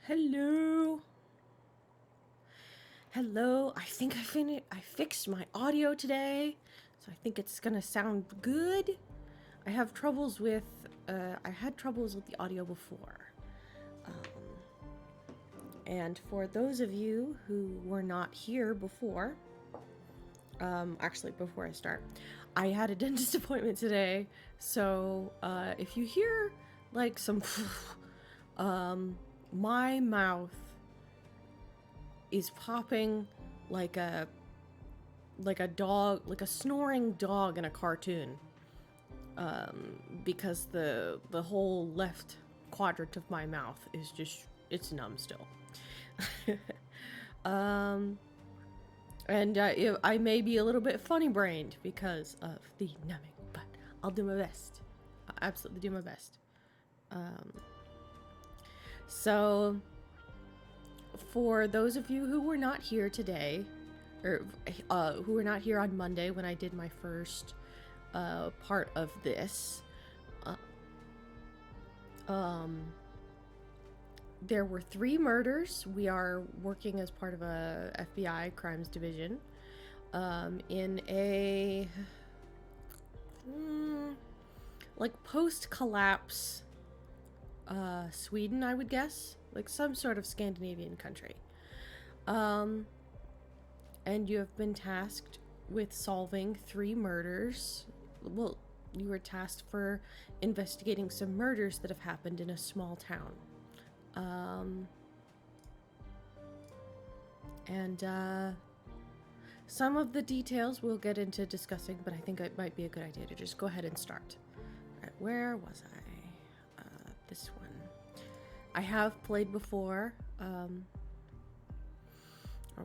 Hello. Hello. I think I fixed my audio today, so I think it's gonna sound good. I have troubles with I had troubles with the audio before. And for those of you who were not here before, actually before I start, I had a dentist appointment today, so if you hear like some my mouth is popping like a dog, like a snoring dog in a cartoon, because the whole left quadrant of my mouth is just, it's numb still. And I may be a little bit funny brained because of the numbing, but I'll do my best. I'll absolutely do my best. So for those of you who were not here today, or who were not here on Monday when I did my first part of this, there were 3 murders. We are working as part of a FBI crimes division in a like post-collapse Sweden, I would guess, like some sort of Scandinavian country. And you have been tasked with solving 3 murders. Well, you were tasked for investigating some murders that have happened in a small town. And some of the details we'll get into discussing, but I think it might be a good idea to just go ahead and start. All right, where was I? This one. I have played before. Or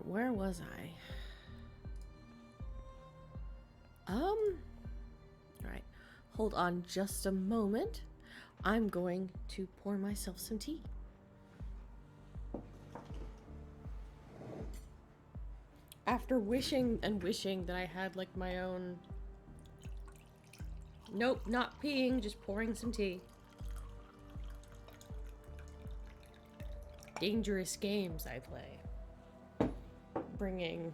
where was I? All right. Hold on just a moment. I'm going to pour myself some tea. After wishing and wishing that I had like my own... Nope, not peeing, just pouring some tea. Dangerous games I play. Bringing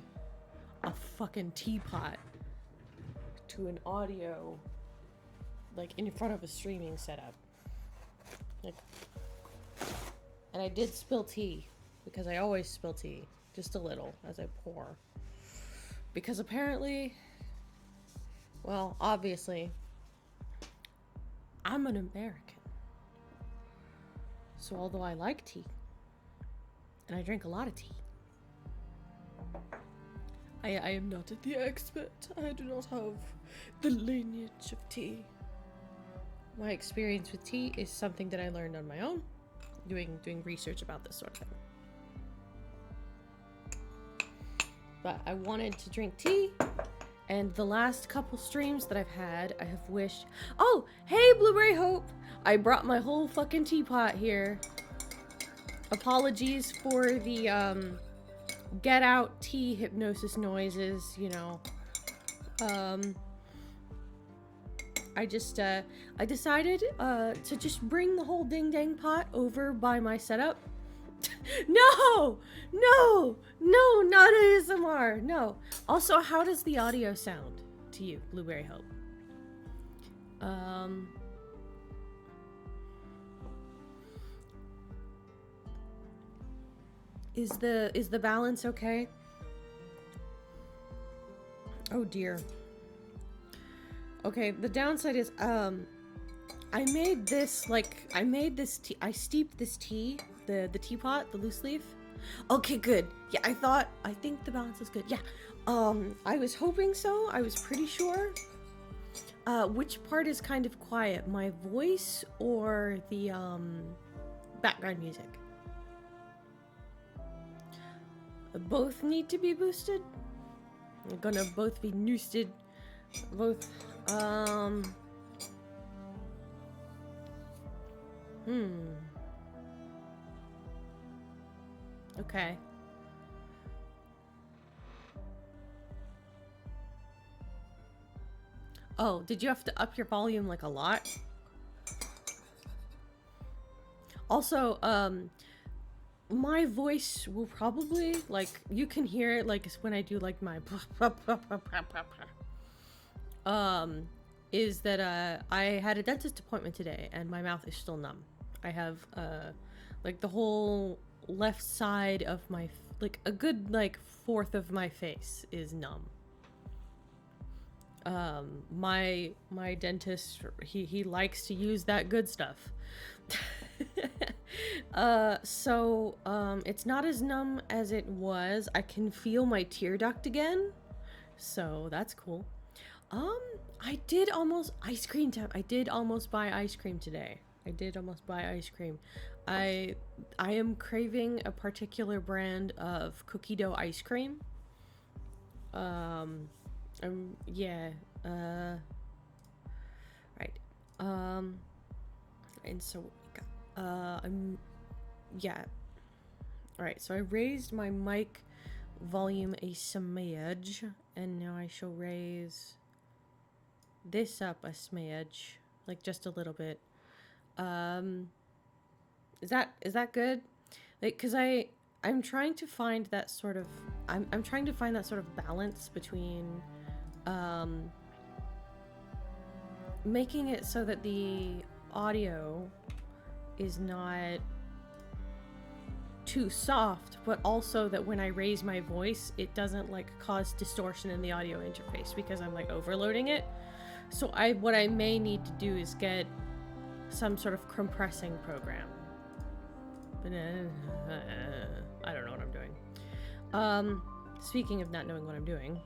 a fucking teapot to an audio, like in front of a streaming setup. Like, and I did spill tea, because I always spill tea, just a little as I pour. Because apparently, well, obviously, I'm an American. So although I like tea, and I drink a lot of tea, I am not the expert. I do not have the lineage of tea. My experience with tea is something that I learned on my own, doing research about this sort of thing. But I wanted to drink tea, and the last couple streams that I've had, I have wished... Oh, hey, Blueberryhope! I brought my whole fucking teapot here. Apologies for the, get out tea hypnosis noises, you know. I just, I decided, to just bring the whole ding-dang pot over by my setup. No! No! No, not ASMR! No. Also, how does the audio sound to you, Blueberryhope? Is the balance okay? Oh dear. Okay, the downside is, I made this tea, I steeped this tea, the teapot, the loose leaf. Okay, good. Yeah, I think the balance is good. Yeah, I was hoping so. I was pretty sure. Which part is kind of quiet? My voice or the, background music? Both need to be boosted? They're gonna both be noosted. Both, Okay. Oh, did you have to up your volume like a lot? Also, my voice will probably, like, you can hear it, like, when I do, like, my is that, I had a dentist appointment today, and my mouth is still numb. I have, like, the whole left side of my, like, a good, like, fourth of my face is numb. My dentist, he likes to use that good stuff. It's not as numb as it was. I can feel my tear duct again, so that's cool. I did almost ice cream time. I did almost buy ice cream today. I did almost buy ice cream. I am craving a particular brand of cookie dough ice cream. Yeah. Right. And so yeah. Alright, so I raised my mic volume a smidge, and now I shall raise this up a smidge, like just a little bit. Is that good? Like, cause I'm trying to find that sort of, I'm trying to find that sort of balance between, making it so that the audio is not too soft, but also that when I raise my voice, it doesn't like cause distortion in the audio interface because I'm like overloading it. So what I may need to do is get some sort of compressing program. But I don't know what I'm doing. Speaking of not knowing what I'm doing,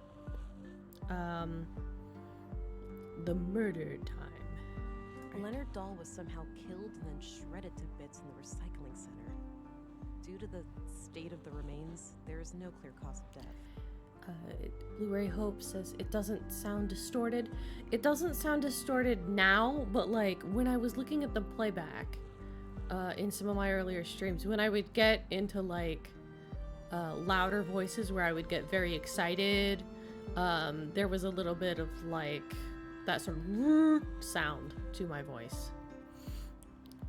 the murder time. Leonard Dahl was somehow killed and then shredded to bits in the recycling center. Due to the state of the remains, there is no clear cause of death. Blueberryhope says it doesn't sound distorted. It doesn't sound distorted now, but like when I was looking at the playback in some of my earlier streams, when I would get into like louder voices where I would get very excited, there was a little bit of like that sort of sound to my voice.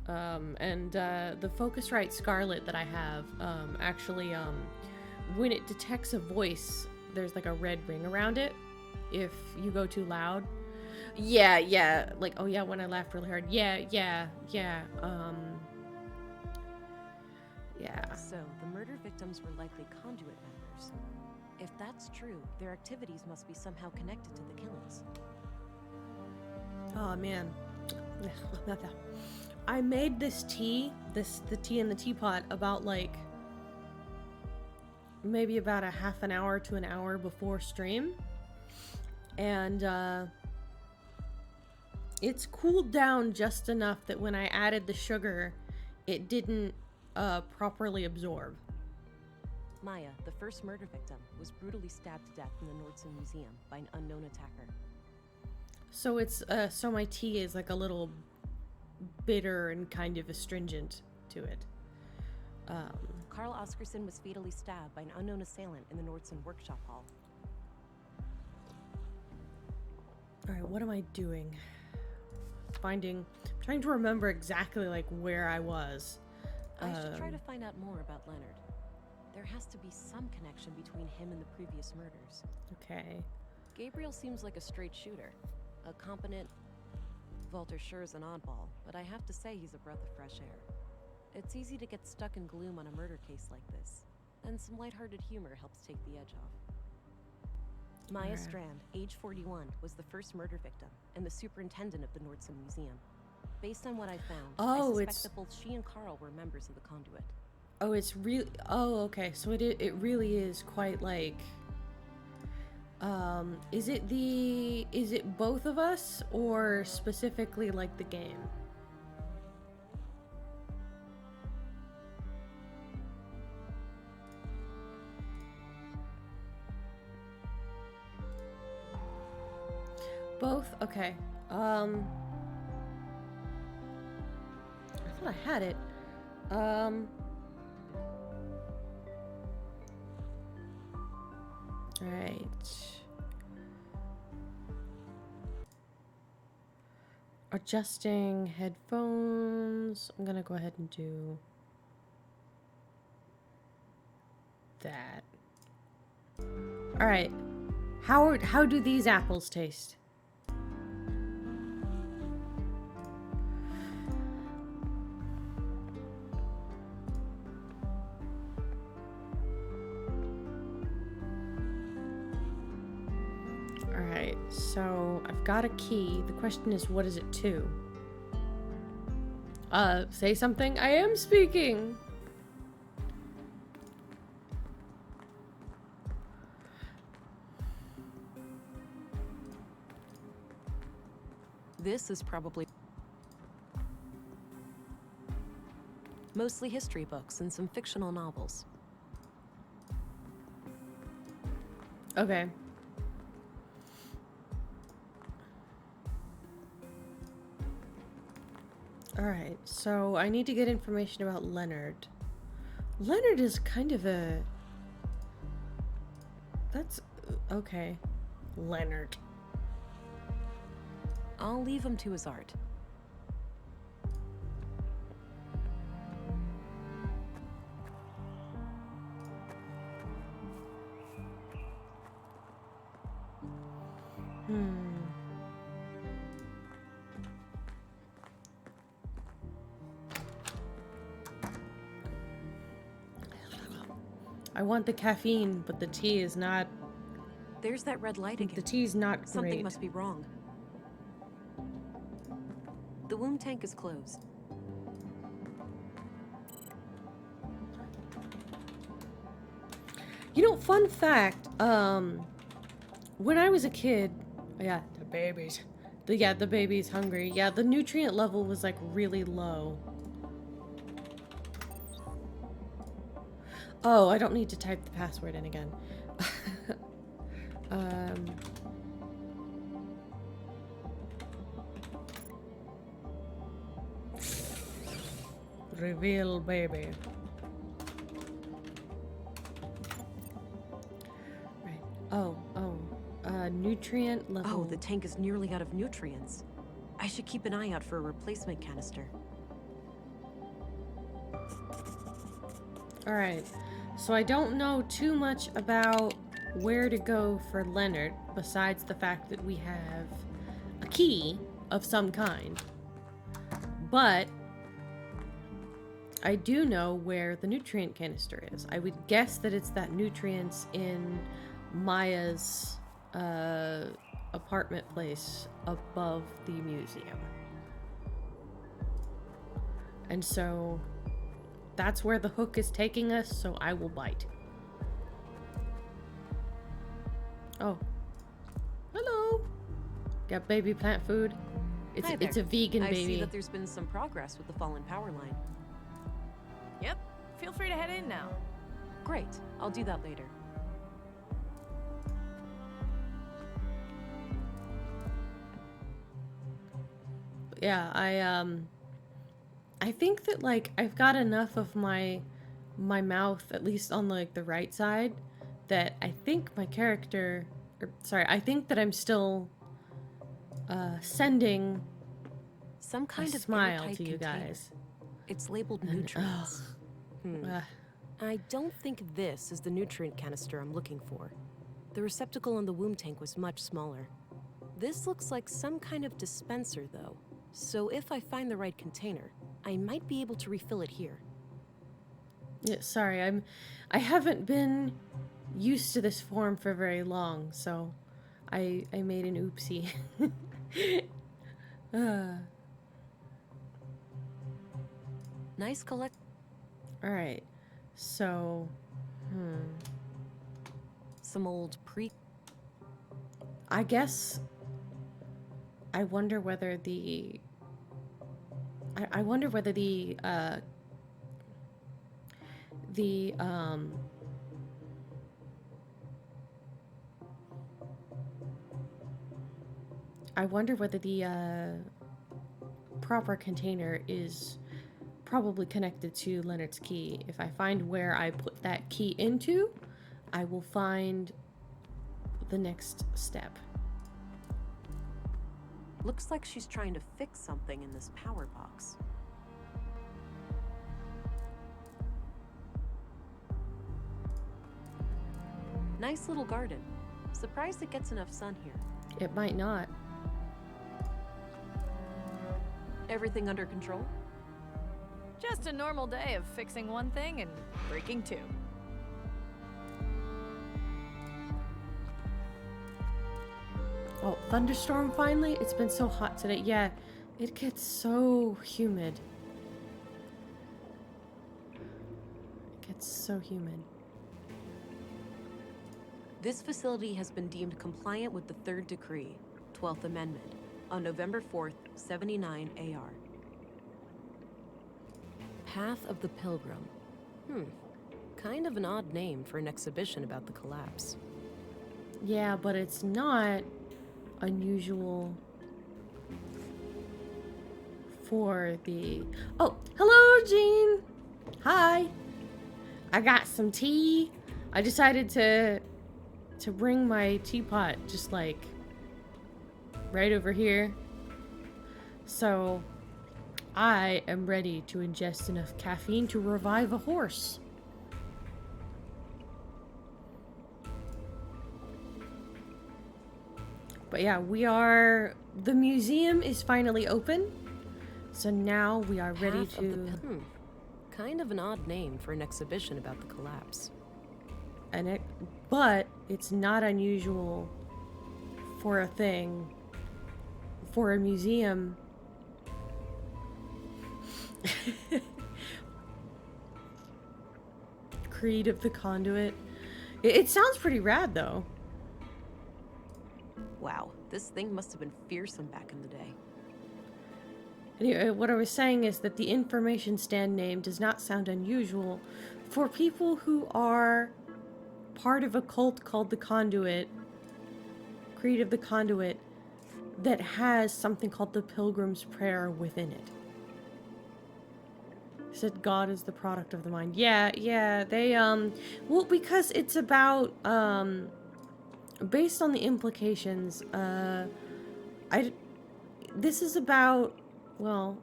The Focusrite Scarlett that I have, actually, when it detects a voice, there's like a red ring around it if you go too loud. Yeah, like, oh yeah, when I laughed really hard. Yeah. So, the murder victims were likely conduit members. If that's true, their activities must be somehow connected to the killings. Oh man. I made this tea, the tea in the teapot, about like maybe about a half an hour to an hour before stream, and it's cooled down just enough that when I added the sugar, it didn't properly absorb. Maya, the first murder victim, was brutally stabbed to death in the Nordson Museum by an unknown attacker. So it's so my tea is like a little bitter and kind of astringent to it. Carl Oscarson was fatally stabbed by an unknown assailant in the Nordson workshop hall. Alright, what am I doing? Trying to remember exactly like where I was. I should try to find out more about Leonard. There has to be some connection between him and the previous murders. Okay. Gabriel seems like a straight shooter. A competent... Walter sure is an oddball, but I have to say he's a breath of fresh air. It's easy to get stuck in gloom on a murder case like this, and some lighthearted humor helps take the edge off. Maya Strand, age 41, was the first murder victim and the superintendent of the Nordson Museum. Based on what I found, I suspect that both she and Carl were members of the conduit. Oh, it's really... Oh, okay. So it really is quite like... Is it both of us, or specifically like the game? Both? Okay. I thought I had it. Right. Adjusting headphones. I'm gonna go ahead and do that. All right. How do these apples taste? All right. So I've got a key. The question is, what is it to? Say something. I am speaking. This is probably mostly history books and some fictional novels. Okay. Alright, so I need to get information about Leonard. Leonard is kind of a... That's... Okay. Leonard. I'll leave him to his art. I want the caffeine, but the tea is not... There's that red light again. The tea's not great. Something must be wrong. The womb tank is closed. You know, fun fact, when I was a kid, yeah, the baby's hungry. Yeah, the nutrient level was like really low. Oh, I don't need to type the password in again. Reveal baby. Right. Nutrient level. Oh, the tank is nearly out of nutrients. I should keep an eye out for a replacement canister. Alright. So I don't know too much about where to go for Leonard, besides the fact that we have a key of some kind. But I do know where the nutrient canister is. I would guess that it's that nutrients in Maya's apartment place above the museum. And so that's where the hook is taking us, so I will bite. Oh. Hello. Got baby plant food. It's Hi there. a vegan I baby. see that there's been some progress with the fallen power line. Yep. Feel free to head in now. Great. I'll do that later. Yeah, I think that like I've got enough of my mouth, at least on like the right side, that I think my character, I think that I'm still sending Some kind a of smile airtight to you container. guys. It's labeled And, nutrients. Uh, I don't think this is the nutrient canister I'm looking for. The receptacle on the womb tank was much smaller. This looks like some kind of dispenser, though. So if I find the right container, I might be able to refill it here. yeah, sorry, I haven't been used to this form for very long, so I made an oopsie. Nice collect. Alright, so, Some old I guess I wonder whether the I wonder whether the I wonder whether the proper container is probably connected to Leonard's key. If I find where I put that key into, I will find the next step. Looks like she's trying to fix something in this power box. Nice little garden. Surprised it gets enough sun here. It might not. Everything under control? Just a normal day of fixing one thing and breaking two. Oh, thunderstorm finally? It's been so hot today. Yeah, it gets so humid. It gets so humid. This facility has been deemed compliant with the Third Decree, 12th Amendment, on November 4th, 79 AR. Path of the Pilgrim. Kind of an odd name for an exhibition about the collapse. Yeah, but it's not unusual for the... Oh, hello, Jean! Hi! I got some tea. I decided to bring my teapot just like right over here. So I am ready to ingest enough caffeine to revive a horse. But yeah, the museum is finally open. So now we are ready Path of to... the Kind of an odd name for an exhibition about the collapse. But it's not unusual for a museum. Creed of the Conduit. It sounds pretty rad, though. Wow, this thing must have been fearsome back in the day. Anyway, what I was saying is that the information stand name does not sound unusual for people who are part of a cult called the Conduit, Creed of the Conduit, that has something called the Pilgrim's Prayer within it. It said God is the product of the mind. Yeah, they, well, because it's about, based on the implications, this is about, well,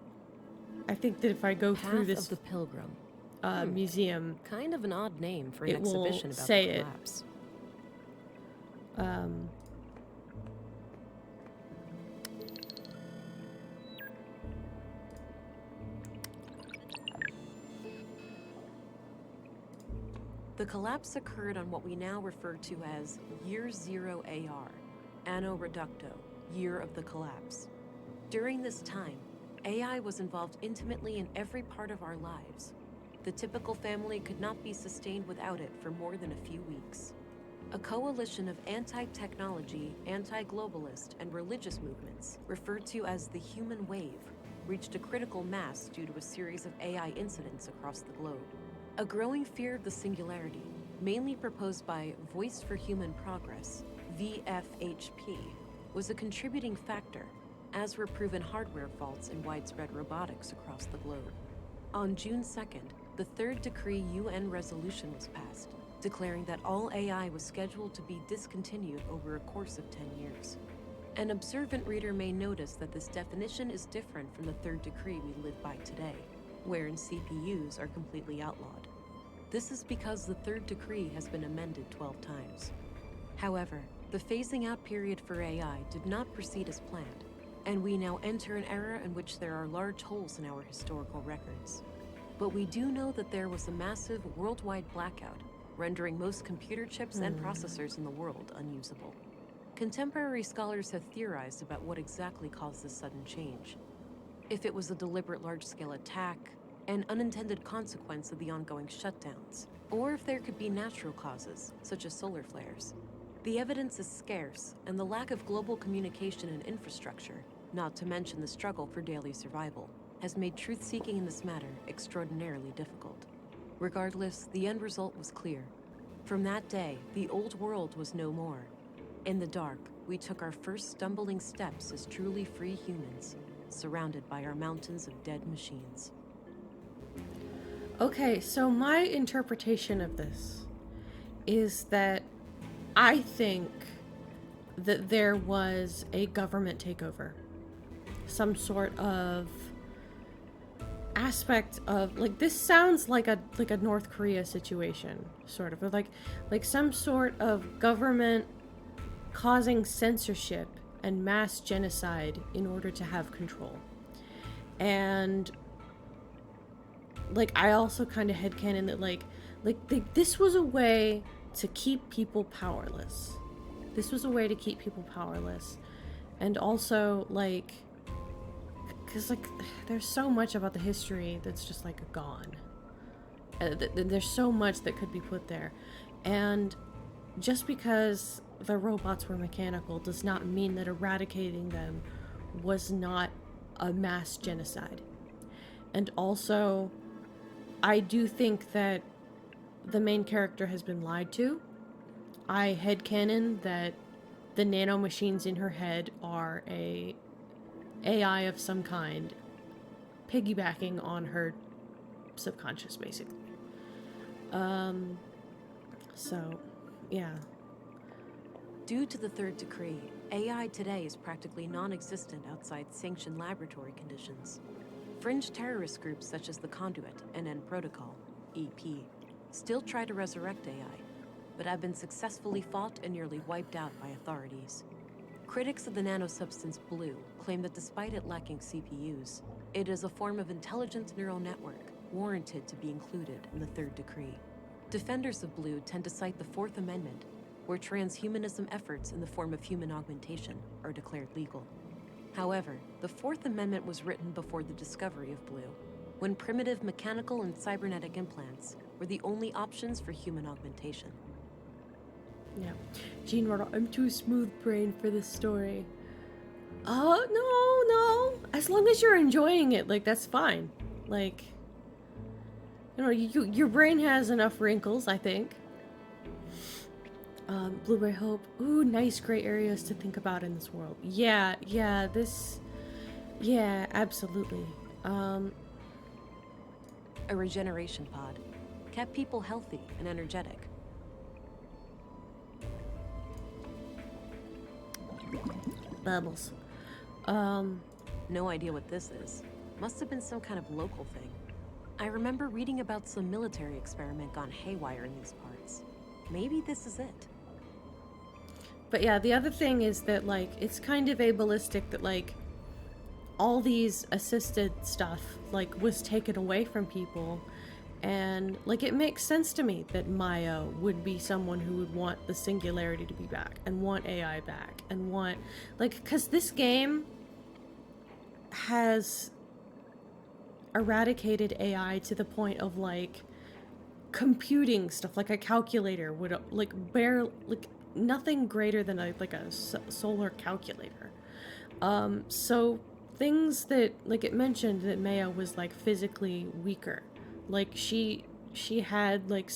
I think that if I go through this Path of the Pilgrim. museum, Kind of an odd name for an It will exhibition about say the it. collapse. The collapse occurred on what we now refer to as Year Zero AR, Anno Reducto, Year of the Collapse. During this time, AI was involved intimately in every part of our lives. The typical family could not be sustained without it for more than a few weeks. A coalition of anti-technology, anti-globalist, and religious movements, referred to as the Human Wave, reached a critical mass due to a series of AI incidents across the globe. A growing fear of the singularity, mainly proposed by Voice for Human Progress, VFHP, was a contributing factor, as were proven hardware faults in widespread robotics across the globe. On June 2nd, the Third Decree UN resolution was passed, declaring that all AI was scheduled to be discontinued over a course of 10 years. An observant reader may notice that this definition is different from the Third Decree we live by today, wherein CPUs are completely outlawed. This is because the Third Decree has been amended 12 times. However, the phasing out period for AI did not proceed as planned, and we now enter an era in which there are large holes in our historical records. But we do know that there was a massive worldwide blackout, rendering most computer chips and processors in the world unusable. Contemporary scholars have theorized about what exactly caused this sudden change. If it was a deliberate large-scale attack, an unintended consequence of the ongoing shutdowns, or if there could be natural causes, such as solar flares. The evidence is scarce, and the lack of global communication and infrastructure, not to mention the struggle for daily survival, has made truth-seeking in this matter extraordinarily difficult. Regardless, the end result was clear. From that day, the old world was no more. In the dark, we took our first stumbling steps as truly free humans, surrounded by our mountains of dead machines. Okay, so my interpretation of this is that I think that there was a government takeover. Some sort of aspect of like this sounds like a North Korea situation, sort of, or like some sort of government causing censorship and mass genocide in order to have control. And like I also kind of headcanon that this was a way to keep people powerless. This was a way to keep people powerless. And also like because like there's so much about the history that's just like gone. There's so much that could be put there. And just because the robots were mechanical does not mean that eradicating them was not a mass genocide. And also, I do think that the main character has been lied to. I headcanon that the nanomachines in her head are a AI of some kind, piggybacking on her subconscious, basically. So, yeah. Due to the third decree, AI today is practically non-existent outside sanctioned laboratory conditions. Fringe terrorist groups such as the Conduit and N Protocol, EP, still try to resurrect AI, but have been successfully fought and nearly wiped out by authorities. Critics of the nanosubstance Blue claim that despite it lacking CPUs, it is a form of intelligent neural network warranted to be included in the third decree. Defenders of Blue tend to cite the Fourth Amendment, where transhumanism efforts in the form of human augmentation are declared legal. However, the Fourth Amendment was written before the discovery of Blue, when primitive mechanical and cybernetic implants were the only options for human augmentation. Yeah. Gene wrote, I'm too smooth-brained for this story. No. As long as you're enjoying it, like, that's fine. Like, you know, your brain has enough wrinkles, I think. Blueberryhope. Ooh, nice gray areas to think about in this world. Yeah, absolutely. A regeneration pod kept people healthy and energetic. Bubbles. No idea what this is. Must have been some kind of local thing. I remember reading about some military experiment gone haywire in these parts. Maybe this is it. But yeah, the other thing is that, like, it's kind of ableistic that, like, all these assisted stuff, like, was taken away from people. And, like, it makes sense to me that Maya would be someone who would want the singularity to be back, and want AI back, and want, like, because this game has eradicated AI to the point of, like, computing stuff, like a calculator would, like, nothing greater than a solar calculator. So things that, like, it mentioned that Maya was, like, physically weaker. Like, she had, like,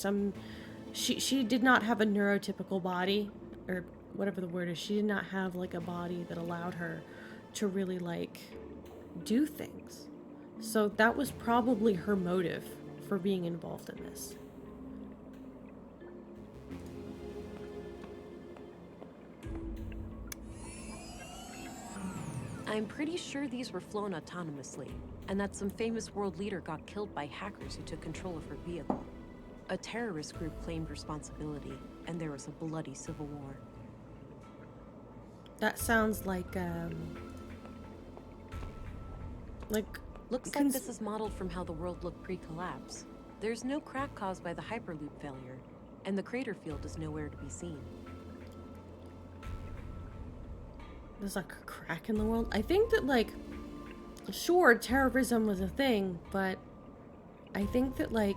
she did not have a neurotypical body, or whatever the word is. She did not have, like, a body that allowed her to really, like, do things. So that was probably her motive for being involved in this. I'm pretty sure these were flown autonomously, and that some famous world leader got killed by hackers who took control of her vehicle. A terrorist group claimed responsibility, and there was a bloody civil war. That sounds like Looks like this is modeled from how the world looked pre-collapse. There's no crack caused by the Hyperloop failure, and the crater field is nowhere to be seen. There's like a crack in the world. I think that, like, sure, terrorism was a thing, but I think that, like,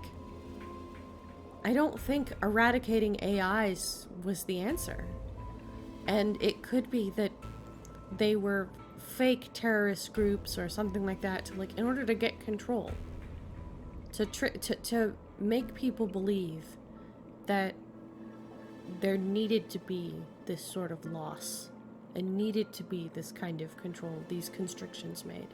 I don't think eradicating AIs was the answer. And it could be that they were fake terrorist groups or something like that to, like, in order to get control, to make people believe that there needed to be this sort of loss and needed to be this kind of control, these constrictions made.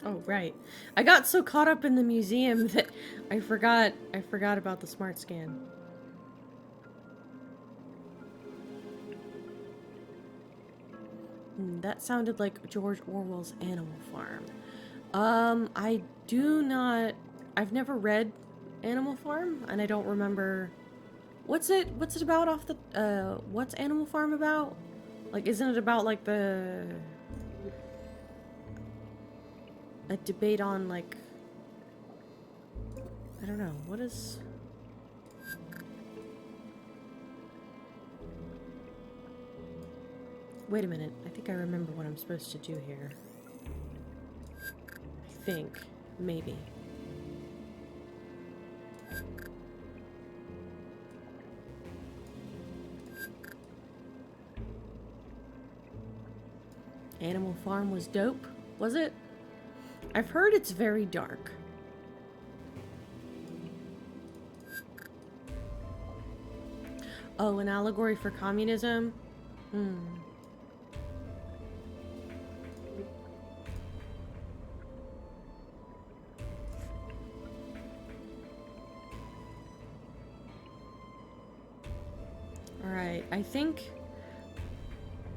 Oh, right. I got so caught up in the museum that I forgot about the smart scan. That sounded like George Orwell's Animal Farm. I've never read Animal Farm, and I don't remember. What's it about off the, what's Animal Farm about? Like, isn't it about, like, a debate on, like, I don't know, what is... Wait a minute, I think I remember what I'm supposed to do here. I think, maybe. Animal Farm was dope, was it? I've heard it's very dark. Oh, an allegory for communism? Alright, I think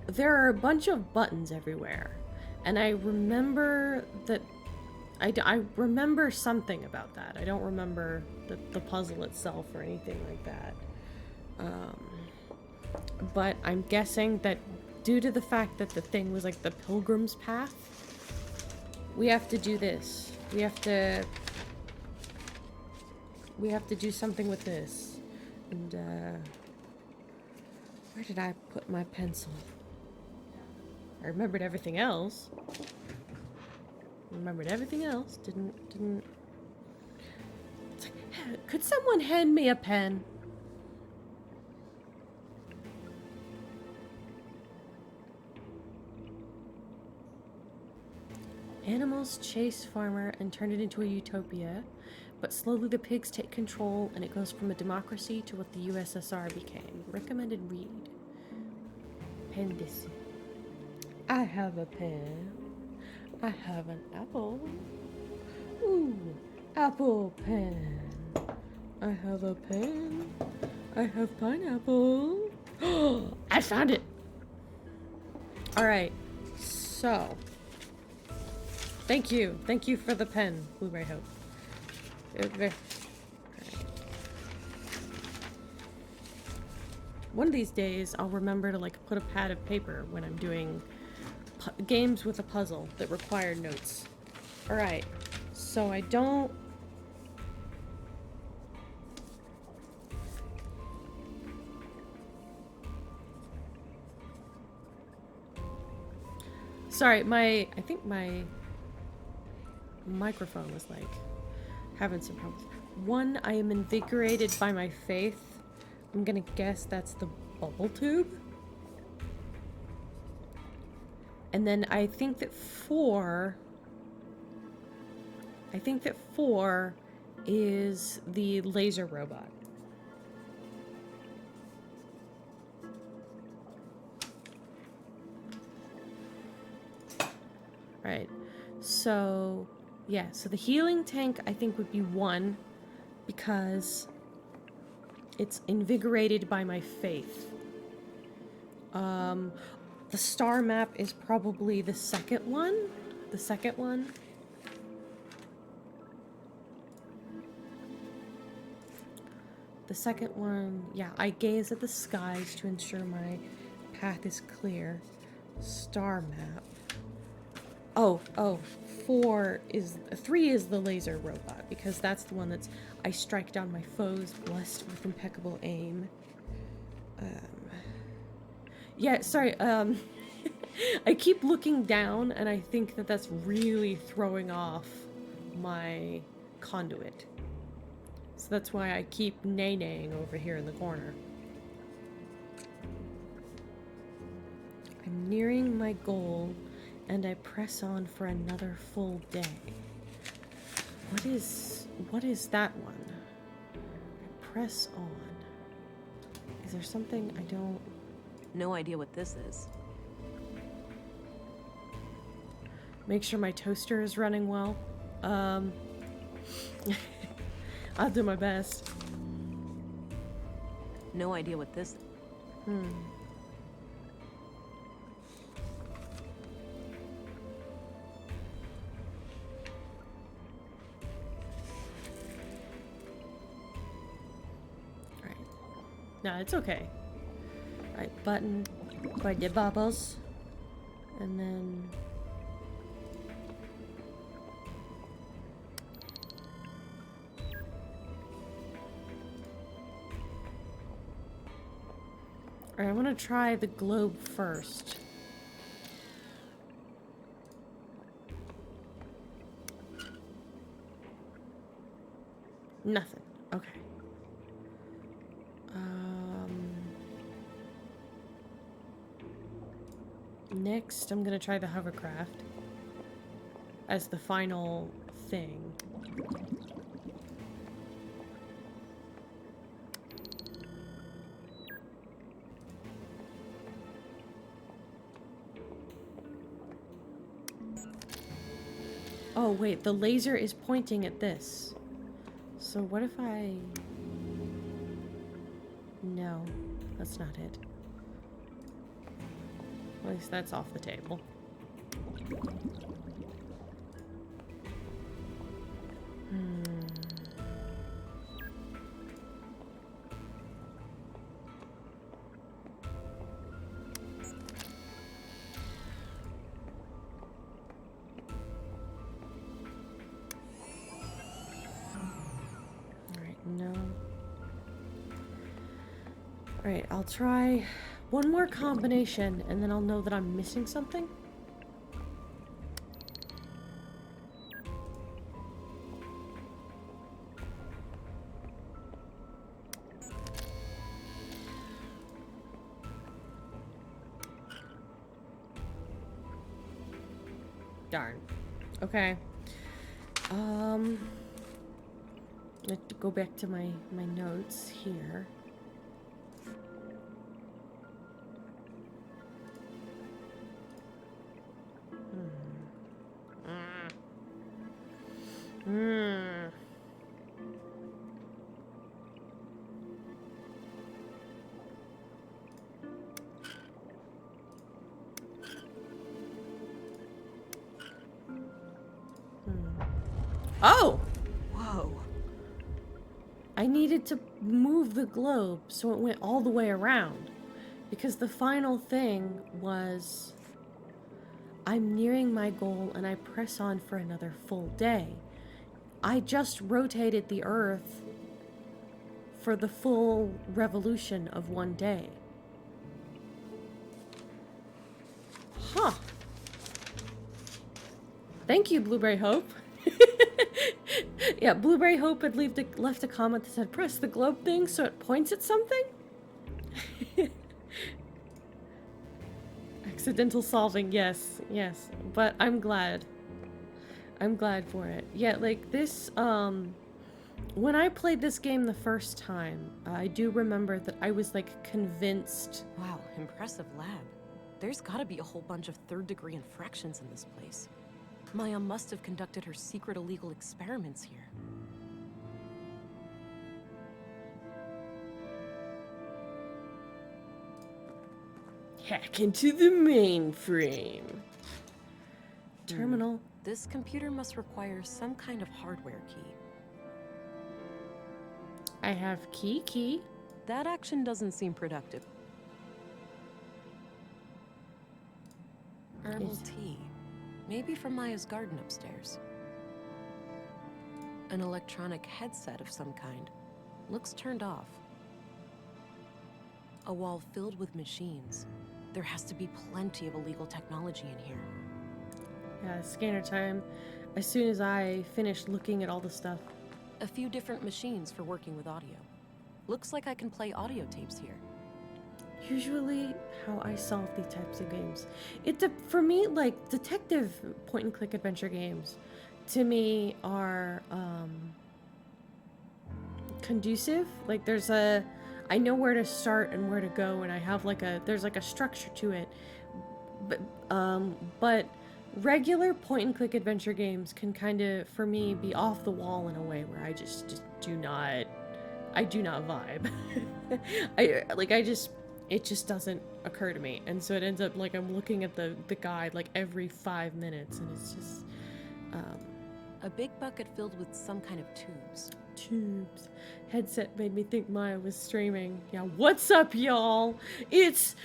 there are a bunch of buttons everywhere. And I remember that... I remember something about that. I don't remember the puzzle itself or anything like that. But I'm guessing that due to the fact that the thing was like the Pilgrim's Path, we have to do this. We have to do something with this. And, where did I put my pencil? I remembered everything else. Didn't... Could someone hand me a pen? Animals chase farmer and turn it into a utopia, but slowly the pigs take control and it goes from a democracy to what the USSR became. Recommended read. Pen this. I have a pen. I have an apple. Ooh, apple pen. I have a pen. I have pineapple. Oh, I found it. All right. So, thank you for the pen, Blueberryhope. Okay. Right. One of these days, I'll remember to like put a pad of paper when I'm doing games with a puzzle that require notes. All right. So I don't. Sorry, I think my microphone was like having some problems. One, I am invigorated by my faith. I'm gonna guess that's the bubble tube. And then I think that four is the laser robot. Right. So, yeah. So the healing tank, I think, would be 1 because it's invigorated by my faith. The star map is probably the second one. The second one. The second one, yeah, I gaze at the skies to ensure my path is clear. Star map. Oh, 3 is the laser robot, because that's the one that's, I strike down my foes, blessed with impeccable aim. Yeah, sorry, I keep looking down, and I think that that's really throwing off my conduit. So that's why I keep nay-naying over here in the corner. I'm nearing my goal, and I press on for another full day. What is that one? I press on. Is there something I don't... No idea what this is. Make sure my toaster is running well. I'll do my best. No idea what this... Right. No, it's okay. Right, button for the bubbles. And then... Alright, I want to try the globe first. Nothing. Okay. Next, I'm gonna try the hovercraft as the final thing. Oh, wait, the laser is pointing at this. So what if I... No, that's not it. At least that's off the table. No. Alright, I'll try one more combination and then I'll know that I'm missing something. Darn. Okay. I have to go back to my notes here. Oh! Whoa. I needed to move the globe so it went all the way around. Because the final thing was... I'm nearing my goal and I press on for another full day. I just rotated the Earth for the full revolution of one day. Huh. Thank you, Blueberryhope. Yeah, Blueberryhope had left a comment that said, press the globe thing so it points at something? Accidental solving, yes, yes. But I'm glad. I'm glad for it. Yeah, like this, when I played this game the first time, I do remember that I was, like, convinced... Wow, impressive lab. There's gotta be a whole bunch of third-degree infractions in this place. Maya must have conducted her secret illegal experiments here. Hack into the mainframe. Terminal. This computer must require some kind of hardware key. I have key. That action doesn't seem productive. Herbal tea. Maybe from Maya's garden upstairs. An electronic headset of some kind. Looks turned off. A wall filled with machines. There has to be plenty of illegal technology in here. Yeah, scanner time. As soon as I finish looking at all the stuff. A few different machines for working with audio. Looks like I can play audio tapes here. Usually how I solve these types of games. For me, like, detective point-and-click adventure games, to me, are, conducive. Like, I know where to start and where to go, and I have, like, there's, like, a structure to it. But regular point-and-click adventure games can kind of, for me, be off the wall in a way where I just do not, I do not vibe. It just doesn't occur to me. And so it ends up like I'm looking at the guide like every 5 minutes, and it's just, A big bucket filled with some kind of tubes. tubes. Headset made me think Maya was streaming. Yeah, what's up, y'all? It's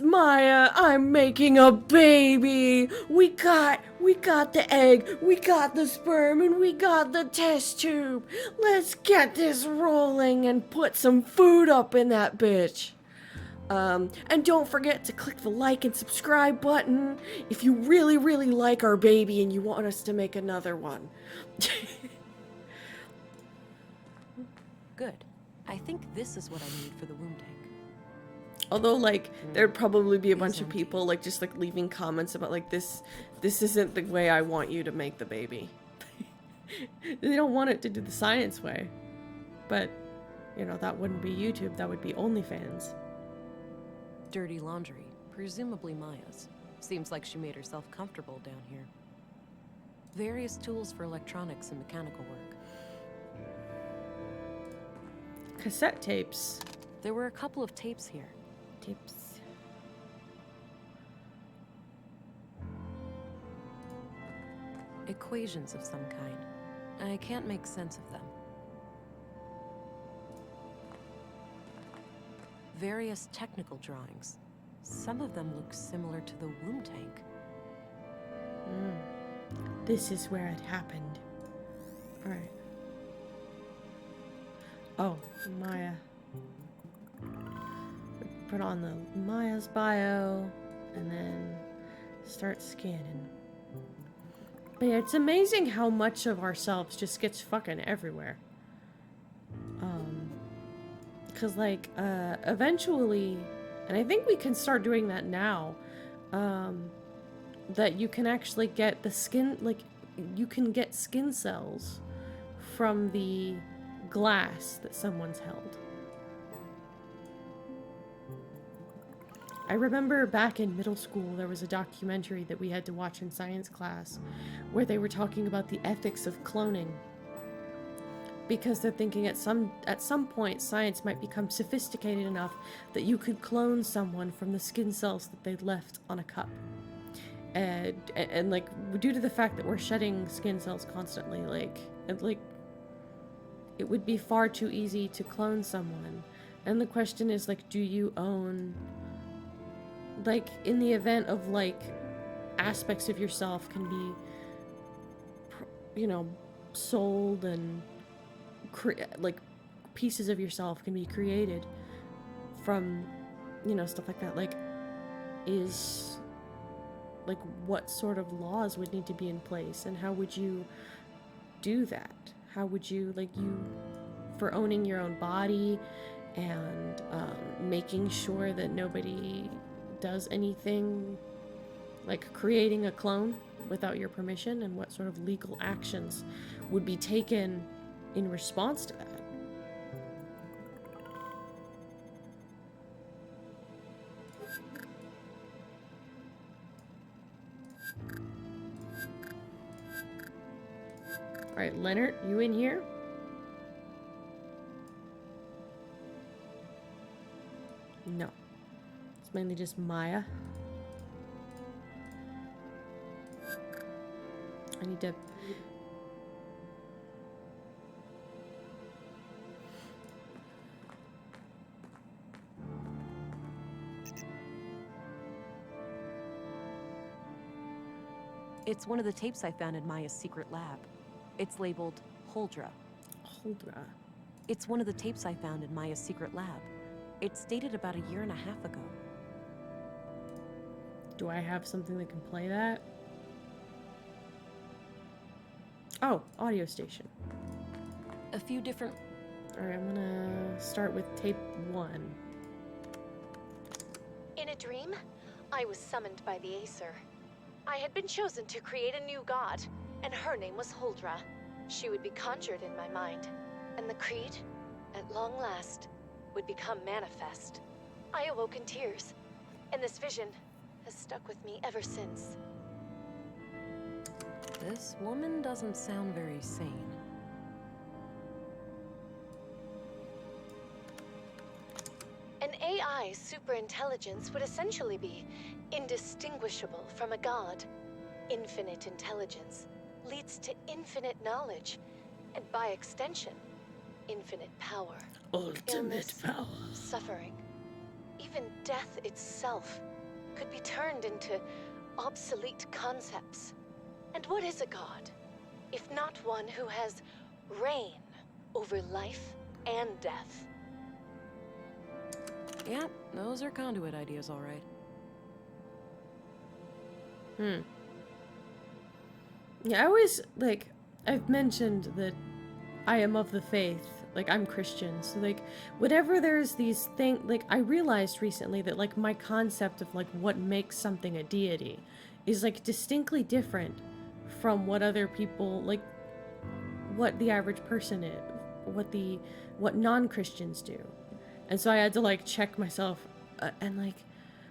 Maya. I'm making a baby. We got the egg, we got the sperm, and we got the test tube. Let's get this rolling and put some food up in that bitch. And don't forget to click the like and subscribe button if you really, really like our baby and you want us to make another one. Good. I think this is what I need for the womb tank. Although, like, there'd probably be a bunch of empty. people, like, just, like, leaving comments about, like, this isn't the way I want you to make the baby. They don't want it to do the science way. But, you know, that wouldn't be YouTube, that would be OnlyFans. Dirty laundry, presumably Maya's. Seems like she made herself comfortable down here. Various tools for electronics and mechanical work. Cassette tapes. There were a couple of tapes here. Tapes. Equations of some kind. I can't make sense of them. Various technical drawings. Some of them look similar to the womb tank. This is where it happened. Alright. Oh, Maya. Put on the Maya's bio, and then start scanning. But yeah, it's amazing how much of ourselves just gets fucking everywhere. Cause like, eventually, and I think we can start doing that now, that you can actually get the skin, like, you can get skin cells from the glass that someone's held. I remember back in middle school, there was a documentary that we had to watch in science class where they were talking about the ethics of cloning. Because they're thinking at some point science might become sophisticated enough that you could clone someone from the skin cells that they'd left on a cup. And like, due to the fact that we're shedding skin cells constantly, it would be far too easy to clone someone. And the question is, like, do you own, like, in the event of, like, aspects of yourself can be, you know, sold, and like pieces of yourself can be created from, you know, stuff like that, like, is, like, what sort of laws would need to be in place, and how would you do that? How would you, like, you, for owning your own body and making sure that nobody does anything, like creating a clone without your permission, and what sort of legal actions would be taken in response to that? Alright, Leonard, you in here? No. It's mainly just Maya. I need to... It's one of the tapes I found in Maya's secret lab. It's labeled Holdra. Holdra. It's one of the tapes I found in Maya's secret lab. It's dated about 1.5 years ago. Do I have something that can play that? Oh, audio station. A few different... Alright, I'm gonna start with tape 1. In a dream, I was summoned by the Acer. I had been chosen to create a new god, and her name was Holdra. She would be conjured in my mind, and the creed, at long last, would become manifest. I awoke in tears, and this vision has stuck with me ever since. This woman doesn't sound very sane. An AI's superintelligence would essentially be indistinguishable from a god. Infinite intelligence leads to infinite knowledge, and by extension, infinite power. Ultimate Illness, power. suffering, even death itself could be turned into obsolete concepts. And what is a god, if not one who has reign over life and death? Yeah, those are conduit ideas, all right. Yeah, I always, like, I've mentioned that I am of the faith. Like, I'm Christian. So, like, whenever there's these things, like, I realized recently that, like, my concept of, like, what makes something a deity is, like, distinctly different from what other people, like, what the average person is, what non-Christians do. And so I had to, like, check myself, and, like,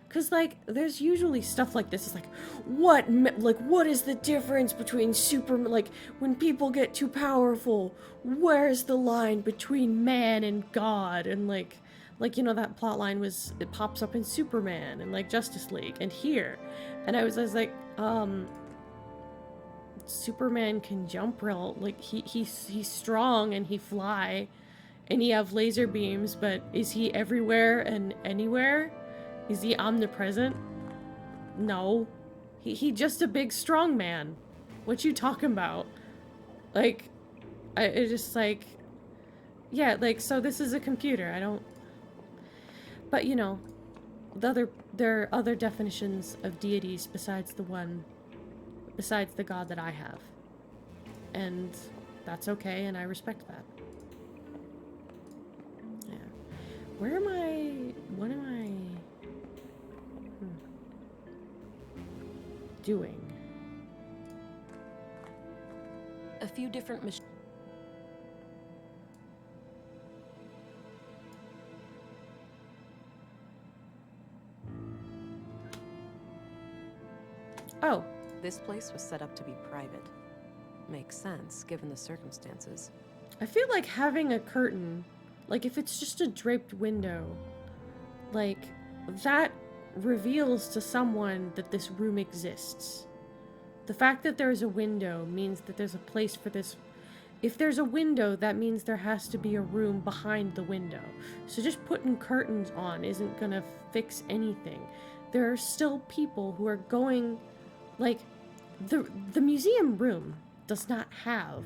because, like, there's usually stuff like this. It's like, what is the difference between like, when people get too powerful, where's the line between man and God? And, like, you know, that plot line it pops up in Superman and, like, Justice League and here. And I was like, Superman can jump real, like, he's strong and he fly and he have laser beams, but is he everywhere and anywhere? Is he omnipresent? No. He just a big strong man. What you talking about? Like, it's just like, yeah, like, so this is a computer. I don't, but you know, there are other definitions of deities besides the God that I have. And that's okay, and I respect that. Yeah. What am I doing? A few different Oh. This place was set up to be private. Makes sense, given the circumstances. I feel like having a curtain, like if it's just a draped window, like that reveals to someone that this room exists. The fact that there's a window means that there's a place for this. If there's a window, that means there has to be a room behind the window. So just putting curtains on isn't gonna fix anything. There are still people who are going, like, the museum room does not have.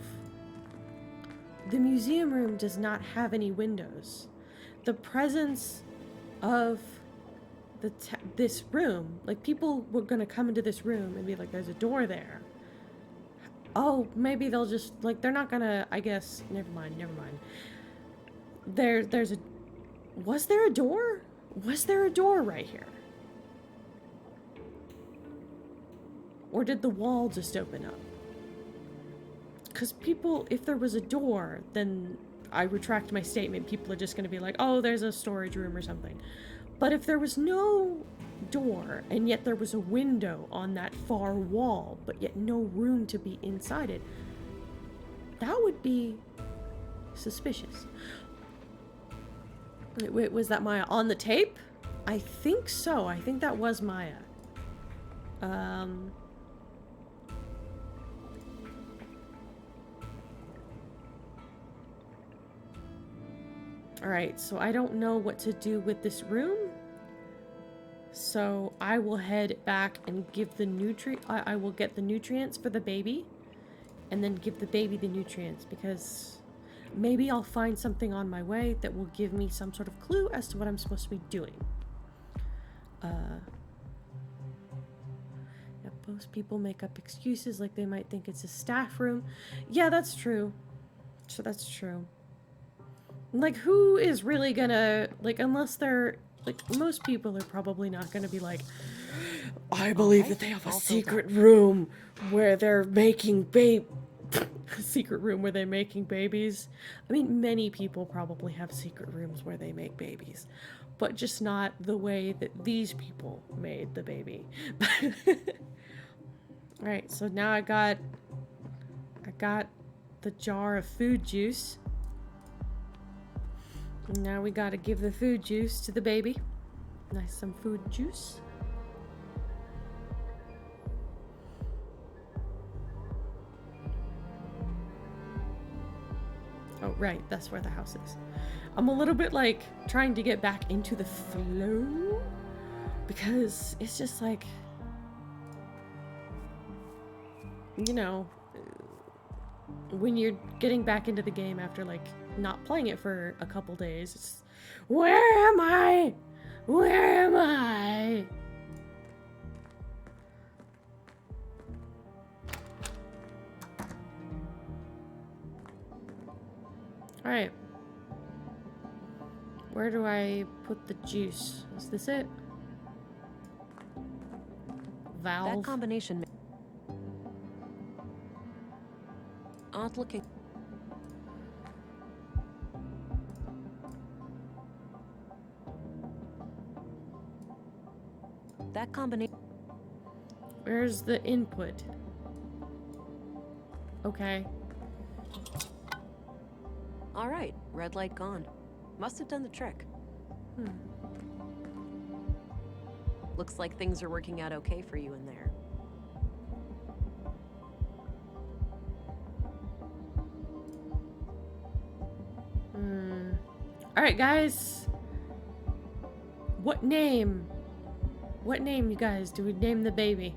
The museum room does not have any windows. The presence of this room, like, people were gonna come into this room and be like, there's a door there. Oh, maybe they'll just, like, they're not gonna, I guess, never mind. Was there a door? Was there a door right here? Or did the wall just open up? Because people, if there was a door, then I retract my statement. People are just going to be like, oh, there's a storage room or something. But if there was no door, and yet there was a window on that far wall, but yet no room to be inside it, that would be suspicious. Wait, was that Maya on the tape? I think so. I think that was Maya. Alright, so I don't know what to do with this room. So I will head back and give the I will get the nutrients for the baby. And then give the baby the nutrients, because maybe I'll find something on my way that will give me some sort of clue as to what I'm supposed to be doing. Most people make up excuses, like they might think it's a staff room. Yeah, that's true. So that's true. Like, who is really gonna, like, unless they're, like, most people are probably not gonna be like, I believe that they have a secret room where they're making secret room where they're making babies. I mean, many people probably have secret rooms where they make babies, but just not the way that these people made the baby. Alright, so now I got I got the jar of food juice. And now we gotta give the food juice to the baby. Nice, some food juice. Oh, right, that's where the house is. I'm a little bit like trying to get back into the flow because it's just like, you know, when you're getting back into the game after like not playing it for a couple days, it's, where am I? Where am I? All right. Where do I put the juice? Is this it? Valve. That combination. Odd looking. That combination. Where's the input? Okay. All right, red light gone. Must have done the trick. Looks like things are working out okay for you in there. All right, guys. What name? What name, you guys, do we name the baby?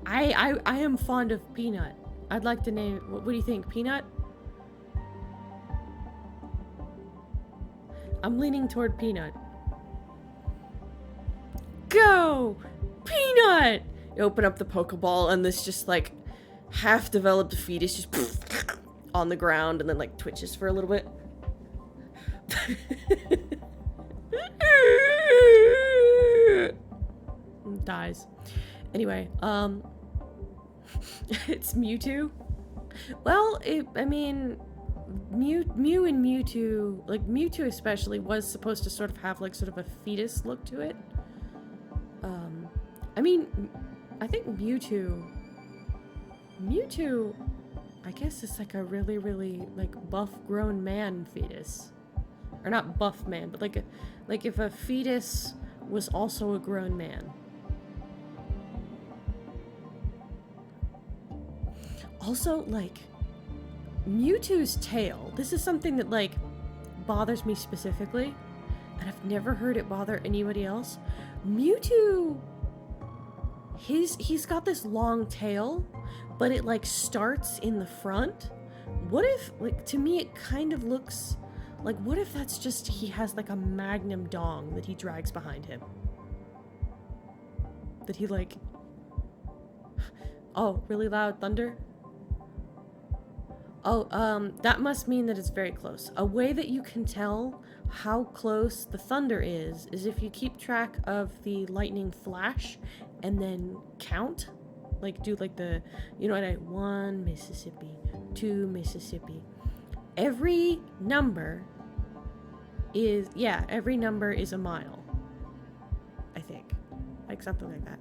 I am fond of Peanut. I'd like to name. What do you think, Peanut? I'm leaning toward Peanut. Go! Peanut! You open up the Pokeball and this just like half-developed fetus just on the ground and then like twitches for a little bit. Dies. Anyway, it's Mewtwo. Well, I mean, Mew and Mewtwo, like Mewtwo especially, was supposed to sort of have like sort of a fetus look to it. I mean, I think Mewtwo, I guess it's like a really, really like buff grown man fetus. Or not buff man, but like if a fetus was also a grown man. Also, like, Mewtwo's tail. This is something that, like, bothers me specifically. And I've never heard it bother anybody else. Mewtwo, he's got this long tail, but it, like, starts in the front. What if, like, to me it kind of looks like, what if that's just, he has, like, a magnum dong that he drags behind him? That he, like... Oh, really loud thunder? Oh, that must mean that it's very close. A way that you can tell how close the thunder is if you keep track of the lightning flash and then count. Like, do like the, you know what 1 Mississippi, 2 Mississippi. Every number is, every number is a mile. I think. Like, something like that.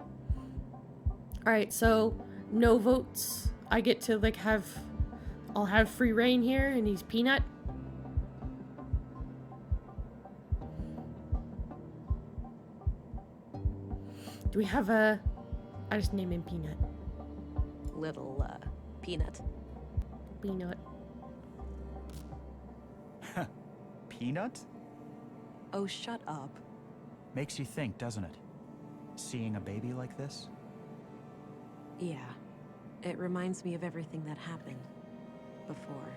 Alright, so, no votes. I get to, like, I'll have free reign here, and he's Peanut. Do we have I just name him Peanut. Little, Peanut. Peanut. Peanut? Oh, shut up. Makes you think, doesn't it? Seeing a baby like this? Yeah. It reminds me of everything that happened before.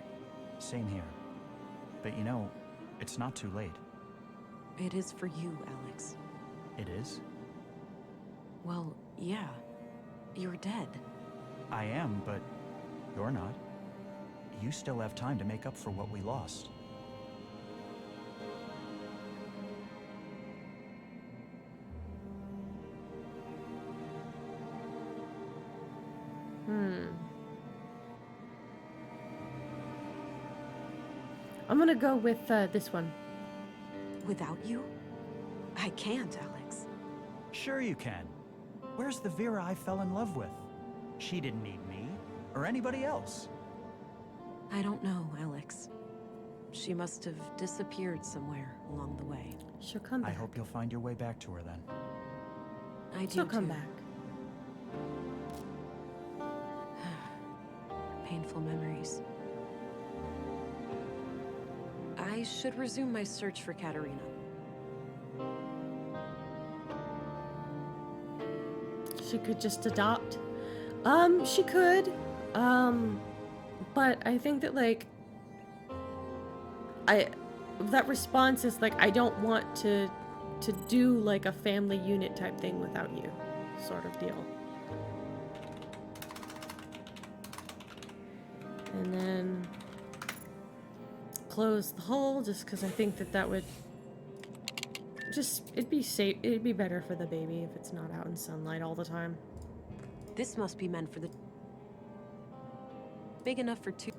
Same here. But you know, it's not too late. It is for you, Alex. It is? Well, yeah. You're dead. I am, but you're not. You still have time to make up for what we lost. I'm gonna go with this one. Without you? I can't, Alex. Sure you can. Where's the Vera I fell in love with? She didn't need me, or anybody else. I don't know, Alex. She must have disappeared somewhere along the way. She'll come I back. hope you'll find your way back to her then. I do She'll come too. back. Painful memories. I should resume my search for Katerina. She could just adopt. She could. But I think that, like, that response is like, I don't want to do like a family unit type thing without you, sort of deal. And then close the hole, just because I think that would just, it'd be safe, it'd be better for the baby if it's not out in sunlight all the time. This must be meant for the... Big enough for two...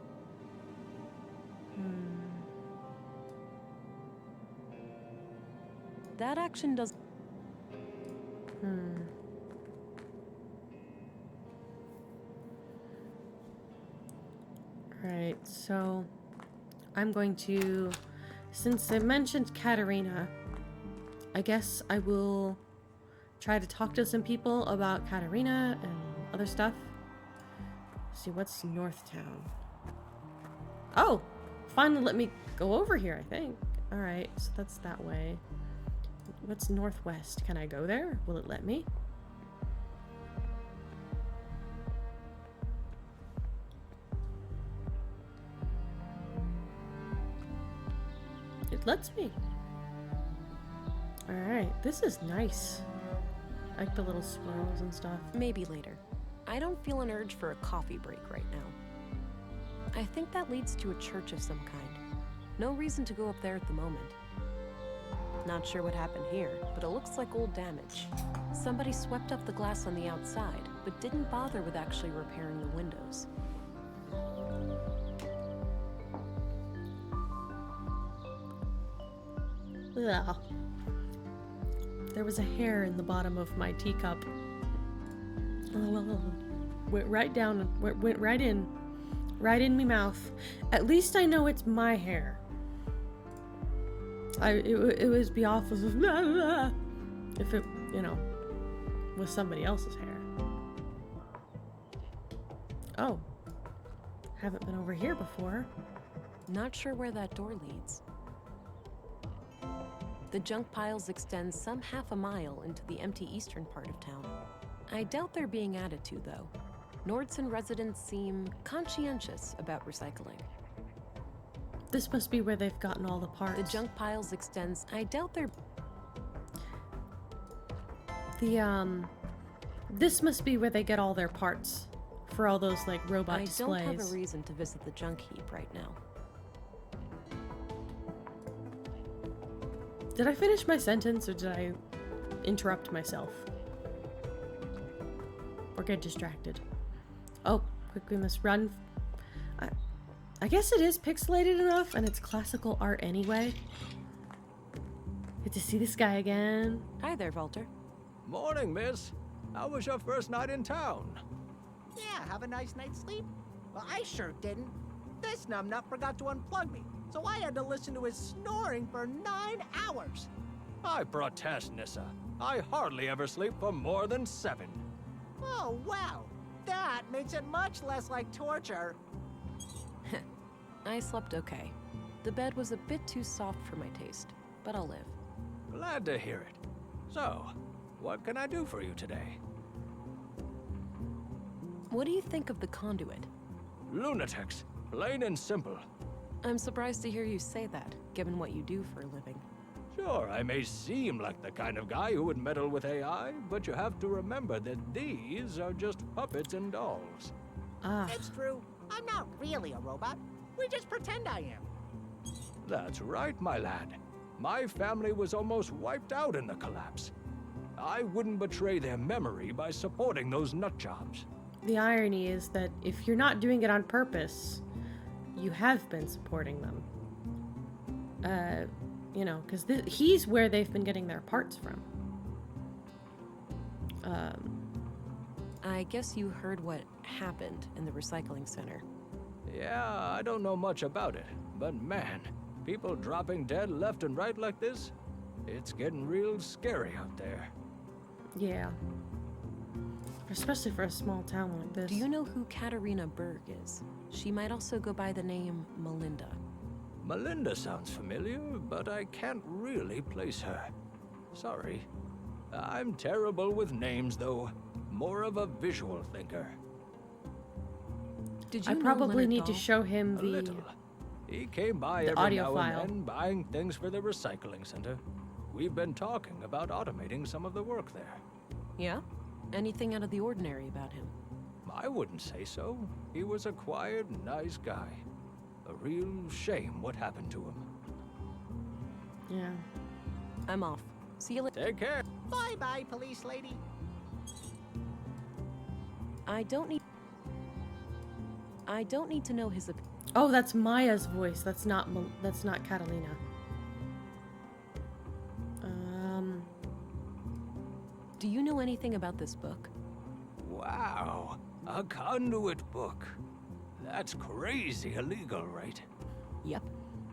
That action does... Alright, so I'm going to, since I mentioned Katerina, I guess I will try to talk to some people about Katerina and other stuff. See, what's Northtown? Oh! Finally let me go over here, I think. Alright, so that's that way. What's Northwest? Can I go there? Will it let me? It lets me. Alright, this is nice. I like the little swirls and stuff. Maybe later. I don't feel an urge for a coffee break right now. I think that leads to a church of some kind. No reason to go up there at the moment. Not sure what happened here, but it looks like old damage. Somebody swept up the glass on the outside, but didn't bother with actually repairing the windows. Ugh. There was a hair in the bottom of my teacup. Went right down, went right in me mouth. At least I know it's my hair. It would be awful if it, you know, was somebody else's hair. Oh, haven't been over here before. Not sure where that door leads. The junk piles extend some half a mile into the empty eastern part of town. I doubt they're being added to, though. Nordson residents seem conscientious about recycling. This must be where they've gotten all the parts. The junk piles extends. I doubt they're... This must be where they get all their parts for all those, like, robot I displays. don't have a reason to visit the junk heap right now. Did I finish my sentence, or did I interrupt myself? Or get distracted? Oh, quick, we must run. I guess it is pixelated enough, and it's classical art anyway. Good to see this guy again. Hi there, Walter. Morning, miss. How was your first night in town? Yeah, have a nice night's sleep? Well, I sure didn't. This numbnut forgot to unplug me, so I had to listen to his snoring for 9 hours. I protest, Nissa. I hardly ever sleep for more than 7. Oh, wow. That makes it much less like torture. I slept okay. The bed was a bit too soft for my taste, but I'll live. Glad to hear it. So, what can I do for you today? What do you think of the conduit? Lunatics, plain and simple. I'm surprised to hear you say that, given what you do for a living. Sure, I may seem like the kind of guy who would meddle with AI, but you have to remember that these are just puppets and dolls. Ah, It's true. I'm not really a robot. We just pretend I am. That's right, my lad. My family was almost wiped out in the collapse. I wouldn't betray their memory by supporting those nutjobs. the irony is that if you're not doing it on purpose, you have been supporting them. You know, because he's where they've been getting their parts from. I guess you heard what happened in the recycling center. Yeah, I don't know much about it, but man, people dropping dead left and right like this, it's getting real scary out there. Yeah. Especially for a small town like this. Do you know who Katerina Berg is? She might also go by the name Melinda. Melinda sounds familiar, but I can't really place her. Sorry. I'm terrible with names, though. More of a visual thinker. Did you I know probably Leonard need to Dahl? show him A the... little. He came by the every audio now file. and then, buying things for the recycling center. We've been talking about automating some of the work there. Yeah? Anything out of the ordinary about him? I wouldn't say so. He was a quiet, nice guy. A real shame what happened to him. Yeah. I'm off. See you later. Take care. Bye-bye, police lady. I don't need to know his opinion. Oh, that's Maya's voice. That's not Catalina. Do you know anything about this book? Wow, a conduit book. That's crazy illegal, right? Yep.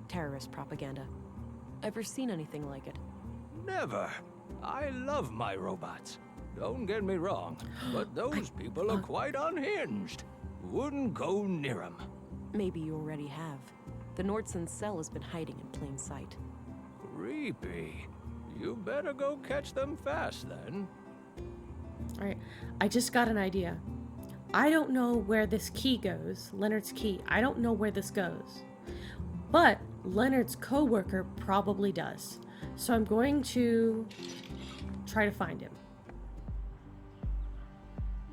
Terrorist propaganda. Ever seen anything like it? Never. I love my robots. Don't get me wrong, but those people are quite unhinged. Wouldn't go near them. Maybe you already have. The Nordson cell has been hiding in plain sight. Creepy. You better go catch them fast, then. Alright, I just got an idea. I don't know where this key goes, Leonard's key. I don't know where this goes. But Leonard's co-worker probably does. So I'm going to try to find him.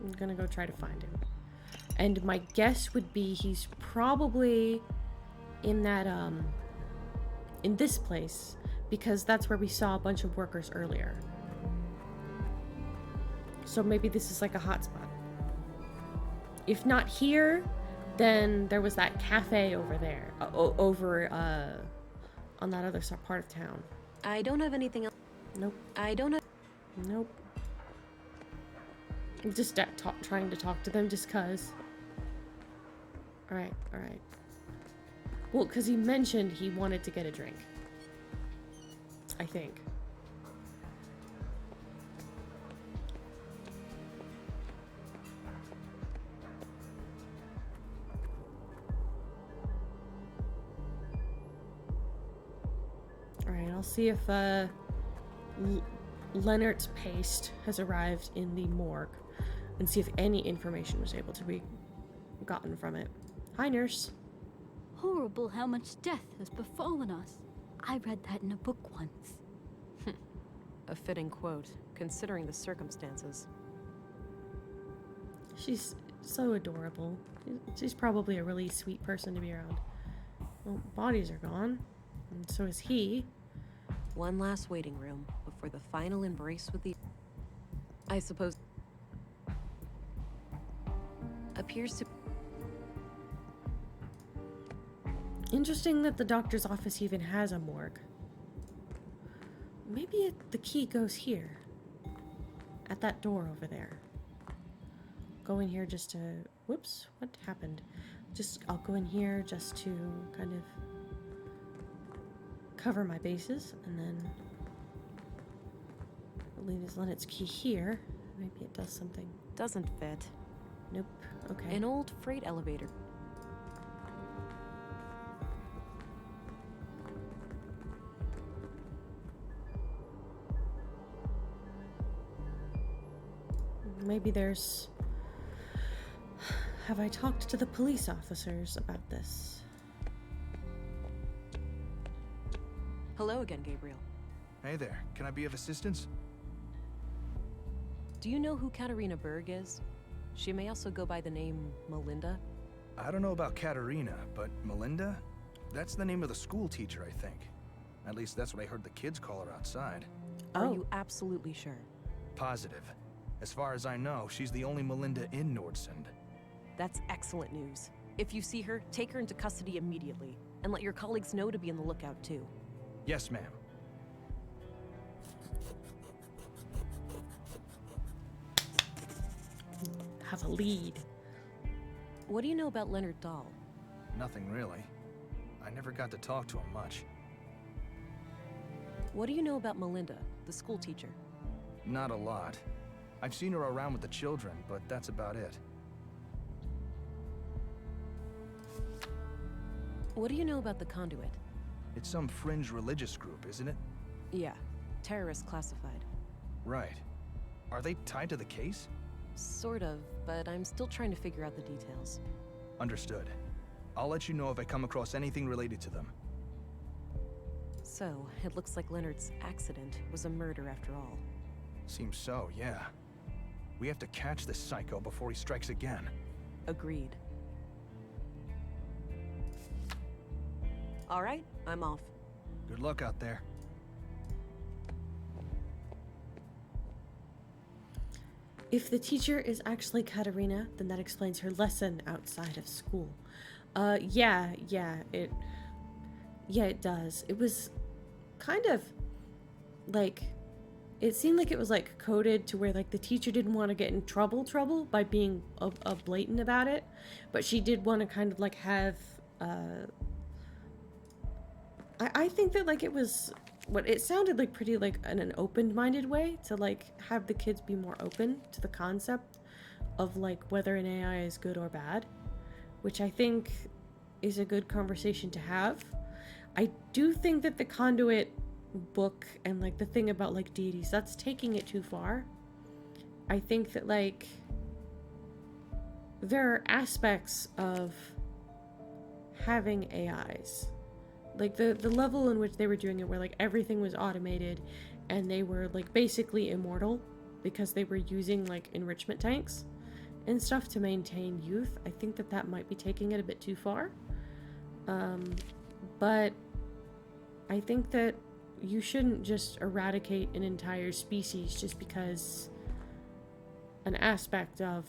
I'm gonna go try to find him. And my guess would be he's probably in that, in this place, because that's where we saw a bunch of workers earlier. So maybe this is like a hotspot. If not here, then there was that cafe over there, over on that other part of town. I don't have anything else. Nope. I don't have. Nope. I'm just trying to talk to them just cuz. Alright, alright. Well, because he mentioned he wanted to get a drink. I think. Alright, I'll see if Leonard's paste has arrived in the morgue and see if any information was able to be gotten from it. Hi, nurse. Horrible how much death has befallen us. I read that in a book once. A fitting quote, considering the circumstances. She's so adorable. She's probably a really sweet person to be around. Well, bodies are gone, and so is he. One last waiting room before the final embrace with the... I suppose... appears to... Interesting that the doctor's office even has a morgue. Maybe the key goes here. At that door over there. Go in here just to... Whoops, what happened? I'll go in here just to kind of cover my bases, and then leave Leonard's key here. Maybe it does something. Doesn't fit. Nope. Okay. An old freight elevator. Maybe there's... Have I talked to the police officers about this? Hello again, Gabriel. Hey there, can I be of assistance? Do you know who Katerina Berg is? She may also go by the name Melinda. I don't know about Katerina, but Melinda? That's the name of the school teacher, I think. At least that's what I heard the kids call her outside. Are Oh. you absolutely sure? Positive. As far as I know, she's the only Melinda in Nordsund. That's excellent news. If you see her, take her into custody immediately, and let your colleagues know to be on the lookout too. Yes, ma'am. Have a lead. What do you know about Leonard Dahl? Nothing really. I never got to talk to him much. What do you know about Melinda, the school teacher? Not a lot. I've seen her around with the children, but that's about it. What do you know about the Conduit? It's some fringe religious group, isn't it? Yeah, terrorist classified. Right. Are they tied to the case? Sort of, but I'm still trying to figure out the details. Understood. I'll let you know if I come across anything related to them. So, it looks like Leonard's accident was a murder after all. Seems so, yeah. We have to catch this psycho before he strikes again. Agreed. All right, I'm off. Good luck out there. If the teacher is actually Katerina, then that explains her lesson outside of school. Yeah, it does. It was kind of like, it seemed like it was like coded to where like the teacher didn't want to get in trouble by being blatant about it, but she did want to kind of like have, I think that like it was, what it sounded like pretty like in an open-minded way to like have the kids be more open to the concept of like whether an AI is good or bad, which I think is a good conversation to have. I do think that the Conduit book and like the thing about like deities, that's taking it too far. I think that like there are aspects of having AIs, like the level in which they were doing it where like everything was automated and they were like basically immortal because they were using like enrichment tanks and stuff to maintain youth. I think that that might be taking it a bit too far. But I think that you shouldn't just eradicate an entire species just because an aspect of,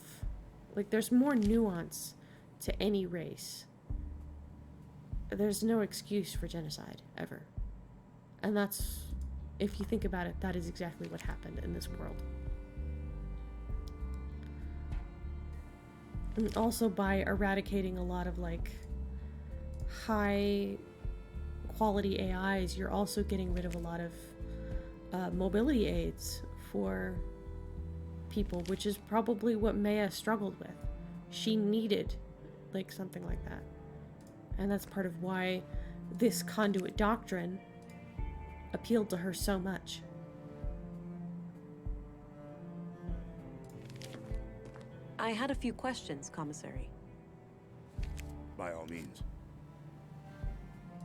like, there's more nuance to any race. There's no excuse for genocide, ever. And that's, if you think about it, that is exactly what happened in this world. And also by eradicating a lot of, like, high quality AIs, you're also getting rid of a lot of mobility aids for people, which is probably what Maya struggled with. She needed, like, something like that. And that's part of why this conduit doctrine appealed to her so much. I had a few questions, Commissary. By all means.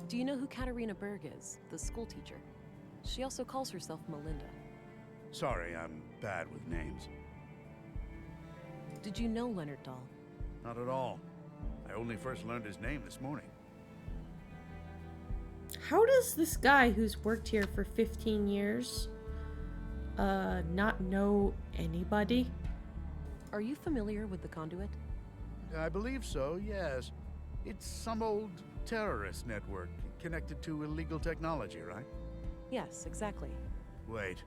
Do you know who Katerina Berg is, the school teacher? She also calls herself Melinda. Sorry, I'm bad with names. Did you know Leonard Dahl? Not at all. I only first learned his name this morning. How does this guy who's worked here for 15 years not know anybody? Are you familiar with the Conduit? I believe so, yes. It's some old terrorist network connected to illegal technology, right? Yes, exactly. Wait,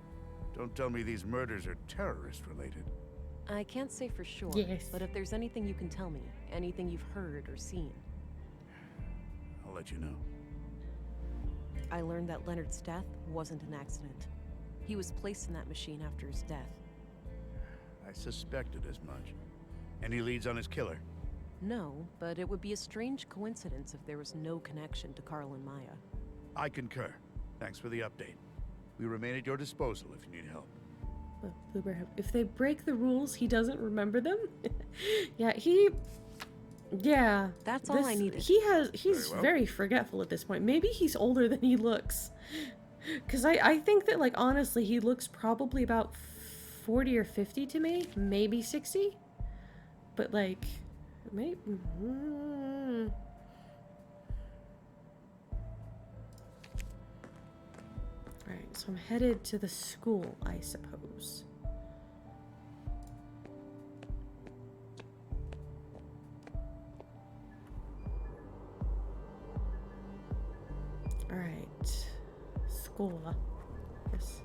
don't tell me these murders are terrorist-related. I can't say for sure, Yes. but if there's anything you can tell me, anything you've heard or seen. I'll let you know. I learned that Leonard's death wasn't an accident. He was placed in that machine after his death. I suspected as much. Any leads on his killer? No, but it would be a strange coincidence if there was no connection to Carl and Maya. I concur. Thanks for the update. We remain at your disposal if you need help. Oh, Blueberryhope. If they break the rules, he doesn't remember them? Yeah, That's all I needed. He's Very well. very forgetful at this point. Maybe he's older than he looks. Because I think that, like, honestly, he looks probably about 40 or 50 to me. Maybe 60. But, like, maybe... Alright, so I'm headed to the school, I suppose. Alright. School. Yes.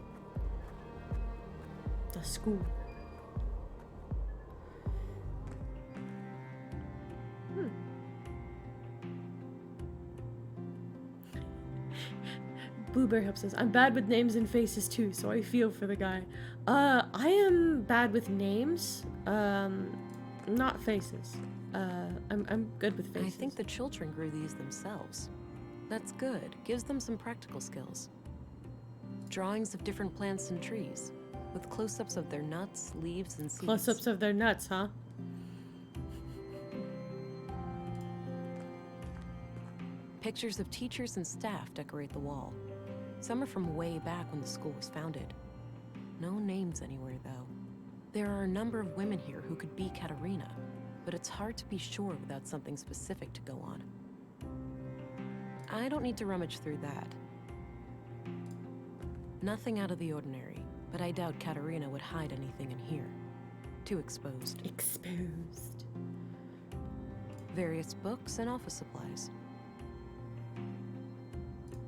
The school. Blueberryhope says, I'm bad with names and faces too, so I feel for the guy. I am bad with names, not faces. I'm good with faces. I think the children grew these themselves. That's good. Gives them some practical skills. Drawings of different plants and trees, with close-ups of their nuts, leaves, and seeds. Close-ups of their nuts, huh? Pictures of teachers and staff decorate the wall. Some are from way back when the school was founded. No names anywhere, though. There are a number of women here who could be Katerina, but it's hard to be sure without something specific to go on. I don't need to rummage through that. Nothing out of the ordinary, but I doubt Katerina would hide anything in here. Too exposed. Exposed. Various books and office supplies.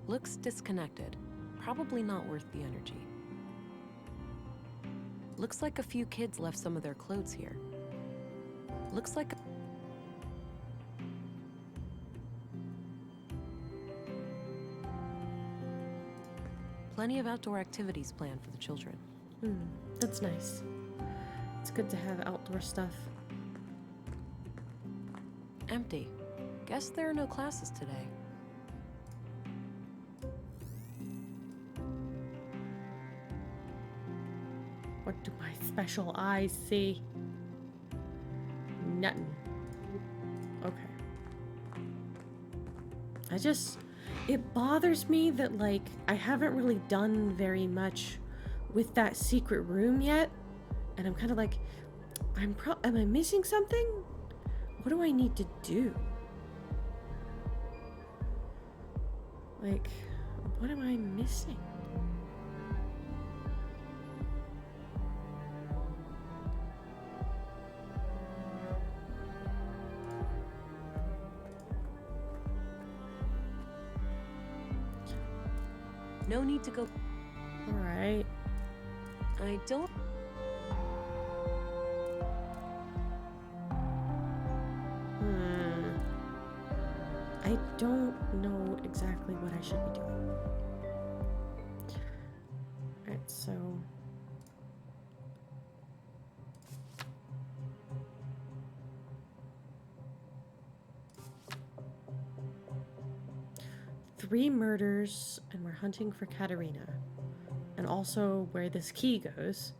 Looks disconnected. Probably not worth the energy. Looks like a few kids left some of their clothes here. Looks like... Plenty of outdoor activities planned for the children. That's nice. It's good to have outdoor stuff. Empty. Guess there are no classes today. What do my special eyes see? Nothing. Okay. It bothers me that, like, I haven't really done very much with that secret room yet. And I'm kind of like, am I missing something? What do I need to do? Like, what am I missing? No need to go. Alright. I don't... I don't know exactly what I should be doing. Alright, so... Three murders, and we're hunting for Katerina. And also where this key goes.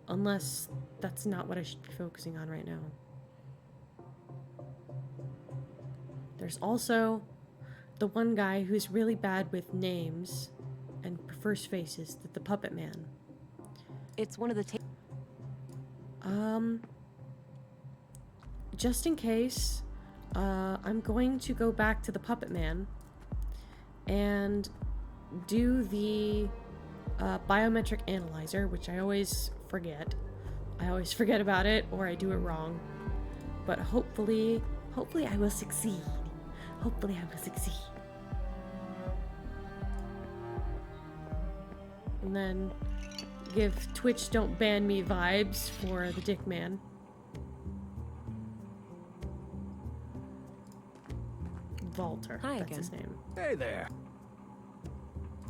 Unless that's not what I should be focusing on right now. There's also the one guy who's really bad with names and prefers faces, the puppet man. It's one of the... Just in case, I'm going to go back to the puppet man and do the biometric analyzer, which I always forget. I always forget about it, or I do it wrong. But hopefully I will succeed. Hopefully I will succeed. And then give Twitch don't ban me vibes for the dick man. Walter. Hi That's again. his name. Hey there.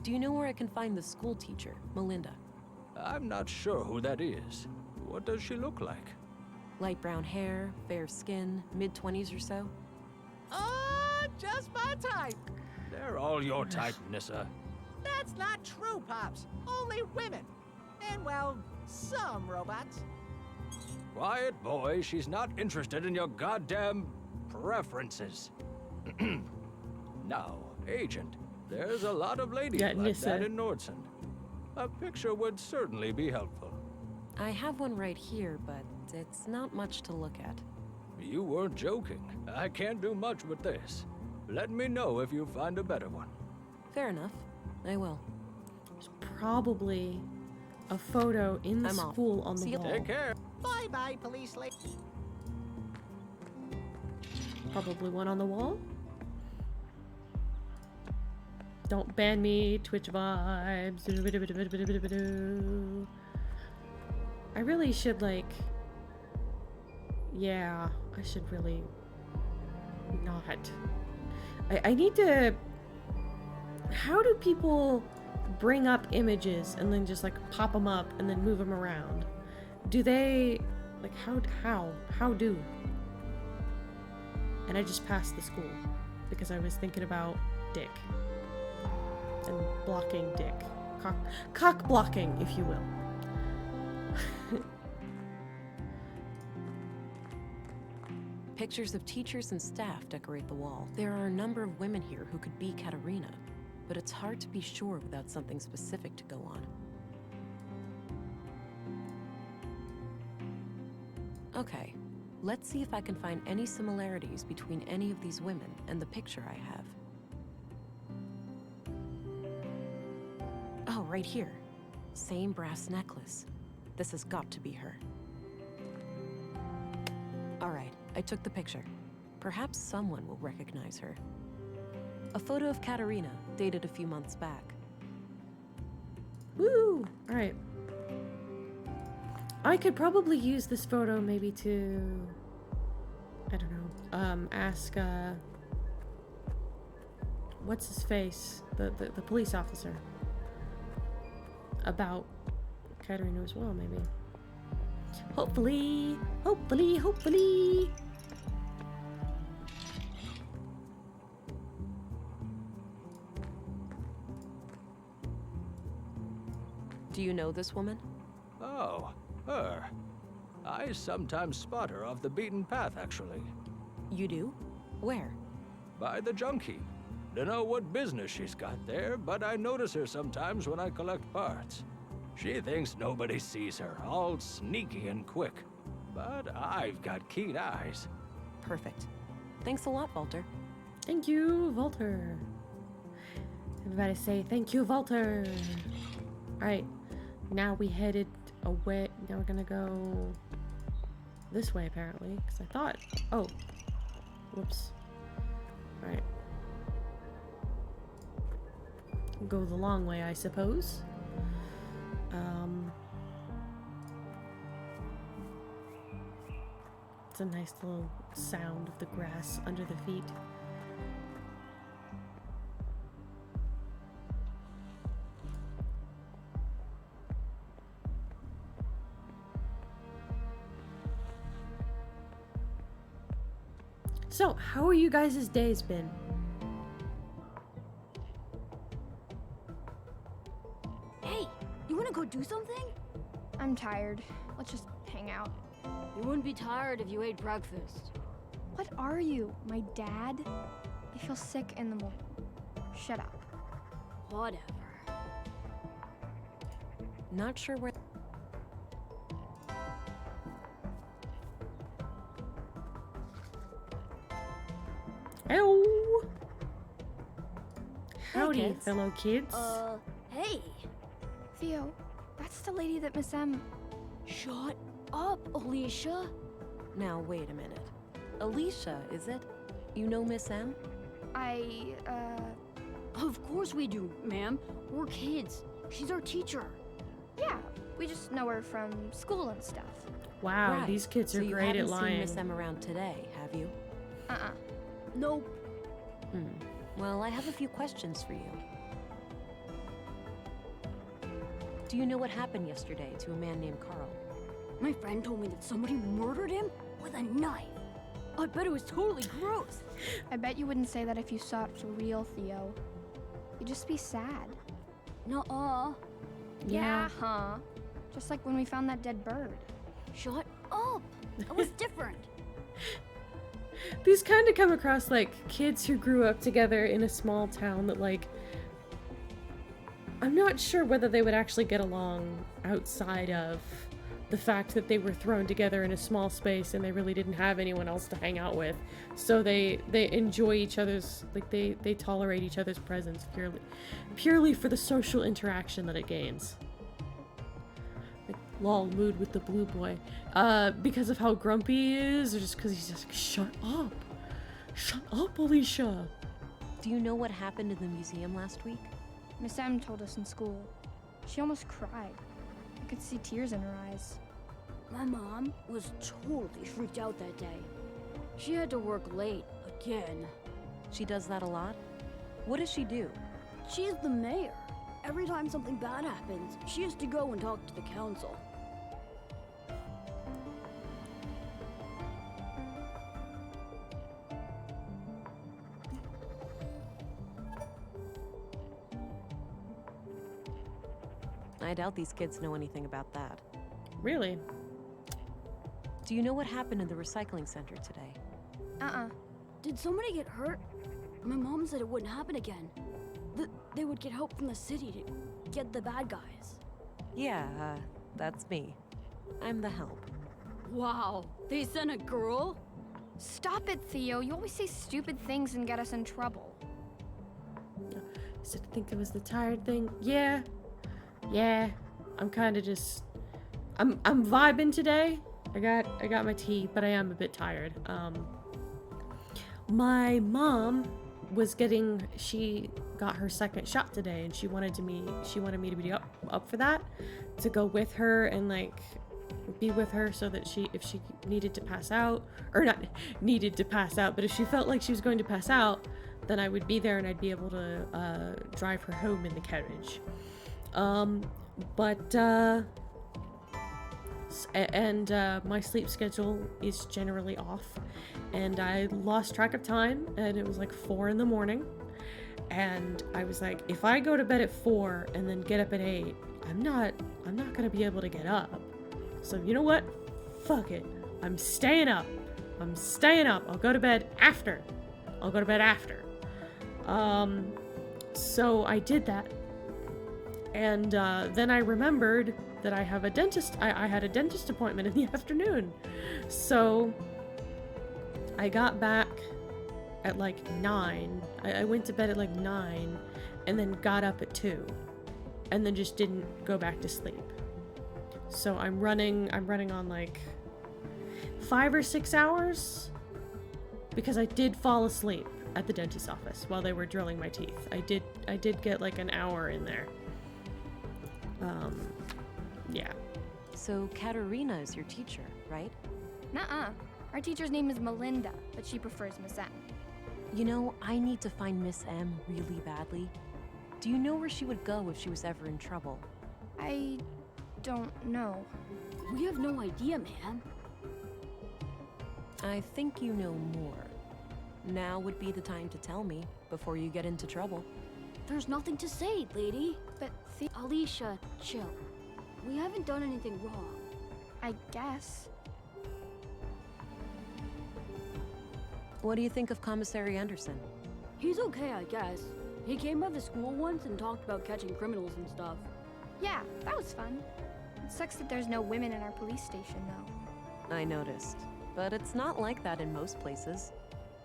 Do you know where I can find the school teacher, Melinda? I'm not sure who that is. What does she look like? Light brown hair, fair skin, mid-20s or so? Just my type. They're all your type, Nissa. That's not true, Pops. Only women. And, well, some robots. Quiet, boy. She's not interested in your goddamn preferences. Now, Agent, there's a lot of ladies like Nissa. that in Nordson. A picture would certainly be helpful. I have one right here, but it's not much to look at. You weren't joking. I can't do much with this. Let me know if you find a better one. Fair enough. I will. There's probably a photo in the I'm off. school on the See you- wall. Take care. Bye-bye, police lady. Probably one on the wall. Don't ban me, Twitch vibes. I really should, like... Yeah, I should really not. I need to... how do people bring up images and then just like pop them up and then move them around? Do they like how do? And I just passed the school because I was thinking about Dick and blocking Dick, cock blocking, if you will. Pictures of teachers and staff decorate the wall. There are a number of women here who could be Katerina, but it's hard to be sure without something specific to go on. Okay, let's see if I can find any similarities between any of these women and the picture I have. Oh, right here. Same brass necklace. This has got to be her. All right, I took the picture. Perhaps someone will recognize her. A photo of Katerina, dated a few months back. Woo! All right. I could probably use this photo maybe to, I don't know, ask, what's his face? The police officer. About Katerina as well, maybe. Hopefully. Do you know this woman? Oh, her. I sometimes spot her off the beaten path, actually. You do? Where? By the junk heap. Dunno what business she's got there, but I notice her sometimes when I collect parts. She thinks nobody sees her, all sneaky and quick. But I've got keen eyes. Perfect. Thanks a lot, Walter. Thank you, Walter. Everybody say thank you, Walter. Alright, now we headed away. Now we're gonna go this way, apparently. Because I thought... Oh. Whoops. Alright. Go the long way, I suppose. It's a nice little sound of the grass under the feet. So, how are you guys' days been? Hey, you wanna go do something? I'm tired. Let's just hang out. You wouldn't be tired if you ate breakfast. What are you, my dad? I feel sick in the morning. Shut up. Whatever. Not sure where... Hello! Howdy, kids. fellow kids. Hey! Theo, that's the lady that Miss M... Shut up, Alicia! Now, wait a minute. Alicia, is it? You know Miss M? Of course we do, ma'am. We're kids. She's our teacher. Yeah, we just know her from school and stuff. Wow, Right. these kids are So great you at haven't seen lying. Miss M around today, have you? Uh-uh. Nope. Well, I have a few questions for you. Do you know what happened yesterday to a man named Carl? My friend told me that somebody murdered him with a knife. I bet it was totally gross. I bet you wouldn't say that if you saw it for real, Theo. You'd just be sad. Nuh-uh. Yeah. Huh? Just like when we found that dead bird. Shut up. It was different. These kind of come across like kids who grew up together in a small town that, like, I'm not sure whether they would actually get along outside of the fact that they were thrown together in a small space and they really didn't have anyone else to hang out with. So they enjoy each other's, like, they tolerate each other's presence purely for the social interaction that it gains. Like, lol, mood with the blue boy. Because of how grumpy he is, or just because he's just like, shut up. Shut up, Alicia. Do you know what happened in the museum last week? Miss M told us in school. She almost cried. I could see tears in her eyes. My mom was totally freaked out that day. She had to work late again. She does that a lot? What does she do? She's the mayor. Every time something bad happens, she has to go and talk to the council. I doubt these kids know anything about that. Really? Do you know what happened in the recycling center today? Did somebody get hurt? My mom said it wouldn't happen again. They would get help from the city to get the bad guys. Yeah, that's me. I'm the help. Wow, they sent a girl? Stop it, Theo. You always say stupid things and get us in trouble. So I think it was the tired thing. Yeah. I'm kind of just. I'm vibing today. I got my tea, but I am a bit tired. My mom was she got her second shot today, and she wanted me to be up for that, to go with her and like be with her, so that if she needed to pass out, or not needed to pass out, but if she felt like she was going to pass out, then I would be there and I'd be able to drive her home in the carriage. My sleep schedule is generally off, and I lost track of time, and it was like 4 in the morning, and I was like, if I go to bed at 4 and then get up at 8, I'm not gonna be able to get up. So you know what? Fuck it. I'm staying up. I'll go to bed after. So I did that. And then I remembered that I have a dentist. I had a dentist appointment in the afternoon. So I got back at like 9. I went to bed at like 9 and then got up at 2 and then just didn't go back to sleep. So I'm running on like 5 or 6 hours because I did fall asleep at the dentist's office while they were drilling my teeth. I did get like an hour in there. Yeah. So Katerina is your teacher, right? Nuh-uh. Our teacher's name is Melinda, but she prefers Miss M. You know, I need to find Miss M really badly. Do you know where she would go if she was ever in trouble? I don't know. We have no idea, ma'am. I think you know more. Now would be the time to tell me before you get into trouble. There's nothing to say, lady. But Alicia, chill. We haven't done anything wrong. I guess. What do you think of Commissary Anderson? He's okay, I guess. He came by the school once and talked about catching criminals and stuff. Yeah, that was fun. It sucks that there's no women in our police station, though. I noticed. But it's not like that in most places.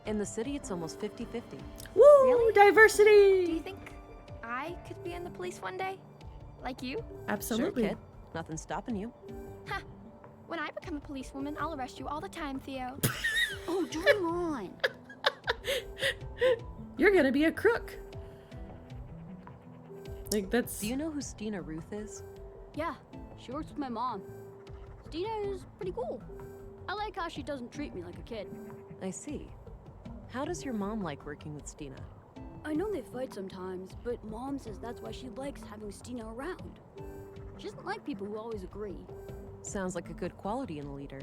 In the city, it's almost 50-50. Woo! Really? Diversity! Do you think I could be in the police one day? Like you? Absolutely. Sure, kid. Nothing's stopping you. Ha! When I become a policewoman, I'll arrest you all the time, Theo. Oh, come on. You're gonna be a crook. Like, that's... Do you know who Stina Ruth is? Yeah, she works with my mom. Stina is pretty cool. I like how she doesn't treat me like a kid. I see. How does your mom like working with Stina? I know they fight sometimes, but Mom says that's why she likes having Stina around. She doesn't like people who always agree. Sounds like a good quality in a leader.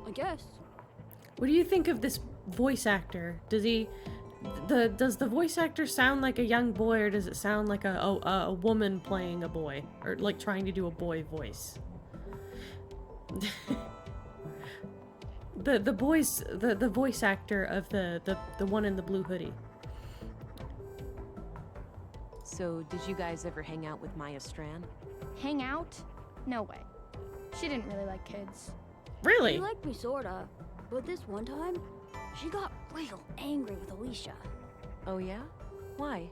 I guess. What do you think of this voice actor? Does the voice actor sound like a young boy, or does it sound like a woman playing a boy, or like trying to do a boy voice? the voice actor of the one in the blue hoodie. So, did you guys ever hang out with Maya Strand? Hang out? No way. She didn't really like kids. Really? She liked me sorta, but this one time, she got real angry with Alicia. Oh yeah? Why?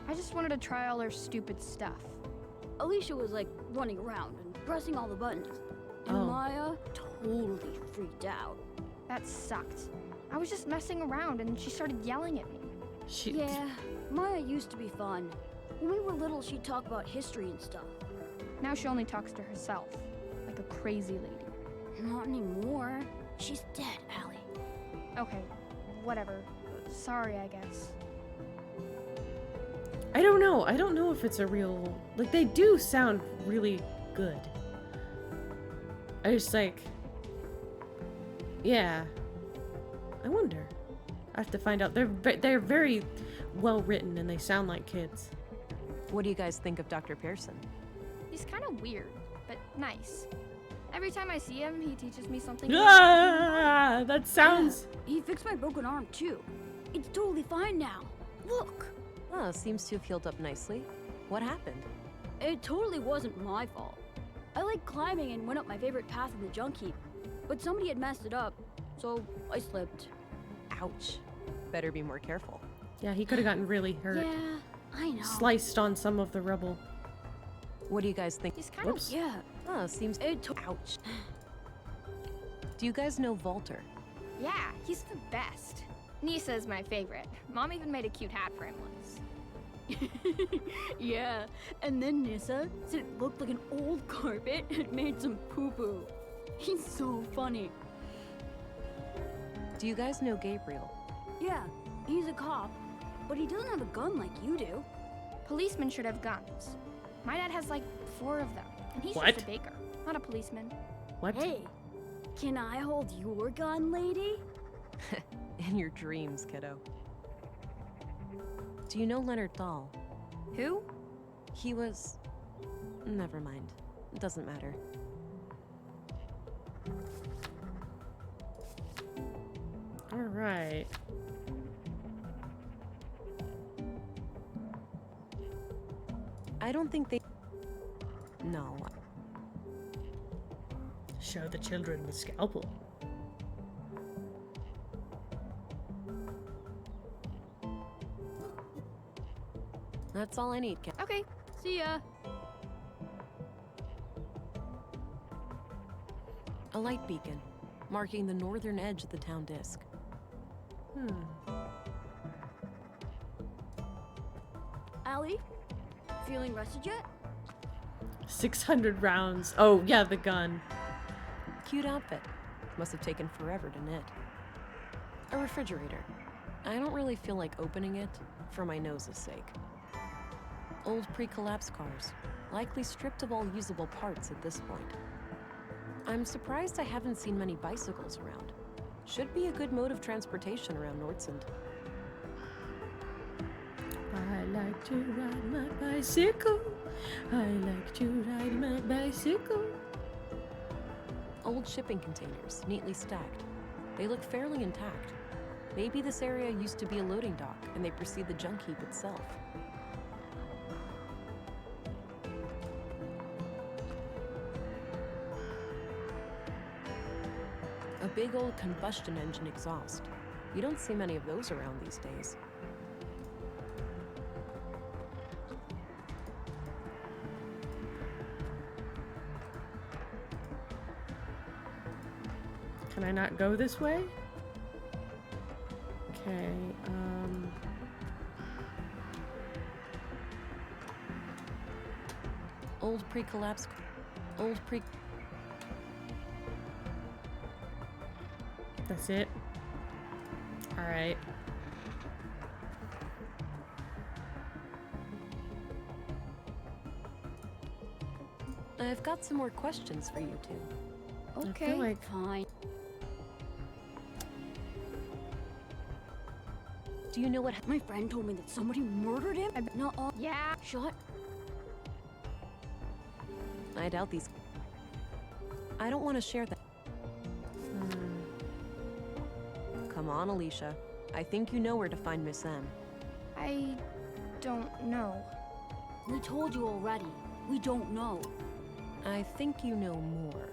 I just wanted to try all her stupid stuff. Alicia was like running around and pressing all the buttons. And Maya totally freaked out. That sucked. I was just messing around and she started yelling at me. Yeah, Maya used to be fun. When we were little, she'd talk about history and stuff. Now she only talks to herself, like a crazy lady. Not anymore. She's dead, Allie. Okay, whatever. Sorry, I guess. I don't know. I don't know if it's a real... Like, they do sound really good. I just, like... Yeah. I wonder. I have to find out. They're very well written and they sound like kids. What do you guys think of Dr. Pearson? He's kind of weird, but nice. Every time I see him, he teaches me something. Ah, that sounds... Yeah, he fixed my broken arm too. It's totally fine now. Look! Oh, seems to have healed up nicely. What happened? It totally wasn't my fault. I like climbing and went up my favorite path in the junk heap. But somebody had messed it up, so I slipped. Ouch. Better be more careful. Yeah, he could have gotten really hurt. Yeah, I know. Sliced on some of the rubble. What do you guys think? He's kind of... Yeah. Oh, seems... Ouch. Do you guys know Walter? Yeah, he's the best. Nisa's my favorite. Mom even made a cute hat for him once. Yeah, and then Nissa said it looked like an old carpet had made some poo-poo. He's so funny. Do you guys know Gabriel? Yeah, he's a cop, but he doesn't have a gun like you do. Policemen should have guns. My dad has like 4 of them, and he's What? just a baker, not a policeman. What? Hey, can I hold your gun, lady? In your dreams, kiddo. Do you know Leonard Dahl? Who? He was... Never mind. It doesn't matter. Alright. I don't think they... No. Show the children the scalpel. That's all I need, kid. Okay, see ya. A light beacon, marking the northern edge of the town disk. Allie, feeling rested yet? 600 rounds. Oh, yeah, the gun. Cute outfit. Must have taken forever to knit. A refrigerator. I don't really feel like opening it, for my nose's sake. Old pre-collapse cars, likely stripped of all usable parts at this point. I'm surprised I haven't seen many bicycles around. Should be a good mode of transportation around Nordsund. I like to ride my bicycle. I like to ride my bicycle. Old shipping containers, neatly stacked. They look fairly intact. Maybe this area used to be a loading dock, and they precede the junk heap itself. A big old combustion engine exhaust. You don't see many of those around these days. Can I not go this way? Okay, Old pre-collapse... Old pre... That's it. Alright. I've got some more questions for you two. I Okay. feel like Fine. Do you know what... My friend told me that somebody murdered him. No, Yeah. shut. I doubt these... I don't want to share that. Come on, Alicia. I think you know where to find Miss M. I don't know. We told you already. We don't know. I think you know more.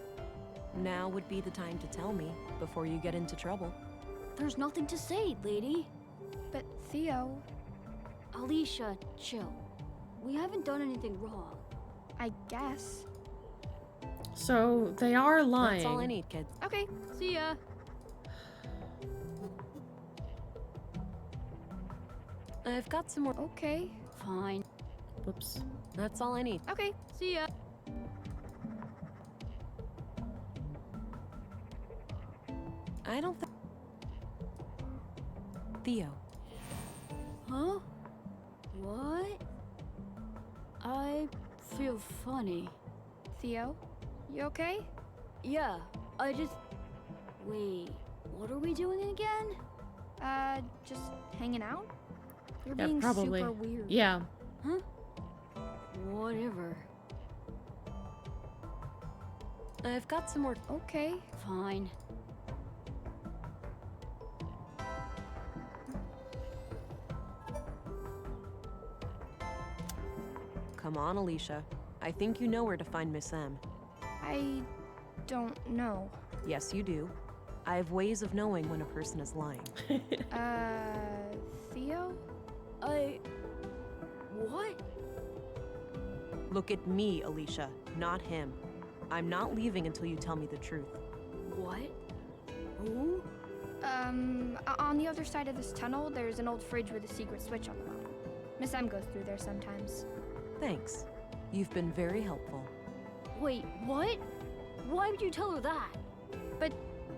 Now would be the time to tell me, before you get into trouble. There's nothing to say, lady. But Theo, Alicia, chill. We haven't done anything wrong. I guess. so. They are lying. That's all I need, kids. Okay, see ya. I've got some more... Okay. Fine. Whoops. That's all I need. Okay, see ya. I don't think... Theo. Huh? What? feel funny. Theo, you okay? Yeah, I just... Wait, what are we doing again? Just hanging out? You're Yeah, being probably. super weird. Yeah. Huh? Whatever. I've got some more. Okay. Fine. Come on, Alicia. I think you know where to find Miss M. I don't know. Yes, you do. I have ways of knowing when a person is lying. Theo? What? Look at me, Alicia, not him. I'm not leaving until you tell me the truth. What? Who? On the other side of this tunnel, there's an old fridge with a secret switch on the bottom. Miss M goes through there sometimes. Thanks. You've been very helpful. Wait, what? Why would you tell her that? But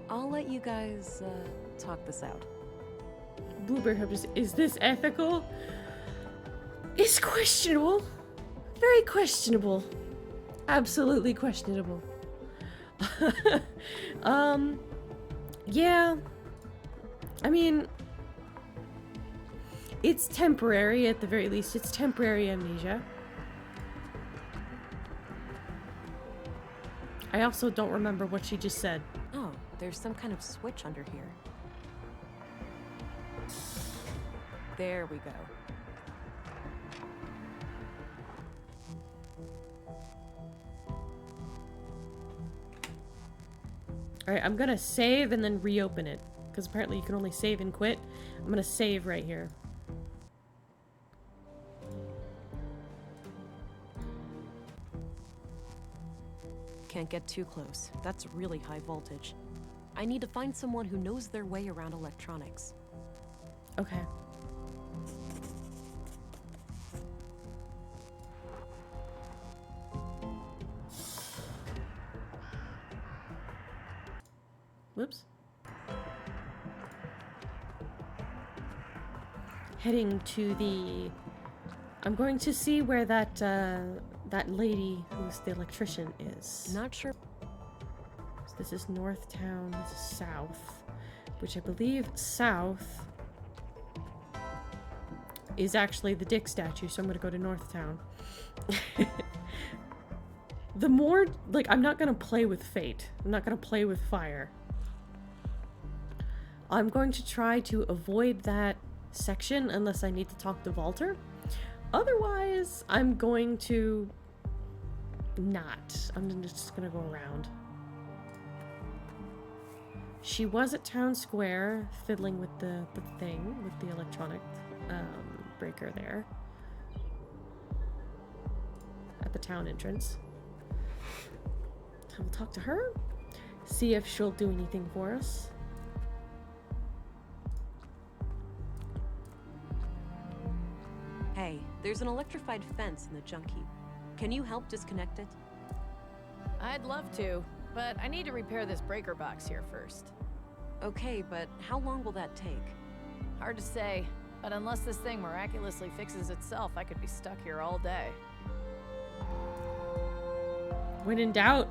I'll let you guys, talk this out. Blueberryhope, is this ethical? It's questionable. Very questionable. Absolutely questionable. Yeah. I mean, it's temporary at the very least. It's temporary amnesia. I also don't remember what she just said. Oh, there's some kind of switch under here. There we go. Alright, I'm gonna save and then reopen it. Because apparently you can only save and quit. I'm gonna save right here. Can't get too close. That's really high voltage. I need to find someone who knows their way around electronics. Okay. Whoops. Heading to the... I'm going to see where that, that lady who's the electrician is. Not sure. So this is North Town, this is South. Which I believe South is actually the Dick statue, so I'm gonna go to North Town. The more, like, I'm not gonna play with fate. I'm not gonna play with fire. I'm going to try to avoid that section unless I need to talk to Walter. Otherwise, I'm going to not. I'm just gonna go around. She was at Town Square fiddling with the thing, with the electronic breaker there. At the town entrance. I will talk to her, see if she'll do anything for us. Hey, there's an electrified fence in the junk heap. Can you help disconnect it? I'd love to, but I need to repair this breaker box here first. Okay, but how long will that take? Hard to say, but unless this thing miraculously fixes itself, I could be stuck here all day. When in doubt.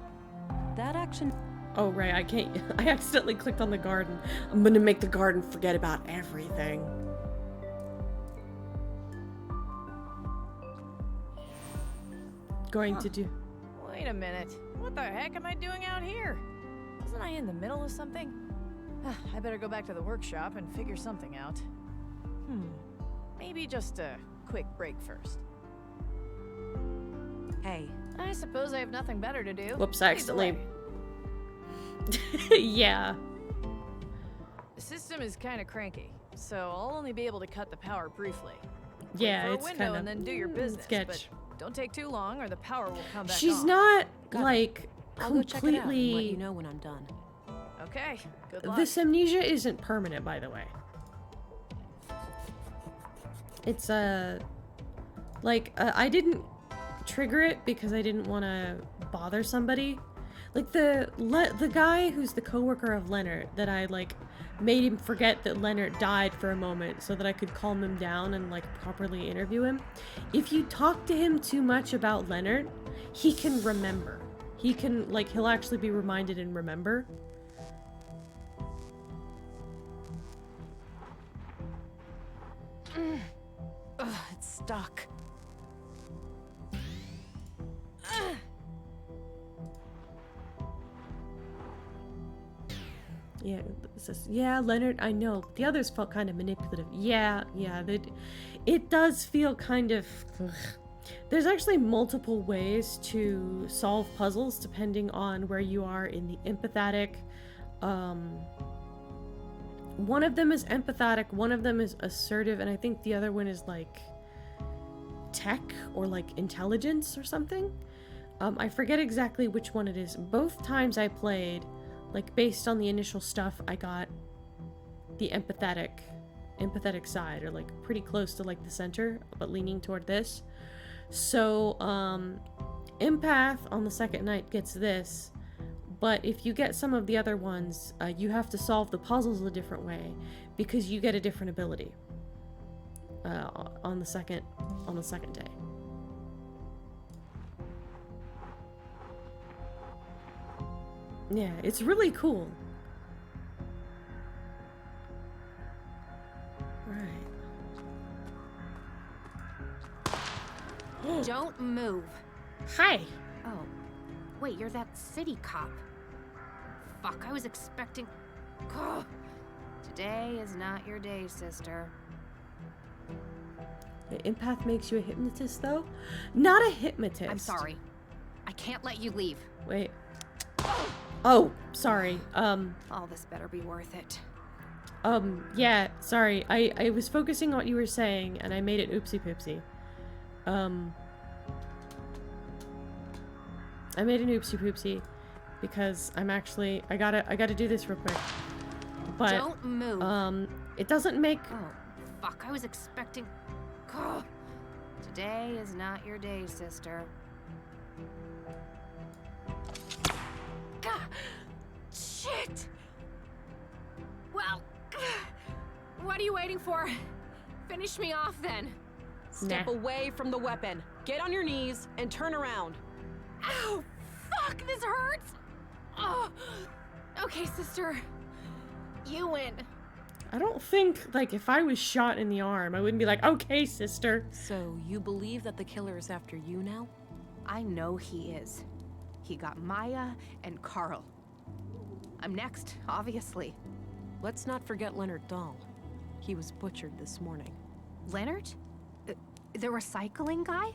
That action... Oh, right, I can't... I accidentally clicked on the garden. I'm gonna make the garden forget about everything. Going to do... Wait a minute. What the heck am I doing out here? Wasn't I in the middle of something? I better go back to the workshop and figure something out. Maybe just a quick break first. Hey. I suppose I have nothing better to do. Whoops, I accidentally... Yeah. The system is kind of cranky, so I'll only be able to cut the power briefly. Yeah, Wait for it's a window kind of... and then do your business, sketch. but don't take too long or the power will come back She's on. not, Got it. like, I'll go check it out and let completely... you know when I'm done. Okay, good luck. This amnesia isn't permanent, by the way. It's, like, I didn't trigger it because I didn't want to bother somebody. Like the guy who's the coworker of Leonard that I like made him forget that Leonard died for a moment so that I could calm him down and like properly interview him. If you talk to him too much about Leonard, he can remember. He can like he'll actually be reminded and remember. Ugh, it's stuck. Yeah, it says, yeah, Leonard, I know. The others felt kind of manipulative. Yeah, it does feel kind of... Ugh. There's actually multiple ways to solve puzzles depending on where you are in the empathetic. One of them is empathetic, one of them is assertive, and I think the other one is like tech or like intelligence or something. I forget exactly which one it is. Both times I played, like based on the initial stuff, I got the empathetic side, or like pretty close to like the center, but leaning toward this. So empath on the second night gets this, but if you get some of the other ones, you have to solve the puzzles a different way because you get a different ability on the second day. Yeah, it's really cool. Right. Don't move. Hi. Oh, wait, you're that city cop. Fuck, I was expecting... Ugh. Today is not your day, sister. The empath makes you a hypnotist, though? Not a hypnotist. I'm sorry. I can't let you leave. Wait. Oh, sorry. All this better be worth it. Yeah, sorry. I was focusing on what you were saying, and I made it oopsie poopsie. I made an oopsie poopsie because I'm actually I gotta do this real quick. But don't move. it doesn't make... Oh, fuck, I was expecting... Ugh. Today is not your day, sister. Shit! Well, what are you waiting for? Finish me off, then. Step away from the weapon. Get on your knees and turn around. Ow! Fuck, this hurts! Oh. Okay, sister. You win. I don't think, like, if I was shot in the arm, I wouldn't be like, okay, sister. So, you believe that the killer is after you now? I know he is. He got Maya and Carl. I'm next, obviously. Let's not forget Leonard Dahl. He was butchered this morning. Leonard? The recycling guy?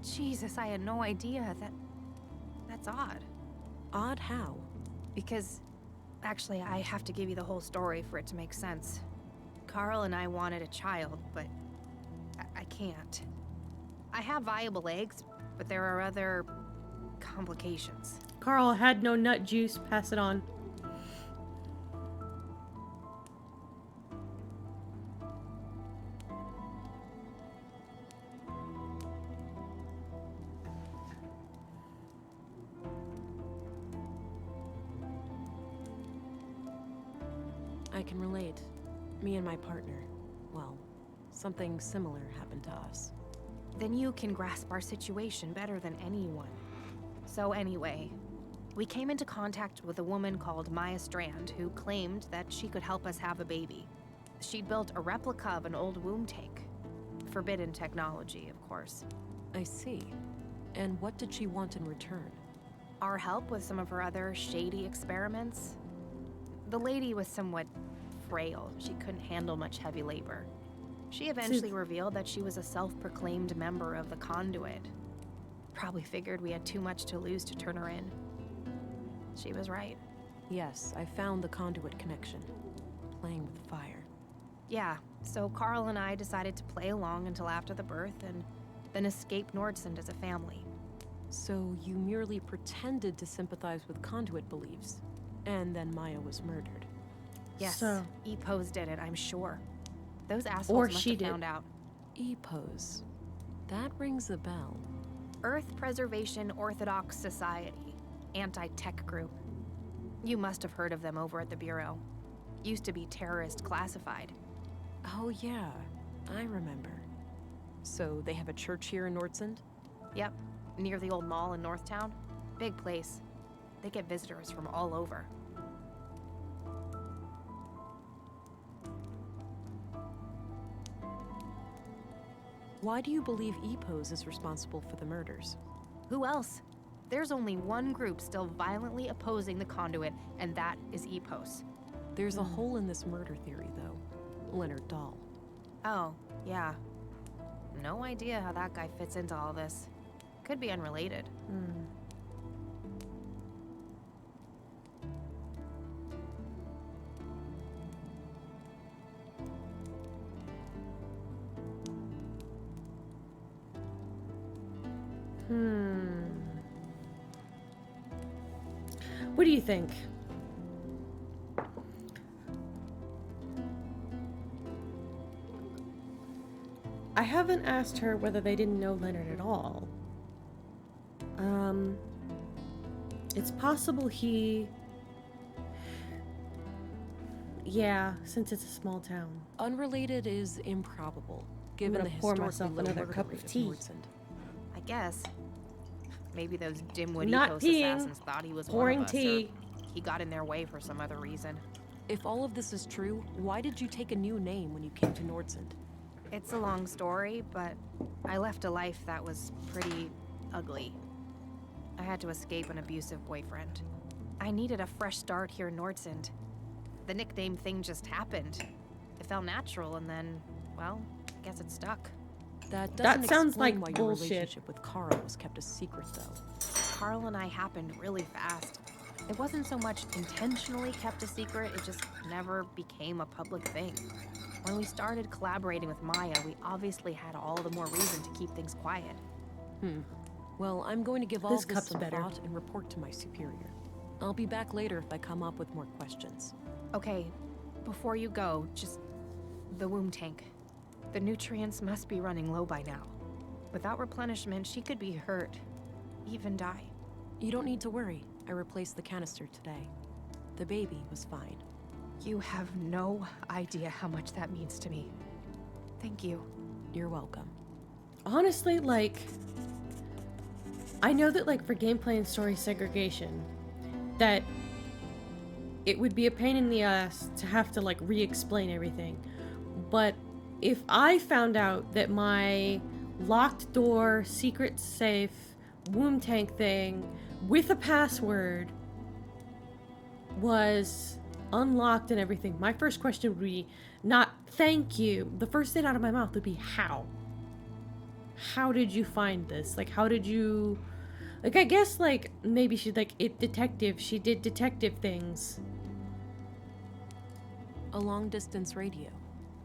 Jesus, I had no idea. That's odd. Odd how? Because, actually, I have to give you the whole story for it to make sense. Carl and I wanted a child, but I can't. I have viable eggs, but there are other complications. Carl had no nut juice. Pass it on. I can relate. Me and my partner, well, something similar happened to us. Then you can grasp our situation better than anyone. So anyway, we came into contact with a woman called Maya Strand who claimed that she could help us have a baby. She built a replica of an old womb tank. Forbidden technology, of course. I see. And what did she want in return? Our help with some of her other shady experiments. The lady was somewhat frail. She couldn't handle much heavy labor. She eventually revealed that she was a self-proclaimed member of the Conduit. Probably figured we had too much to lose to turn her in. She was right. Yes, I found the Conduit connection. Playing with fire. Yeah, so Carl and I decided to play along until after the birth and then escape Nordsund as a family. So you merely pretended to sympathize with Conduit beliefs, and then Maya was murdered. Yes, So- Epos did it, I'm sure. Those assholes must have found out. Epos. That rings a bell. Earth Preservation Orthodox Society. anti-tech group. You must have heard of them over at the Bureau. Used to be terrorist classified. Oh, yeah. I remember. So they have a church here in Nordsund? Yep, near the old mall in Northtown. Big place. They get visitors from all over. Why do you believe EPOS is responsible for the murders? Who else? There's only one group still violently opposing the conduit, and that is EPOS. There's a hole in this murder theory, though. Leonard Dahl. Oh, yeah. No idea how that guy fits into all this. Could be unrelated. What do you think? I haven't asked her whether they didn't know Leonard at all. It's possible he... Yeah, since it's a small town. Unrelated is improbable, given the pour historically myself low another murder cup rate of of tea. Nordsund. I guess. Maybe those dimwit Not EPOS peeing, assassins thought he was pouring one of us, tea. or he got in their way for some other reason. If all of this is true, why did you take a new name when you came to Nordsund? It's a long story, but I left a life that was pretty ugly. I had to escape an abusive boyfriend. I needed a fresh start here in Nordsund. The nickname thing just happened. It felt natural, and then, well, I guess it stuck. That doesn't sounds explain like why your bullshit. relationship with Carl was kept a secret, though. Carl and I happened really fast. It wasn't so much intentionally kept a secret, it just never became a public thing. When we started collaborating with Maya, we obviously had all the more reason to keep things quiet. Well, I'm going to give all This this cup's some better. thought and report to my superior. I'll be back later if I come up with more questions. Okay, before you go, just the womb tank. The nutrients must be running low by now. Without replenishment, she could be hurt, even die. You don't need to worry. I replaced the canister today. The baby was fine. You have no idea how much that means to me. Thank you. You're welcome. Honestly, like, I know that, like, for gameplay and story segregation, that it would be a pain in the ass to have to, like, re-explain everything. But if I found out that my locked door, secret safe, womb tank thing with a password was unlocked and everything, my first question would be not thank you. The first thing out of my mouth would be how. How did you find this? Like, how did you... Like, I guess, like, maybe she's like, she did detective things. A long-distance radio.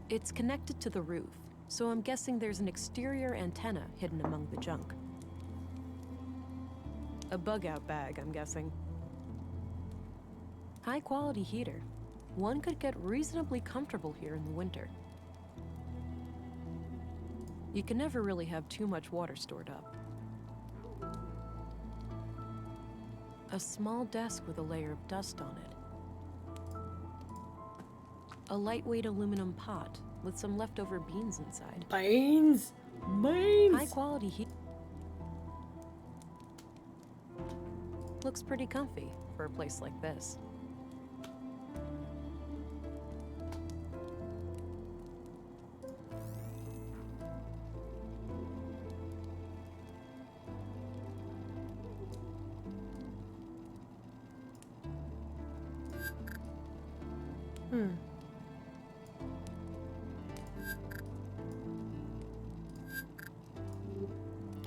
It's connected to the roof, so I'm guessing there's an exterior antenna hidden among the junk. A bug-out bag, I'm guessing. High-quality heater. One could get reasonably comfortable here in the winter. You can never really have too much water stored up. A small desk with a layer of dust on it. A lightweight aluminum pot with some leftover beans inside. Beans! Beans! High-quality heat. Looks pretty comfy for a place like this.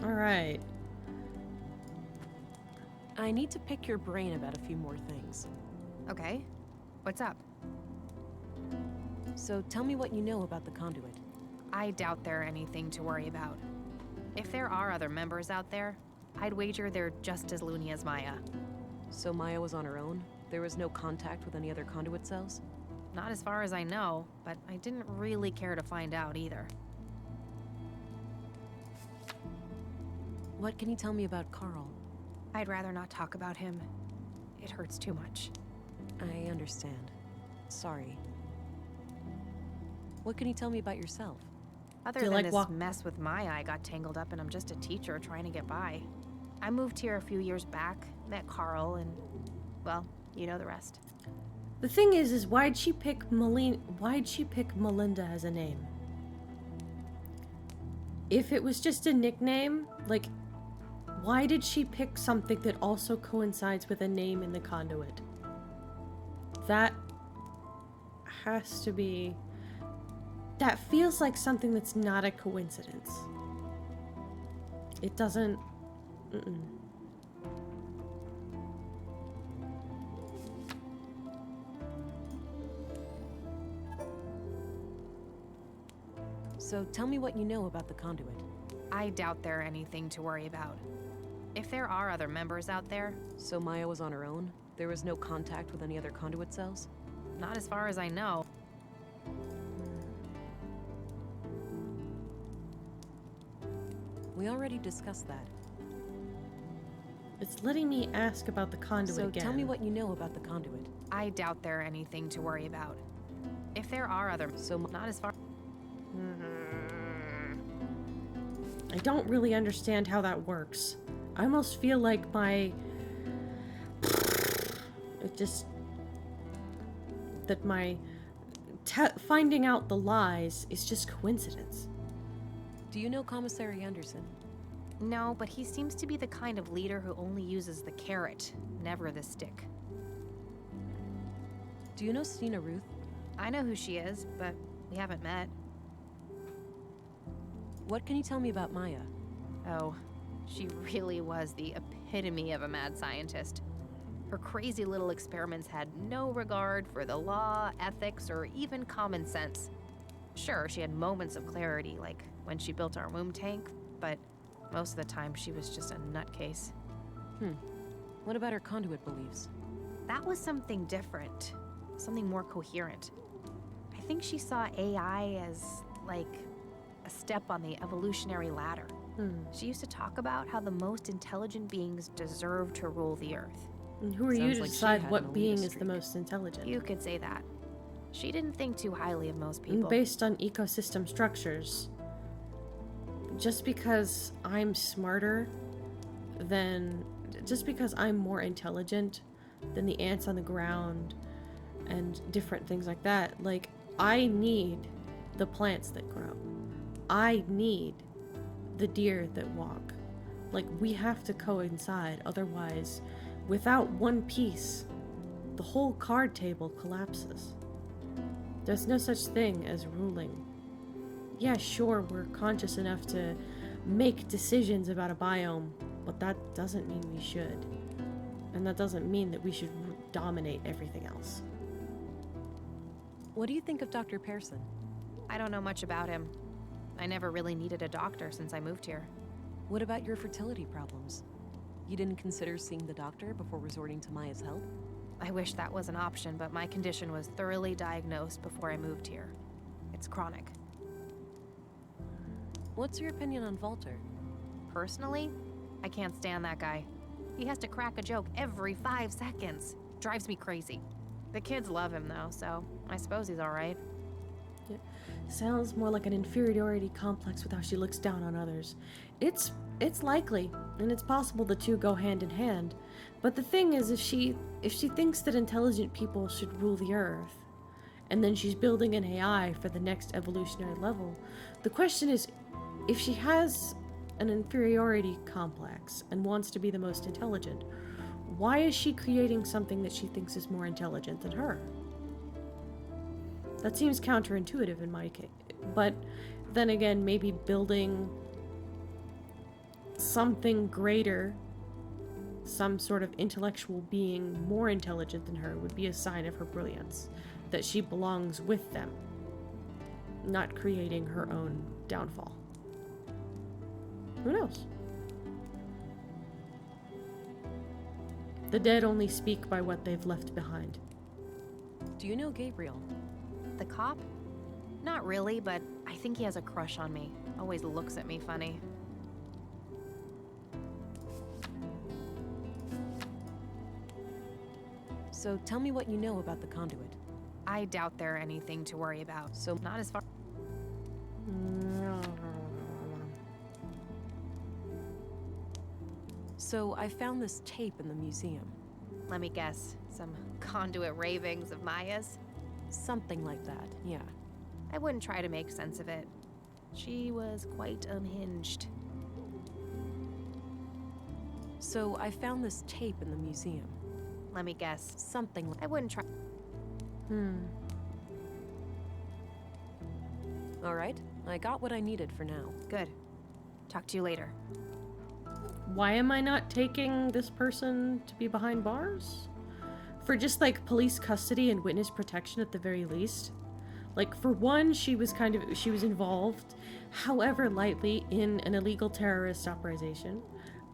All right. I need to pick your brain about a few more things. Okay, what's up? So tell me what you know about the conduit. I doubt there are anything to worry about. If there are other members out there, I'd wager they're just as loony as Maya. So Maya was on her own? There was no contact with any other conduit cells? Not as far as I know, but I didn't really care to find out either. What can you tell me about Carl? I'd rather not talk about him. It hurts too much. I understand. Sorry. What can you tell me about yourself? Other Do you than like this mess with my eye got tangled up and I'm just a teacher trying to get by. I moved here a few years back, met Carl, and, well, you know the rest. The thing is why'd she pick Melinda as a name? If it was just a nickname, like, why did she pick something that also coincides with a name in the conduit? That has to be... That feels like something that's not a coincidence. It doesn't... So tell me what you know about the conduit. I doubt there are anything to worry about. If there are other members out there, So Maya was on her own? There was no contact with any other conduit cells? not as far as I know. We already discussed that. It's letting me ask about the conduit So again. tell me what you know about the conduit. I doubt there are anything to worry about. If there are other, So not as far. I don't really understand how that works. I almost feel like my... It just... That my... finding out the lies is just coincidence. Do you know Commissary Anderson? No, but he seems to be the kind of leader who only uses the carrot, never the stick. Do you know Stina Ruth? I know who she is, but we haven't met. What can you tell me about Maya? Oh, she really was the epitome of a mad scientist. Her crazy little experiments had no regard for the law, ethics, or even common sense. Sure, she had moments of clarity, like when she built our womb tank, but most of the time she was just a nutcase. What about her conduit beliefs? That was something different, something more coherent. I think she saw AI as, like, a step on the evolutionary ladder. She used to talk about how the most intelligent beings deserve to rule the Earth. And who are you Sounds to like she decide had what an being elitist is the streak. most intelligent? You could say that. She didn't think too highly of most And people. based on ecosystem structures. Just because I'm smarter than... Just because I'm more intelligent than the ants on the ground and different things like that, like, I need the plants that grow. I need the deer that walk. Like, we have to coincide, otherwise, without one piece, the whole card table collapses. There's no such thing as ruling. Yeah, sure, we're conscious enough to make decisions about a biome, but that doesn't mean we should. And that doesn't mean that we should dominate everything else. What do you think of Dr. Pearson? I don't know much about him. I never really needed a doctor since I moved here. What about your fertility problems? You didn't consider seeing the doctor before resorting to Maya's help? I wish that was an option, but my condition was thoroughly diagnosed before I moved here. It's chronic. What's your opinion on Walter? Personally, I can't stand that guy. He has to crack a joke every 5 seconds. Drives me crazy. The kids love him though, so I suppose he's alright. Sounds more like an inferiority complex with how she looks down on others. It's likely, and it's possible the two go hand in hand. But the thing is, if she thinks that intelligent people should rule the earth, and then she's building an AI for the next evolutionary level, the question is, if she has an inferiority complex and wants to be the most intelligent, why is she creating something that she thinks is more intelligent than her? That seems counterintuitive in my case. But then again, maybe building something greater, some sort of intellectual being more intelligent than her, would be a sign of her brilliance. That she belongs with them, not creating her own downfall. Who knows? The dead only speak by what they've left behind. Do you know Gabriel? The cop? Not really, but I think he has a crush on me. Always looks at me funny. So tell me what you know about the conduit. I doubt they're anything to worry about. So Not as far. So I found this tape in the museum. Let me guess. Some conduit ravings of Maya's? Something like that, yeah. I wouldn't try to make sense of it. She was quite unhinged. So I found this tape in the museum. Let me guess. Something like... I wouldn't try. All right, I got what I needed for now. Good. Talk to you later. Why am I not taking this person to be behind bars? For just like police custody and witness protection at the very least. Like, for one, she was involved, however lightly, in an illegal terrorist operation.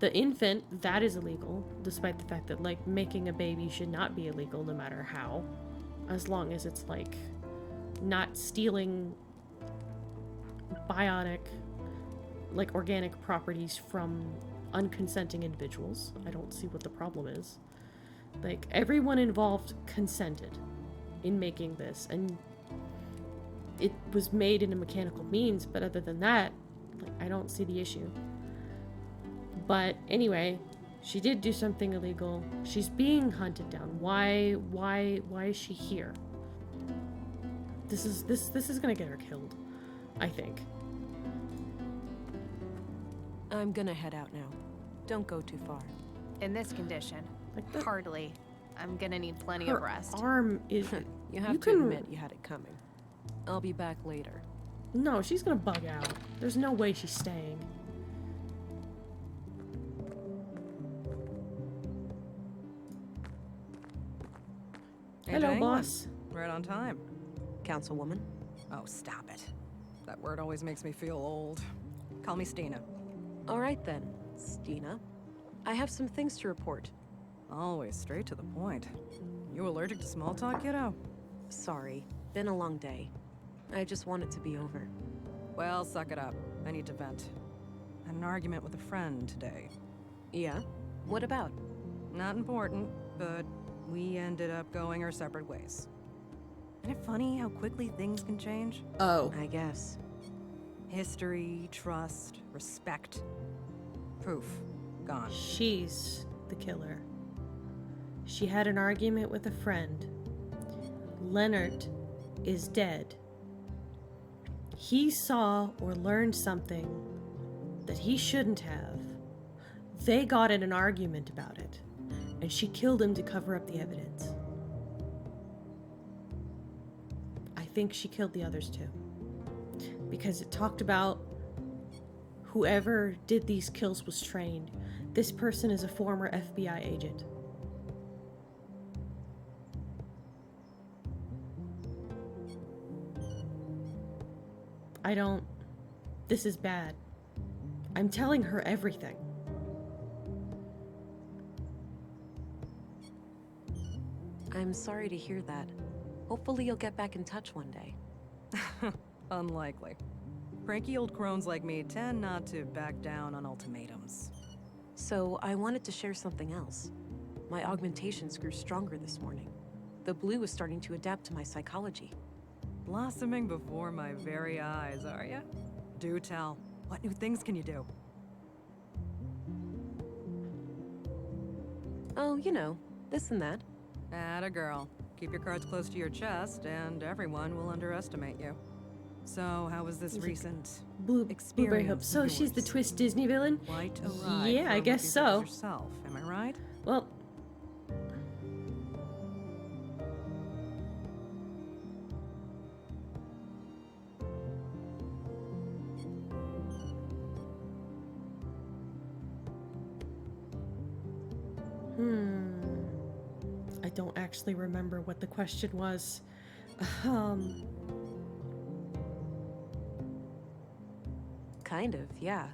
The infant, that is illegal, despite the fact that, like, making a baby should not be illegal no matter how. As long as it's, like, not stealing bionic, like, organic properties from unconsenting individuals. I don't see what the problem is. Like, everyone involved consented in making this, and it was made in a mechanical means, but other than that, like, I don't see the issue. But anyway, she did do something illegal. She's being hunted down. Why is she here? This is gonna get her killed, I think. I'm gonna head out now. Don't go too far. In this condition, Like hardly. I'm gonna need plenty her of rest. arm is. You have to can admit you had it coming. I'll be back later. No, she's gonna bug out. There's no way she's staying. Hello, England. boss. Right on time. Councilwoman? Oh, stop it. That word always makes me feel old. Call me Stina. All right then, Stina. I have some things to report. Always straight to the point. You allergic to small talk, kiddo? Sorry, been a long day. I just want it to be over. Well, suck it up. I need to vent. Had an argument with a friend today. Yeah? What about? Not important, but we ended up going our separate ways. Isn't it funny how quickly things can change? Oh. I guess. History, trust, respect. Poof. Gone. She's the killer. She had an argument with a friend. Leonard is dead. He saw or learned something that he shouldn't have. They got in an argument about it, and she killed him to cover up the evidence. I think she killed the others too. Because it talked about whoever did these kills was trained. This person is a former FBI agent. This is bad. I'm telling her everything. I'm sorry to hear that. Hopefully you'll get back in touch one day. Unlikely. Cranky old crones like me tend not to back down on ultimatums. So, I wanted to share something else. My augmentations grew stronger this morning. The blue is starting to adapt to my psychology. Blossoming before my very eyes, are ya? Do tell. What new things can you do? Oh, you know, this and that. Atta girl. Keep your cards close to your chest, and everyone will underestimate you. So, how was this recent Blueberryhope. So she's the twist Disney villain? Quite a ride. Yeah, I guess so. Yourself, am I right? Well, I don't actually remember what the question was. Kind of, yeah.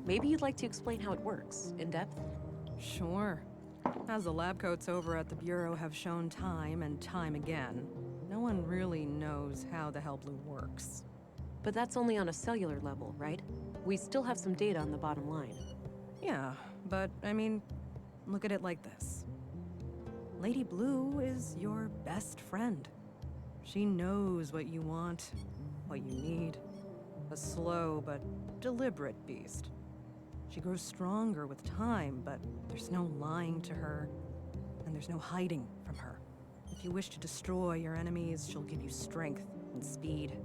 Maybe you'd like to explain how it works, in depth? Sure. As the lab coats over at the Bureau have shown time and time again, no one really knows how the hell Blue works. But that's only on a cellular level, right? We still have some data on the bottom line. Yeah, but I mean, look at it like this. Lady Blue is your best friend. She knows what you want, what you need. A slow but deliberate beast. She grows stronger with time, but there's no lying to her, and there's no hiding from her. If you wish to destroy your enemies, she'll give you strength and speed.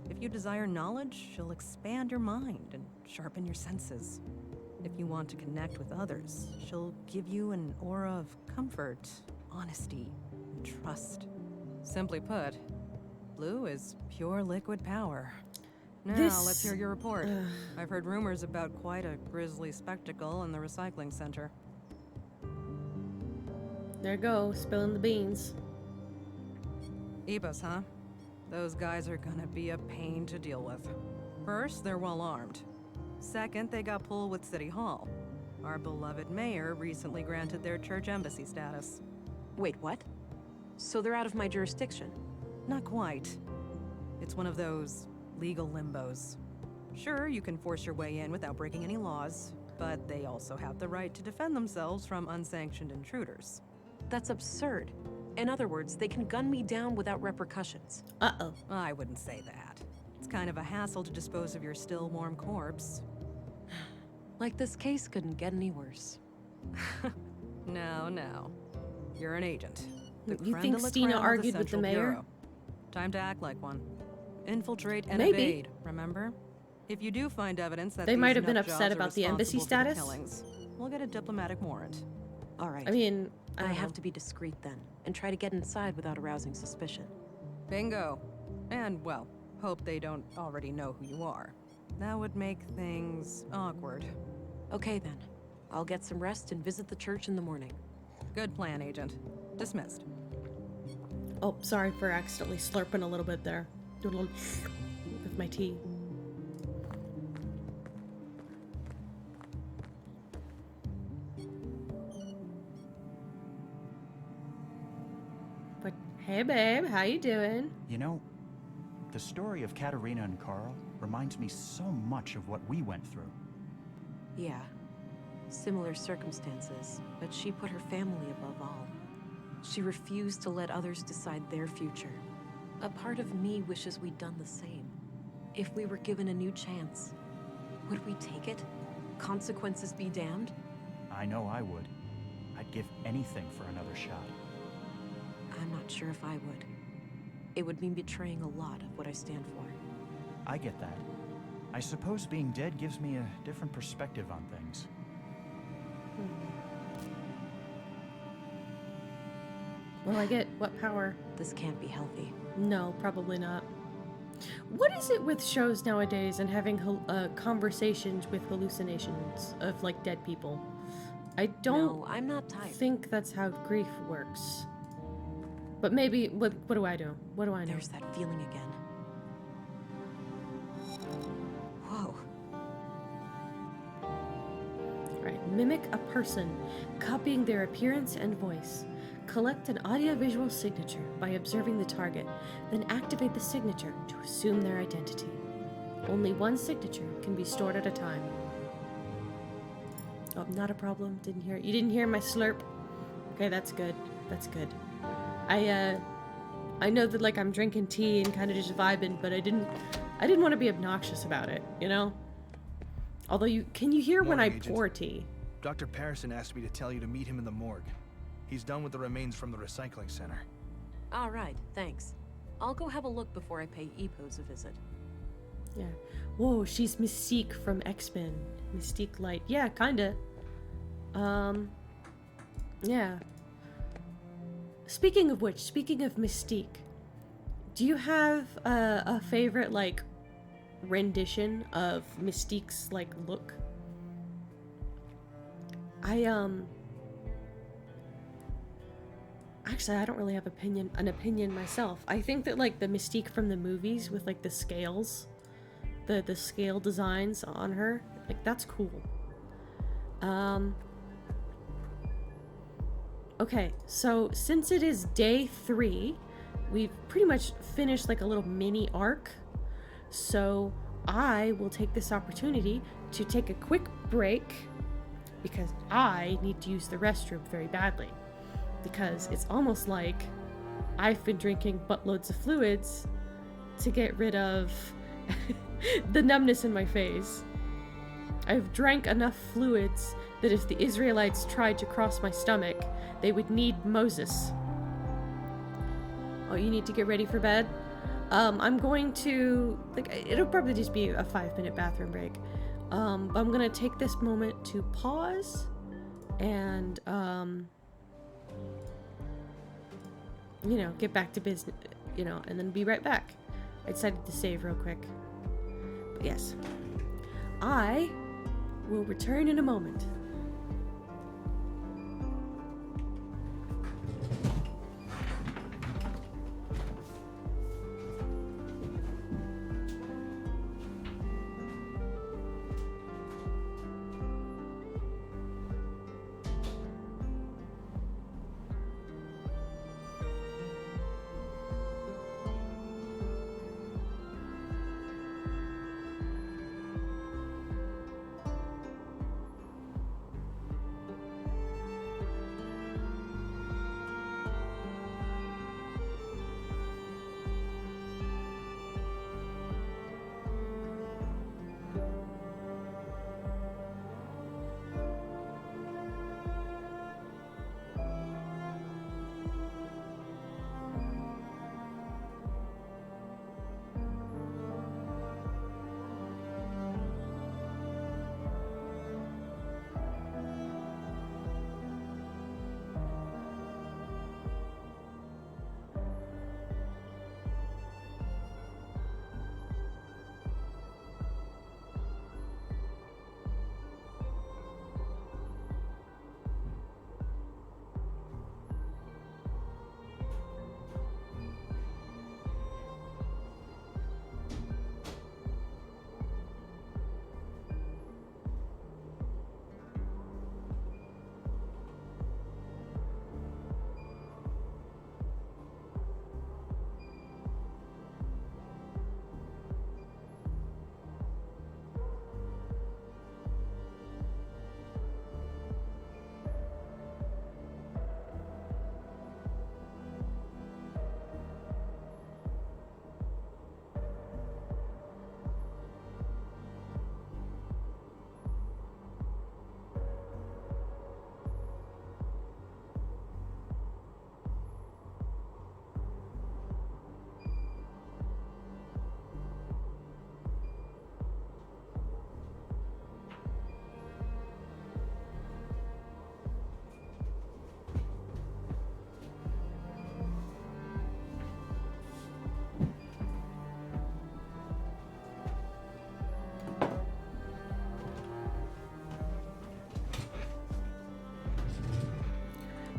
If you desire knowledge, she'll expand your mind and sharpen your senses. If you want to connect with others, she'll give you an aura of comfort, honesty, and trust. Simply put, Blue is pure liquid power. Now, let's hear your report. I've heard rumors about quite a grisly spectacle in the recycling center. There you go, spilling the beans. Ebos, huh? Those guys are gonna be a pain to deal with. First, they're well armed. Second, they got pulled with City Hall. Our beloved mayor recently granted their church embassy status. Wait, what? So they're out of my jurisdiction? Not quite. It's one of those legal limbos. Sure, you can force your way in without breaking any laws, but they also have the right to defend themselves from unsanctioned intruders. That's absurd. In other words, they can gun me down without repercussions. Uh-oh. I wouldn't say that. It's kind of a hassle to dispose of your still warm corpse. Like this case couldn't get any worse. No. You're an agent. The You creme think de la Stina creme of the argued with the Central mayor? Bureau. Time to act like one. Infiltrate and Maybe. evade, remember? If you do find evidence that They these might have been nut jobs upset are about the embassy responsible for the status. killings, we'll get a diplomatic warrant. All right. I mean, I have to be discreet then, and try to get inside without arousing suspicion. Bingo. And, well, hope they don't already know who you are. That would make things awkward. Okay then. I'll get some rest and visit the church in the morning. Good plan, Agent. Dismissed. Oh, sorry for accidentally slurping a little bit there. Do a little with my tea. But hey, babe, how you doing? You know, the story of Katerina and Carl reminds me so much of what we went through. Yeah. Similar circumstances, but she put her family above all. She refused to let others decide their future. A part of me wishes we'd done the same. If we were given a new chance, would we take it? Consequences be damned? I know I would. I'd give anything for another shot. I'm not sure if I would. It would mean betraying a lot of what I stand for. I get that. I suppose being dead gives me a different perspective on things. Well, I get what power. This can't be healthy. No, probably not. What is it with shows nowadays and having conversations with hallucinations of like dead people? I don't No, I'm not tired. think that's how grief works. But maybe, what do I do? What do I know? There's that feeling again. Whoa. Right. Mimic a person, copying their appearance and voice. Collect an audiovisual signature by observing the target, then activate the signature to assume their identity. Only one signature can be stored at a time. Oh, not a problem. You didn't hear my slurp? Okay, that's good. That's good. I know that like I'm drinking tea and kind of just vibing, but I didn't want to be obnoxious about it, you know? Although can you hear when I Morning, Agent. pour tea? Dr. Peritune asked me to tell you to meet him in the morgue. He's done with the remains from the recycling center. All right, thanks. I'll go have a look before I pay Epos a visit. Yeah. Whoa, she's Mystique from X-Men. Mystique Light. Yeah, kinda. Yeah. Speaking of which, speaking of Mystique, do you have a favorite, like, rendition of Mystique's, like, look? Actually, I don't really have an opinion myself. I think that, like, the Mystique from the movies with, like, the scales, the scale designs on her, like, that's cool. Okay, so since it is day 3, we've pretty much finished, like, a little mini arc. So I will take this opportunity to take a quick break because I need to use the restroom very badly. because it's almost like I've been drinking buttloads of fluids to get rid of the numbness in my face. I've drank enough fluids that if the Israelites tried to cross my stomach, they would need Moses. Oh, you need to get ready for bed? I'm going to, like, it'll probably just be a 5-minute bathroom break. But I'm gonna take this moment to pause and, you know, get back to business, you know, and then be right back. I decided to save real quick. But yes, I will return in a moment.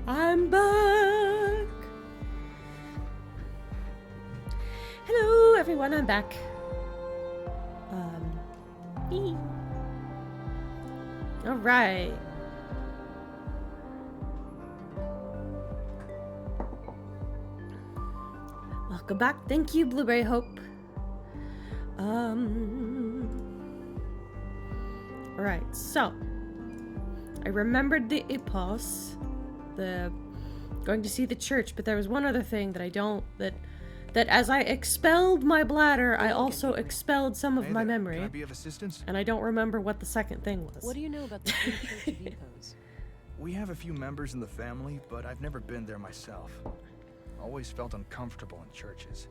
I'm back. Hello, everyone. I'm back. All right. Welcome back. Thank you, Blueberryhope. All right. So, I remembered the epos. The going to see the church, but there was one other thing that I don't that as I expelled my bladder, I also expelled some of my memory. Can I be of assistance? And I don't remember what the second thing was. What do you know about the Free Church of Epos? We have a few members in the family, but I've never been there myself. Always felt uncomfortable in churches.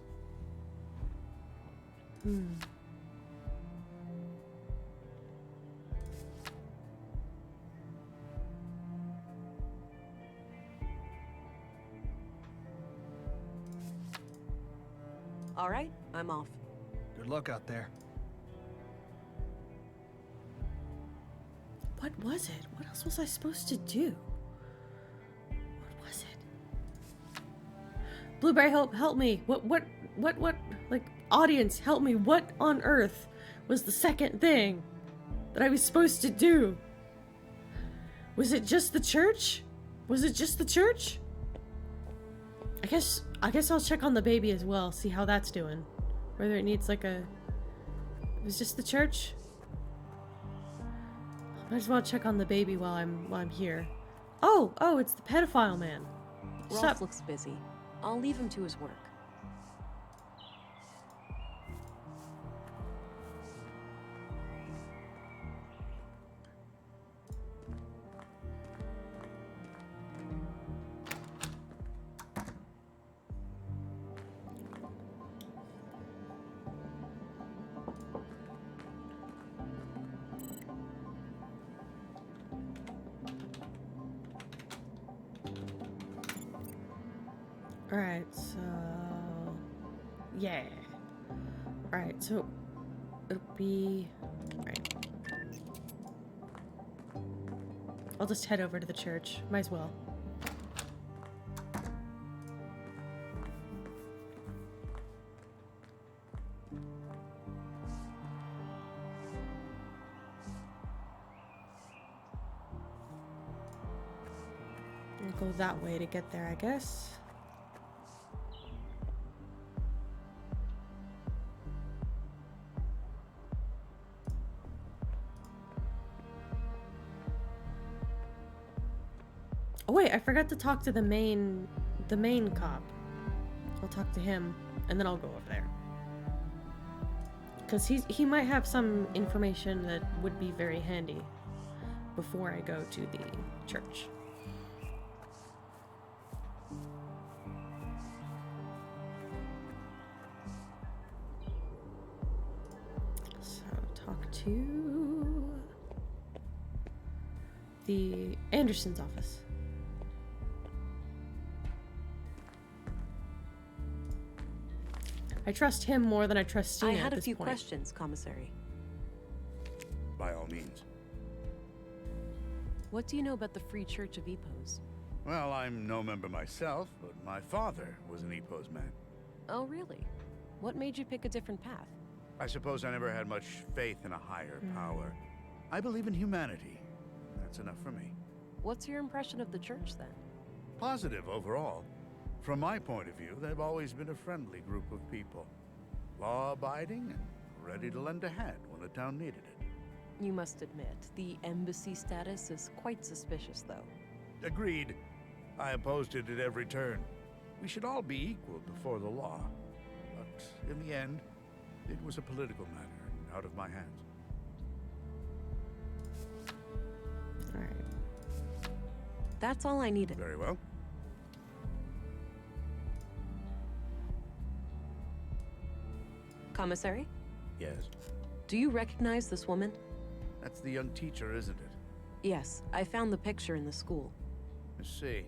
All right, I'm off. Good luck out there. What was it? What else was I supposed to do? What was it? Blueberryhope, help me. What, like, audience, help me. What on earth was the second thing that I was supposed to do? Was it just the church? Was it just the church? I guess I'll check on the baby as well, see how that's doing. Whether it needs like a... It was just the church? Might as well check on the baby while I'm here. Oh, it's the pedophile man. Sup? Rolf looks busy. I'll leave him to his work. Alright, so... yeah. Alright, so... it'll be... Right. I'll just head over to the church. Might as well. I'll go that way to get there, I guess. Oh wait, I forgot to talk to the main cop. I'll talk to him, and then I'll go over there. Because he might have some information that would be very handy before I go to the church. So, talk to the Anderson's office. I trust him more than I trust Stina I had at a this few point. questions, Commissary. By all means. What do you know about the Free Church of Epos? Well, I'm no member myself, but my father was an Epos man. Oh, really? What made you pick a different path? I suppose I never had much faith in a higher power. I believe in humanity. That's enough for me. What's your impression of the church, then? Positive overall. From my point of view, they've always been a friendly group of people. Law-abiding and ready to lend a hand when the town needed it. You must admit, the embassy status is quite suspicious, though. Agreed. I opposed it at every turn. We should all be equal before the law. But in the end, it was a political matter and out of my hands. Alright. That's all I needed. Very well. Commissary? Yes. Do you recognize this woman? That's the young teacher, isn't it? Yes, I found the picture in the school. I see.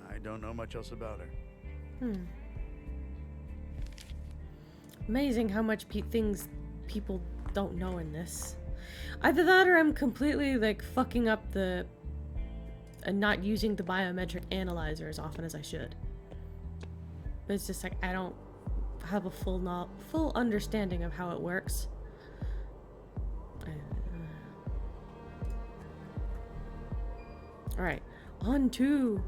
I don't know much else about her. Amazing how much things people don't know in this. Either that or I'm completely like fucking up and not using the biometric analyzer as often as I should. But it's just like I don't have a full understanding of how it works. Alright, on to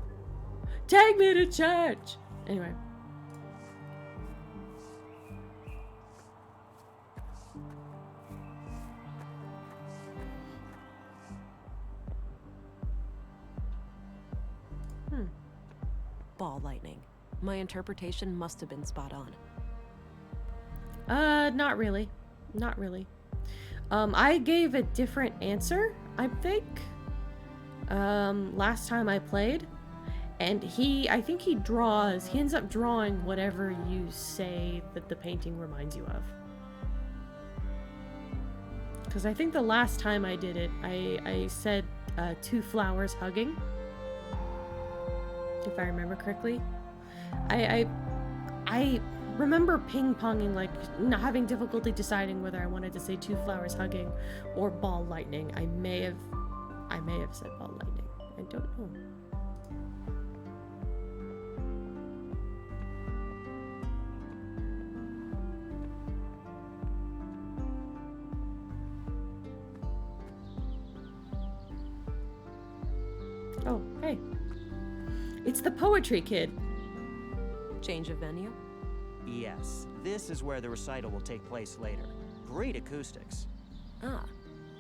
take me to church! Anyway. Ball lightning. My interpretation must have been spot on. Not really. Not really. I gave a different answer, I think. Last time I played. And I think he ends up drawing whatever you say that the painting reminds you of. Because I think the last time I did it, I said 2 flowers hugging. If I remember correctly. I remember ping-ponging, like, having difficulty deciding whether I wanted to say 2 flowers hugging or ball lightning. I may have said ball lightning. I don't know. Oh, hey. It's the poetry kid. Change of venue? Yes, this is where the recital will take place later. Great acoustics. Ah,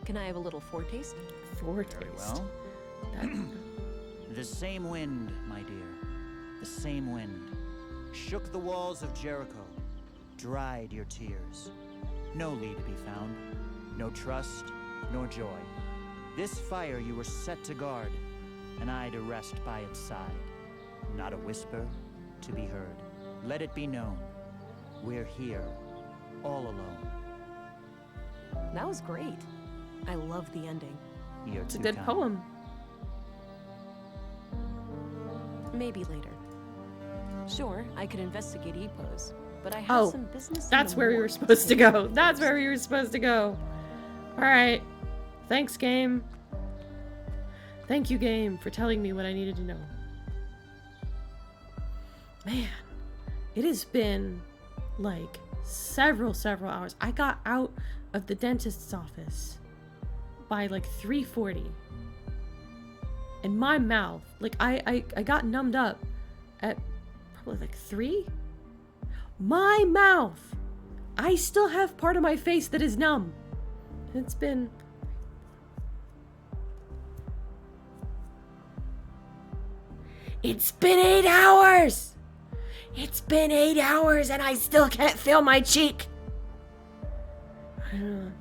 can I have a little foretaste? Foretaste. Very well. The same wind, my dear. same wind. Shook the walls of Jericho, dried your tears. No Lee to be found, no trust, nor joy. This fire you were set to guard, and I to rest by its side. Not a whisper to be heard. Let it be known, we're here, all alone. That was great. I love the ending. You're It's a too good kind. poem. Maybe later. Sure, I could investigate Epos, but I have Oh, some business. in that's the where we were morgue supposed to take care go. of That's first. where we were supposed to go. Alright. Thanks, game. Thank you, game, for telling me what I needed to know. Man, it has been like several hours. I got out of the dentist's office by like 3:40. And my mouth, like I got numbed up at probably like 3. My mouth, I still have part of my face that is numb. It's been It's been 8 hours! It's been 8 hours and I still can't feel my cheek. I don't know.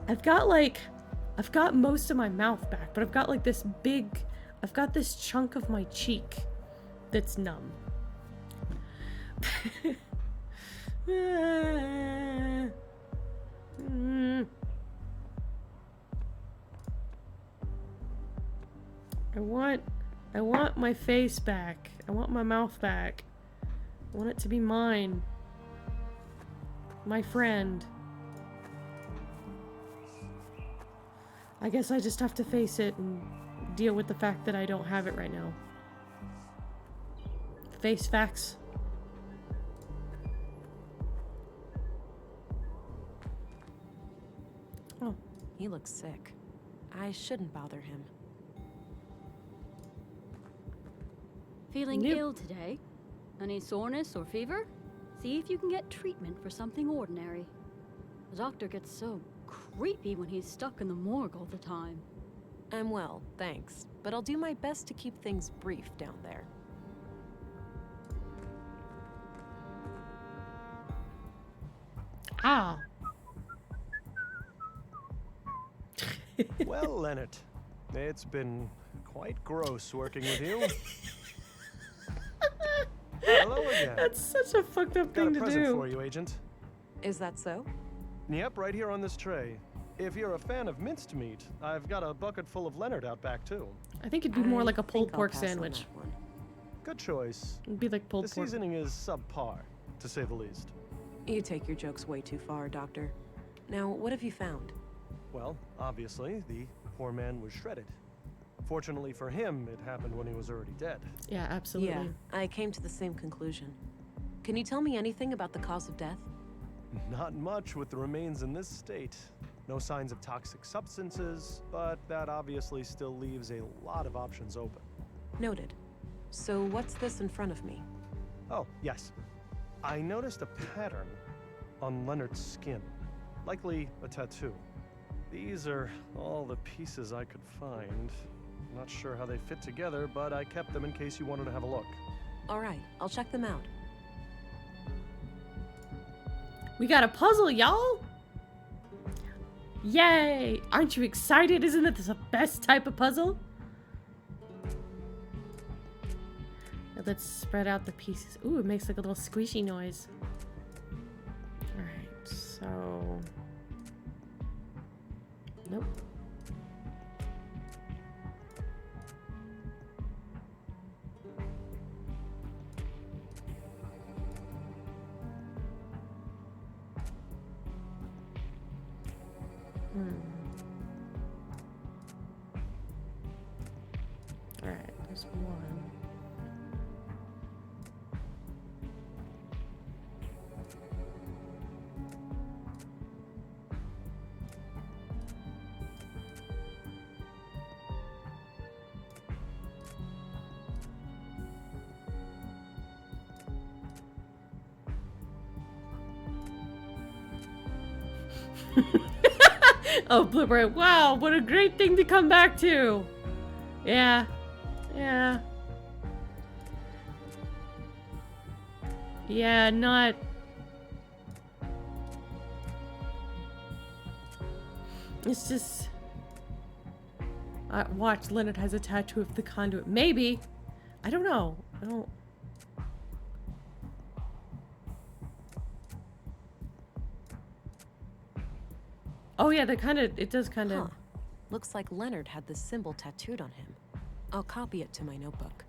I've got most of my mouth back, but I've got like this chunk of my cheek that's numb. I want my face back. I want my mouth back. I want it to be mine. My friend. I guess I just have to face it and deal with the fact that I don't have it right now. Face facts. Oh. He looks sick. I shouldn't bother him. Feeling Nope. ill today? Any soreness or fever? See if you can get treatment for something ordinary. The doctor gets so creepy when he's stuck in the morgue all the time. I'm well, thanks. But I'll do my best to keep things brief down there. Ah. Well, Leonard, it's been quite gross working with you. Hello again. That's such a fucked up Got thing a to present do. for you, Agent. Is that so? Yep, right here on this tray. If you're a fan of minced meat, I've got a bucket full of Leonard out back too. I think it'd be more I like a think pulled I'll pork pass on sandwich. that one. Good choice. It'd be like pulled The pork. seasoning is subpar, to say the least. You take your jokes way too far, Doctor. Now, what have you found? Well, obviously, the poor man was shredded. Fortunately for him, it happened when he was already dead. Yeah, absolutely. Yeah, I came to the same conclusion. Can you tell me anything about the cause of death? Not much with the remains in this state. No signs of toxic substances, but that obviously still leaves a lot of options open. Noted. So what's this in front of me? Oh, yes. I noticed a pattern on Leonard's skin. Likely a tattoo. These are all the pieces I could find. Not sure how they fit together, but I kept them in case you wanted to have a look. All right, I'll check them out. We got a puzzle, y'all! Yay! Aren't you excited? Isn't it the best type of puzzle? Now let's spread out the pieces. Ooh, it makes like a little squishy noise. Alright, so... Nope. Alright, there's one. Oh, Blueberry. Wow, what a great thing to come back to. Yeah. Yeah. Yeah, not... It's just... watch, Leonard has a tattoo of the conduit. Maybe. I don't know. I don't... Oh yeah, that kind of... It does kind of... Huh. Looks like Leonard had this symbol tattooed on him. I'll copy it to my notebook.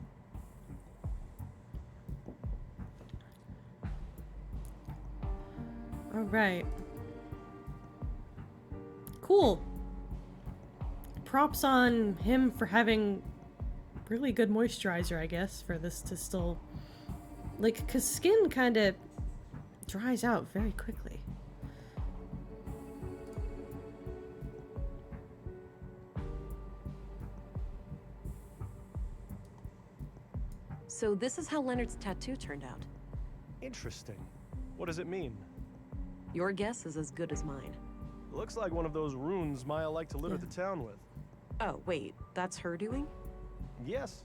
Alright. Cool. Props on him for having really good moisturizer, I guess, for this to still... Like, because skin kind of dries out very quickly. So this is how Leonard's tattoo turned out. Interesting. What does it mean? Your guess is as good as mine. Looks like one of those runes Maya liked to litter the town with. Oh, wait, that's her doing? Yes.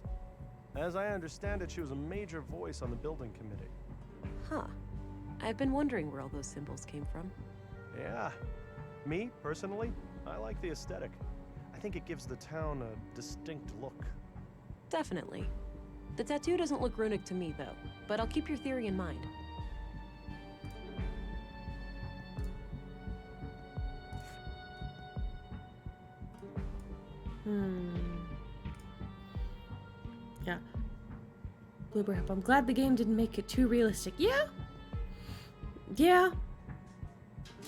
As I understand it, she was a major voice on the building committee. Huh. I've been wondering where all those symbols came from. Yeah. Me, personally, I like the aesthetic. I think it gives the town a distinct look. Definitely. The tattoo doesn't look runic to me, though, but I'll keep your theory in mind. Yeah. Blueberryhope, I'm glad the game didn't make it too realistic. Yeah? Yeah.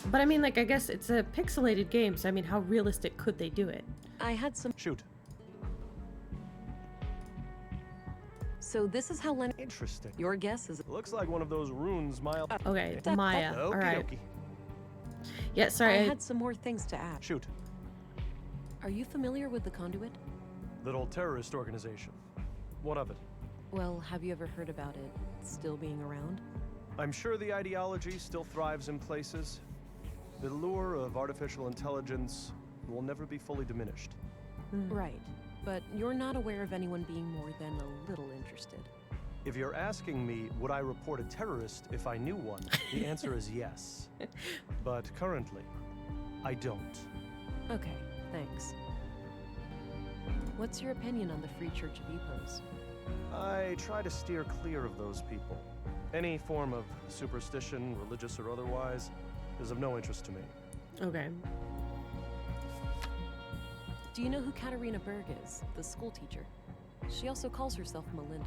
But I mean, like, I guess it's a pixelated game, so I mean, how realistic could they do it? I had some... Shoot. So this is how Leonard... Interesting. Your guess is... Looks like one of those runes Maya... Okay, Maya. Okie Alright. dokie. Yeah, sorry. I had some more things to add. Shoot. Are you familiar with the Conduit? That old terrorist organization. What of it? Well, have you ever heard about it still being around? I'm sure the ideology still thrives in places. The lure of artificial intelligence will never be fully diminished. Right. But you're not aware of anyone being more than a little interested. If you're asking me, would I report a terrorist if I knew one? The answer is yes. But currently, I don't. Okay, thanks. What's your opinion on the Free Church of Epos? I try to steer clear of those people. Any form of superstition, religious or otherwise, is of no interest to me. Okay. Do you know who Katerina Berg is, the school teacher? She also calls herself Melinda.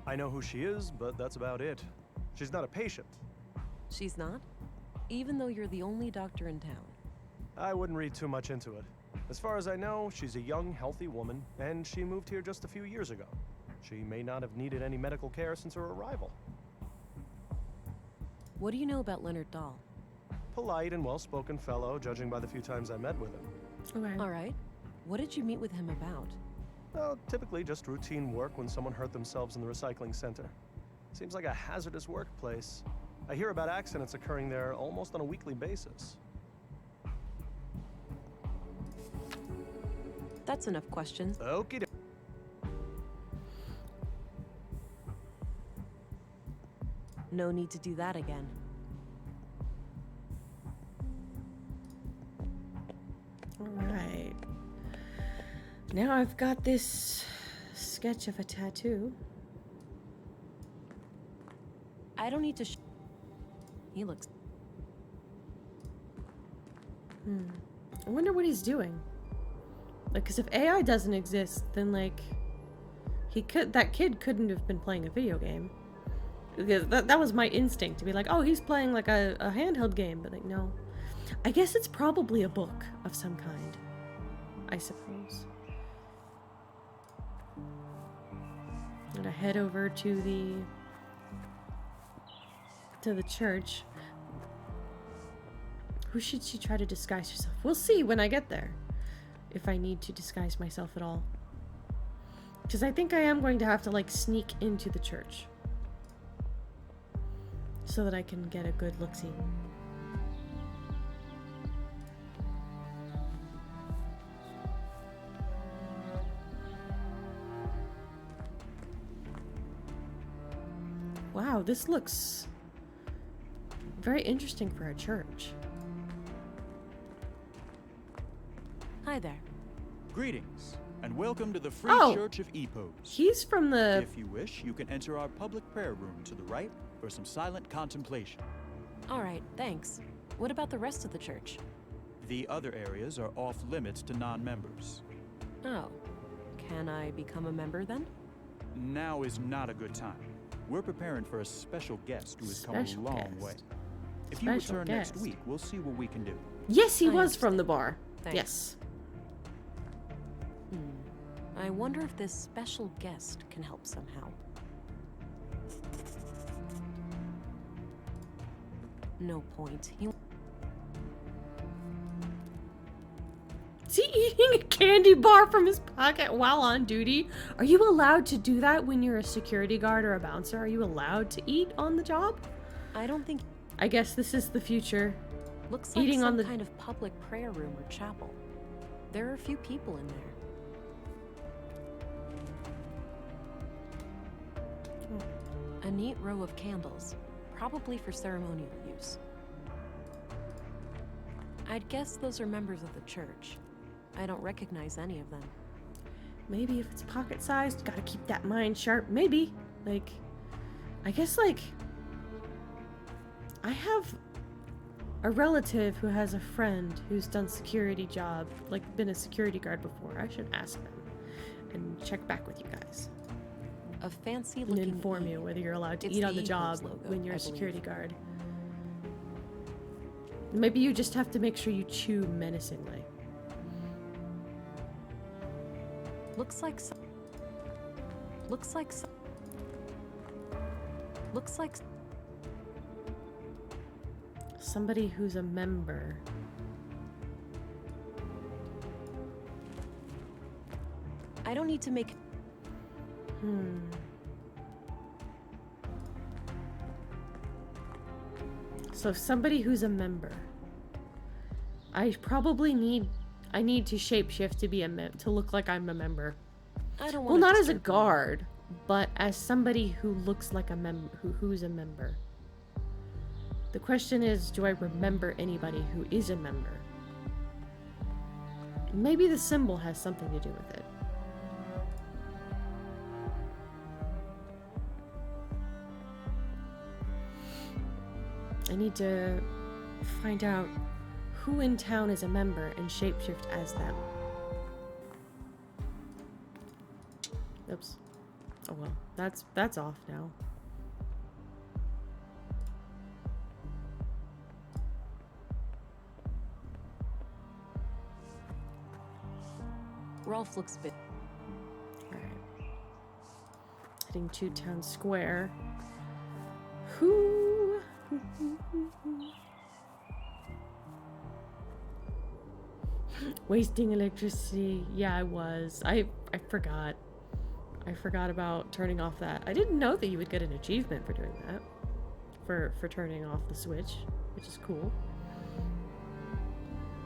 I know who she is, but that's about it. She's not a patient. She's not? Even though you're the only doctor in town. I wouldn't read too much into it. As far as I know, she's a young, healthy woman, and she moved here just a few years ago. She may not have needed any medical care since her arrival. What do you know about Leonard Dahl? Polite and well-spoken fellow, judging by the few times I met with him. Okay. All right. What did you meet with him about? Well, typically just routine work when someone hurt themselves in the recycling center. Seems like a hazardous workplace. I hear about accidents occurring there almost on a weekly basis. That's enough questions. Okie dokie. No need to do that again. Alright. Now I've got this sketch of a tattoo. I don't need to He looks... I wonder what he's doing. Like, because if AI doesn't exist, then, like, that kid couldn't have been playing a video game. Because that was my instinct, to be like, oh, he's playing, like, a handheld game. But, like, no. I guess it's probably a book of some kind. I suppose. I'm gonna head over to the church. Who should she try to disguise herself? We'll see when I get there. If I need to disguise myself at all. Because I think I am going to have to, like, sneak into the church. So that I can get a good look-see. Wow, this looks very interesting for a church. Hi there. Greetings, and welcome to the Free Oh. Church of Epos. He's from the... If you wish, you can enter our public prayer room to the right for some silent contemplation. All right, thanks. What about the rest of the church? The other areas are off limits to non-members. Oh. Can I become a member then? Now is not a good time. We're preparing for a special guest who has come a Special long guest. way. If you Special return next guest. week, we'll see what we can do. Yes, he I was from understand. the bar. Thanks. Yes. I wonder if this special guest can help somehow. No point. Is he eating a candy bar from his pocket while on duty? Are you allowed to do that when you're a security guard or a bouncer? Are you allowed to eat on the job? I don't think... I guess this is the future. Looks like Eating some on the... kind of public prayer room or chapel. There are a few people in there. A neat row of candles, probably for ceremonial use. I'd guess those are members of the church. I don't recognize any of them. Maybe if it's pocket-sized, gotta keep that mind sharp. Maybe. Like, I guess, like, I have a relative who has a friend who's done security job, like, been a security guard before. I should ask them and check back with you guys. A fancy And looking inform E. you whether you're allowed to It's eat the on the Epos job logo, when you're I a security believe. guard. Maybe you just have to make sure you chew menacingly. Looks like Somebody who's a member. I don't need to make... So somebody who's a member. I need to shapeshift to be to look like I'm a member. I don't Well, want not as a guard, but as somebody who looks like a who's a member. The question is, do I remember anybody who is a member? Maybe the symbol has something to do with it. I need to find out who in town is a member and shapeshift as them. Oops. Oh well, that's off now. Rolf looks bit... Alright. Heading to town square. Who? Wasting electricity. Yeah, I was. I forgot. I forgot about turning off that. I didn't know that you would get an achievement for doing that. For turning off the switch, which is cool.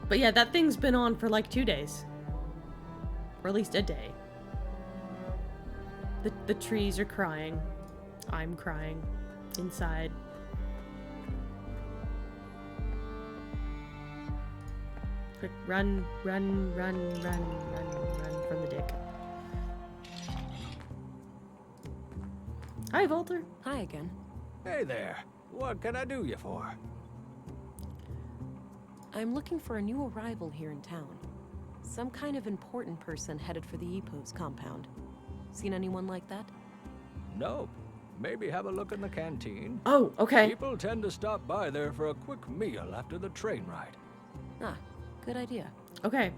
But yeah, that thing's been on for like 2 days. Or at least a day. The trees are crying. I'm crying. Inside. Quick, run from the dick. Hi, Volter. Hi again. Hey there. What can I do you for? I'm looking for a new arrival here in town. Some kind of important person headed for the Epos compound. Seen anyone like that? Nope. Maybe have a look in the canteen. Oh, okay. People tend to stop by there for a quick meal after the train ride. Ah, good idea. Okay.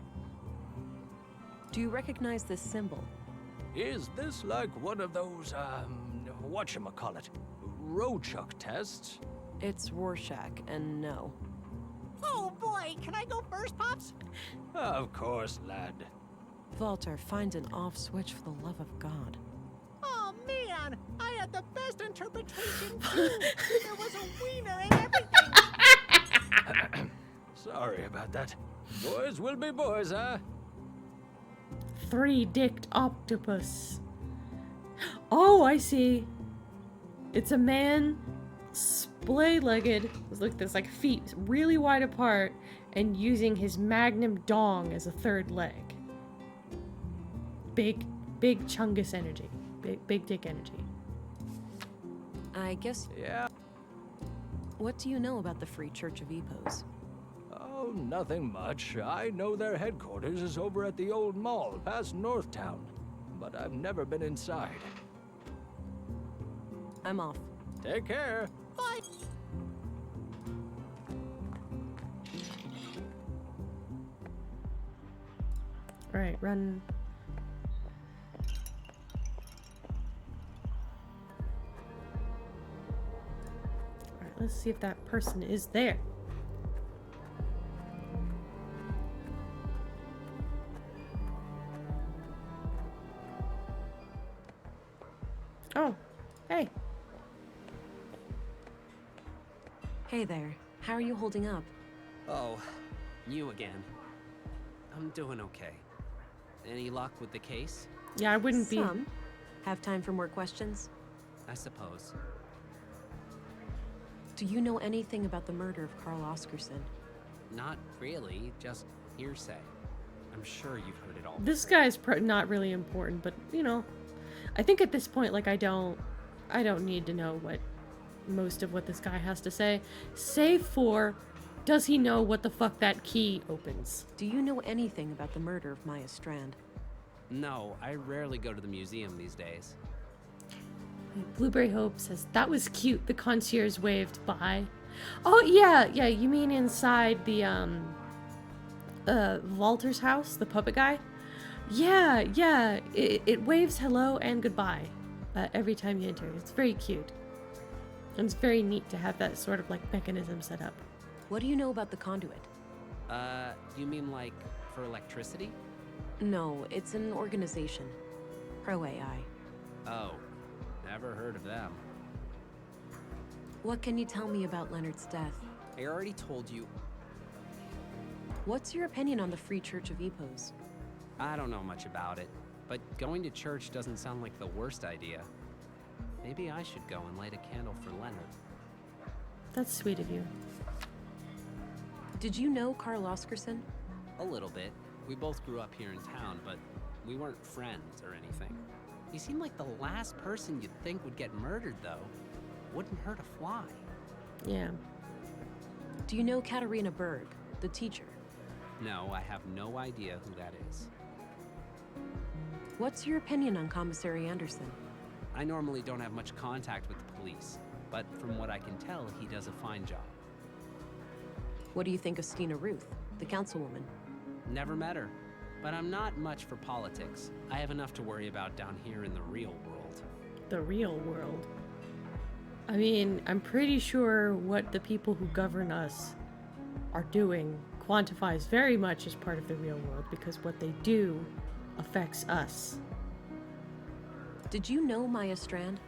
Do you recognize this symbol? Is this like one of those, whatchamacallit, Rochuck tests? It's Rorschach, and no. Oh boy, can I go first, Pops? Of course, lad. Walter, find an off switch for the love of God. Oh man, I had the best interpretation too. There was a wiener and everything. Sorry about that. Boys will be boys, huh? 3-dicked octopus. Oh, I see. It's a man splay-legged, look, there's like feet really wide apart, and using his magnum dong as a third leg. Big chungus energy. Big dick energy. I guess... Yeah. What do you know about the Free Church of Epos? Oh, nothing much. I know their headquarters is over at the old mall past Northtown, but I've never been inside. I'm off. Take care. Bye. Alright, run. Alright, let's see if that person is there. Oh, hey. Hey there. How are you holding up? Oh, you again. I'm doing okay. Any luck with the case? Yeah, I wouldn't be. Some. Have time for more questions? I suppose. Do you know anything about the murder of Carl Oscarson? Not really, just hearsay. I'm sure you've heard it all. This guy's not really important, but you know, I think at this point, like I don't need to know what most of what this guy has to say, save for, does he know what the fuck that key opens? Do you know anything about the murder of Maya Strand? No, I rarely go to the museum these days. Blueberryhope says, that was cute. The concierge waved by. Oh, yeah, you mean inside the, Walter's house, the puppet guy? Yeah, it waves hello and goodbye every time you enter. It's very cute. And it's very neat to have that sort of, like, mechanism set up. What do you know about the conduit? You mean like for electricity? No, it's an organization. Pro AI. Oh, never heard of them. What can you tell me about Leonard's death? I already told you. What's your opinion on the Free Church of Epos? I don't know much about it, but going to church doesn't sound like the worst idea. Maybe I should go and light a candle for Leonard. That's sweet of you. Did you know Carl Oscarson? A little bit. We both grew up here in town, but we weren't friends or anything. He seemed like the last person you'd think would get murdered, though. Wouldn't hurt a fly. Yeah. Do you know Katarina Berg, the teacher? No, I have no idea who that is. What's your opinion on Commissary Anderson? I normally don't have much contact with the police, but from what I can tell, he does a fine job. What do you think of Stina Ruth, the councilwoman? Never met her, but I'm not much for politics. I have enough to worry about down here in the real world. The real world? I mean, I'm pretty sure what the people who govern us are doing quantifies very much as part of the real world, because what they do affects us. Did you know Maya Strand?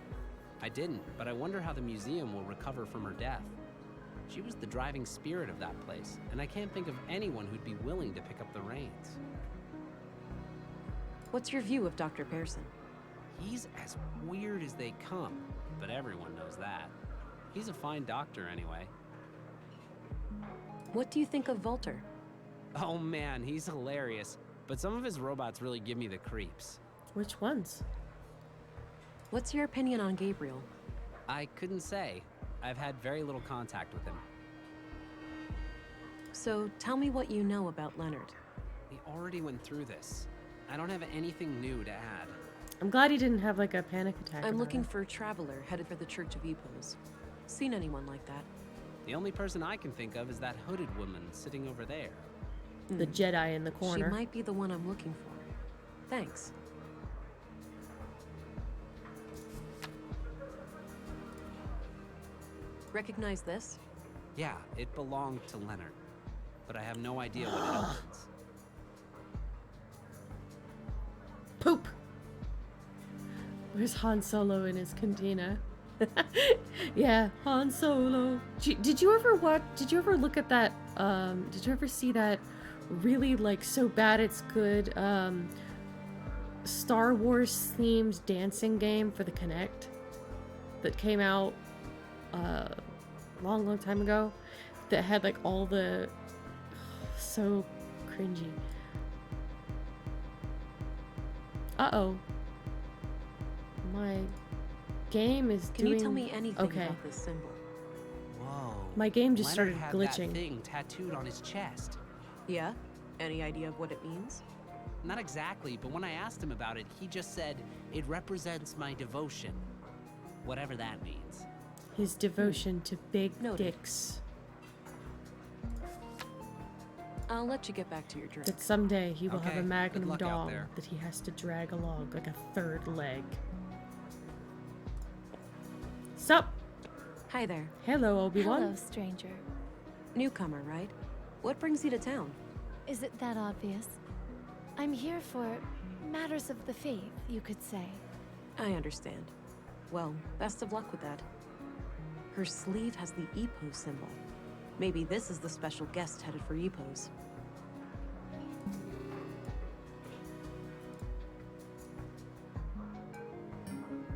I didn't, but I wonder how the museum will recover from her death. She was the driving spirit of that place, and I can't think of anyone who'd be willing to pick up the reins. What's your view of Dr. Pearson? He's as weird as they come, but everyone knows that. He's a fine doctor anyway. What do you think of Walter? Oh man, he's hilarious, but some of his robots really give me the creeps. Which ones? What's your opinion on Gabriel? I couldn't say. I've had very little contact with him. So tell me what you know about Leonard. We already went through this. I don't have anything new to add. I'm glad he didn't have like a panic attack. I'm about looking it. for a traveler headed for the Church of Epos. Seen anyone like that? The only person I can think of is that hooded woman sitting over there. The Jedi in the corner. She might be the one I'm looking for. Thanks. Recognize this? Yeah, it belonged to Leonard, but I have no idea what it opens. Poop! Where's Han Solo in his cantina? Yeah, Han Solo. Did you ever look at that, did you ever see that really, like, so bad it's good, Star Wars themed dancing game for the Kinect? that came out long time ago that had like all the so cringy. Uh-oh. My game is Can doing... you tell me anything okay. about this symbol? Whoa. My game just Leonard started had glitching. That thing tattooed on his chest. Yeah? Any idea of what it means? Not exactly, but when I asked him about it, he just said, it represents my devotion. Whatever that means. His devotion to big Noted. dicks. I'll let you get back to your drink. That someday he will Okay, have a good magnum luck out dog there. that he has to drag along like a third leg. Sup? Hi there. Hello, Obi-Wan. Hello, stranger. Newcomer, right? What brings you to town? Is it that obvious? I'm here for matters of the faith, you could say. I understand. Well, best of luck with that. Her sleeve has the EPO symbol. Maybe this is the special guest headed for EPOs.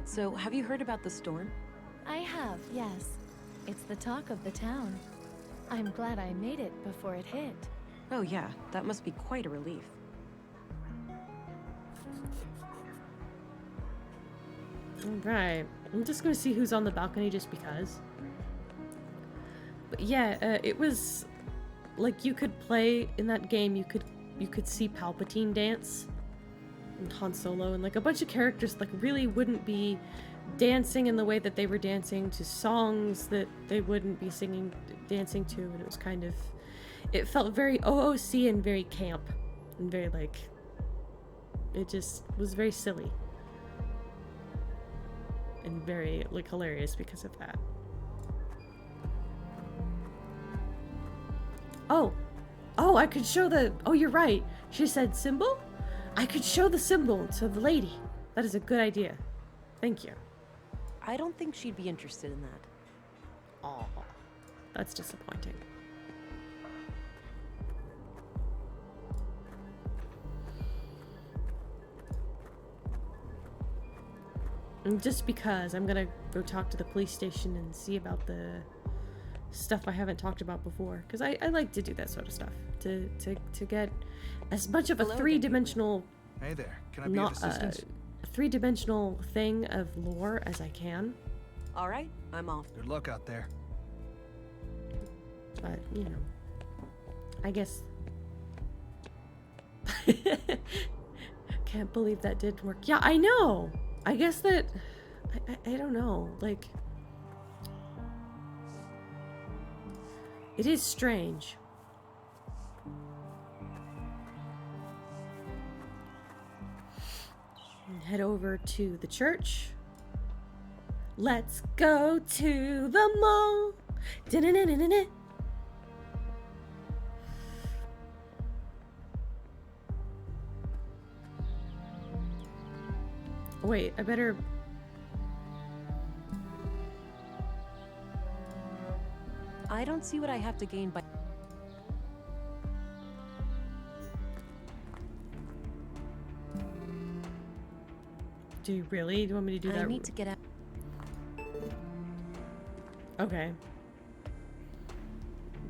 So, have you heard about the storm? I have, yes. It's the talk of the town. I'm glad I made it before it hit. Oh yeah, that must be quite a relief. Alright. I'm just gonna see who's on the balcony just because. But yeah, it was like you could play in that game, you could see Palpatine dance and Han Solo and like a bunch of characters like really wouldn't be dancing in the way that they were dancing to songs that they wouldn't be dancing to, and it was kind of, it felt very OOC and very camp and very like, it just was very silly and very like hilarious because of that. Oh, I could show the, oh, you're right. She said symbol? I could show the symbol to the lady. That is a good idea. Thank you. I don't think she'd be interested in that. Oh, that's disappointing. And just because I'm gonna go talk to the police station and see about the stuff I haven't talked about before, because I like to do that sort of stuff to get as much of a three-dimensional, Hey there, can I be of assistance? Three-dimensional thing of lore as I can. All right, I'm off. Good luck out there. But you know, I guess. Can't believe that did work. Yeah, I know. I guess that I don't know. Like, it is strange. Head over to the church. Let's go to the mall. Da-na-na-na-na-na. Wait, I better... I don't see what I have to gain by... Do you really? Do you want me to do that? I need to get out. Okay.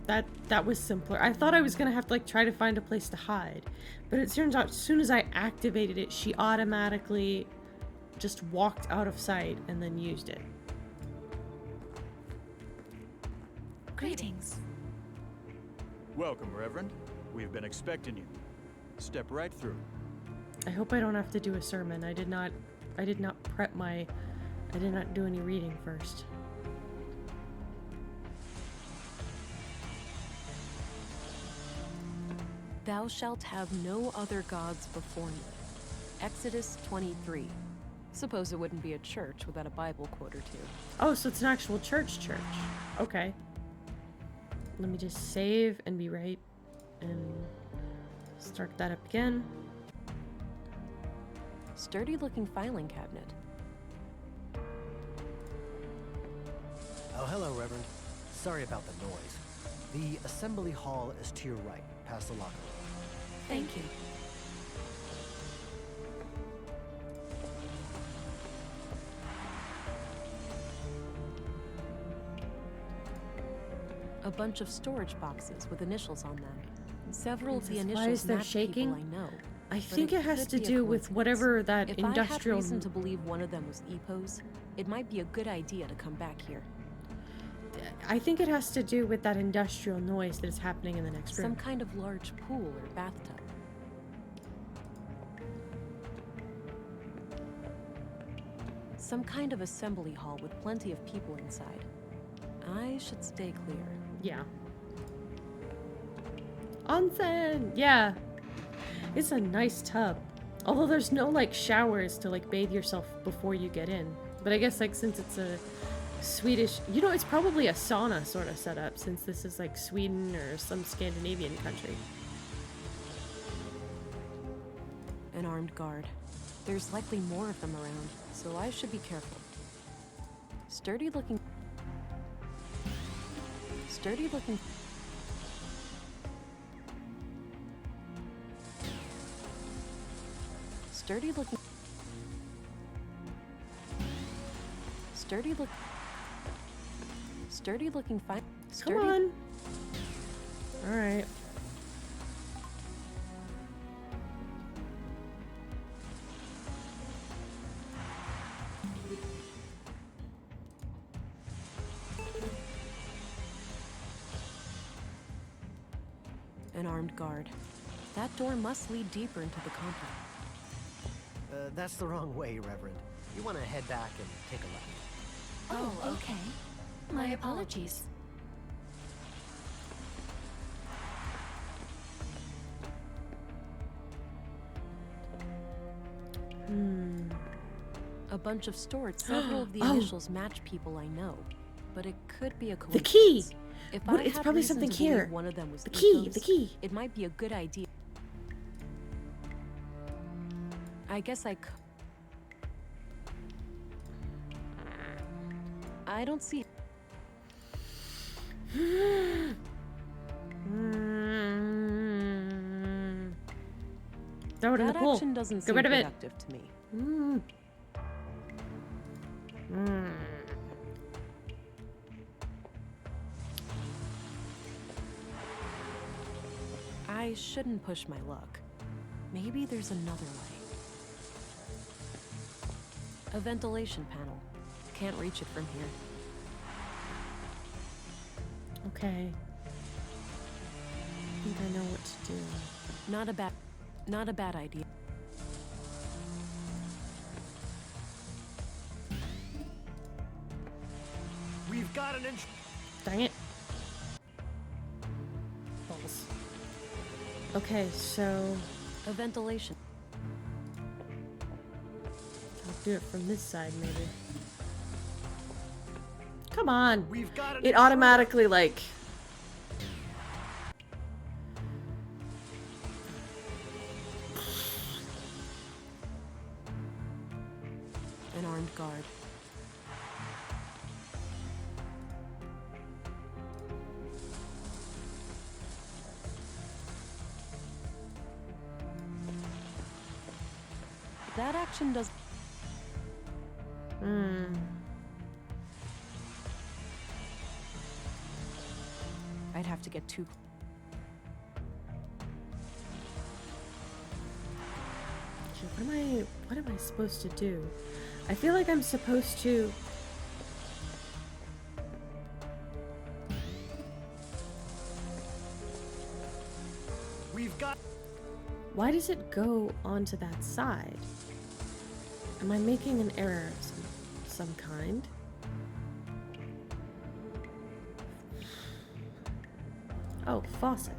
That was simpler. I thought I was gonna have to like try to find a place to hide, but it turns out as soon as I activated it, she automatically just walked out of sight and then used it. Greetings. Welcome, Reverend. We've been expecting you. Step right through. I hope I don't have to do a sermon. I did not prep my... I did not do any reading first. Thou shalt have no other gods before me. Exodus 23. Suppose it wouldn't be a church without a Bible quote or two. Oh, so it's an actual church. Okay. Let me just save and be right and start that up again. Sturdy looking filing cabinet. Oh, hello, Reverend. Sorry about the noise. The assembly hall is to your right, past the locker room. Thank you. A bunch of storage boxes with initials on them. Several of the Why initials is there match shaking? people I know. I but think it has could to be a do with coincidence. whatever that If I had industrial. reason to believe one of them was Epos, it might be a good idea to come back here. I think it has to do with that industrial noise that is happening in the next room. Some kind of large pool or bathtub. Some kind of assembly hall with plenty of people inside. I should stay clear. Yeah. Onsen! Yeah. It's a nice tub. Although there's no, like, showers to, like, bathe yourself before you get in. But I guess, like, since it's a Swedish... You know, it's probably a sauna sort of setup, since this is, like, Sweden or some Scandinavian country. An armed guard. There's likely more of them around, so I should be careful. Sturdy looking... Sturdy looking... Sturdy looking... Sturdy look... Sturdy looking fine... Come on! Alright. An armed guard. That door must lead deeper into the compound. That's the wrong way, Reverend. You want to head back and take a left. Oh, okay. My apologies. A bunch of storage. Several of the Oh. initials match people I know, but it could be a The coincidence. key! If What- I it's had probably reason something to believe here. One of them was The key, Epos, the key. It might be a good idea. I guess I could. I don't see. Throw it in the That pool. action doesn't Get seem rid of it. productive to me. I shouldn't push my luck. Maybe there's another way. A ventilation panel. Can't reach it from here. Okay. I think I know what to do. Not a bad idea. We've got an Dang it. Balls. Okay, so A ventilation. I'll do it from this side, maybe. Come on. We've got an It automatically, like... An armed guard. That action does. I'd have to get too. What am I supposed to do? I feel like I'm supposed to... We've got... Why does it go onto that side? Am I making an error of some kind? Oh, faucet.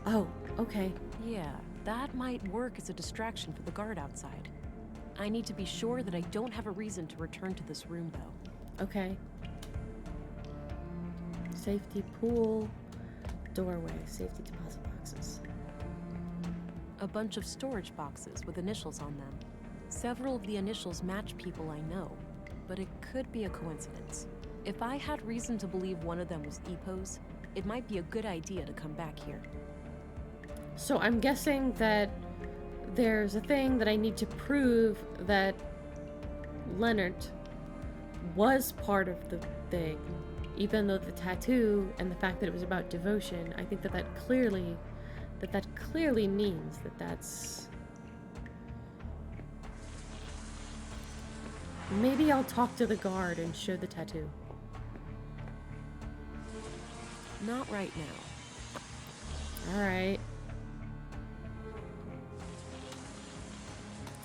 Oh, okay. Yeah, that might work as a distraction for the guard outside. I need to be sure that I don't have a reason to return to this room, though. Okay. Safety pool. Doorway. Safety deposit boxes. A bunch of storage boxes with initials on them. Several of the initials match people I know, but it could be a coincidence. If I had reason to believe one of them was Epos, it might be a good idea to come back here. So I'm guessing that there's a thing that I need to prove that Leonard was part of the thing. Even though the tattoo and the fact that it was about devotion, I think that clearly means that that's... Maybe I'll talk to the guard and show the tattoo. Not right now. Alright.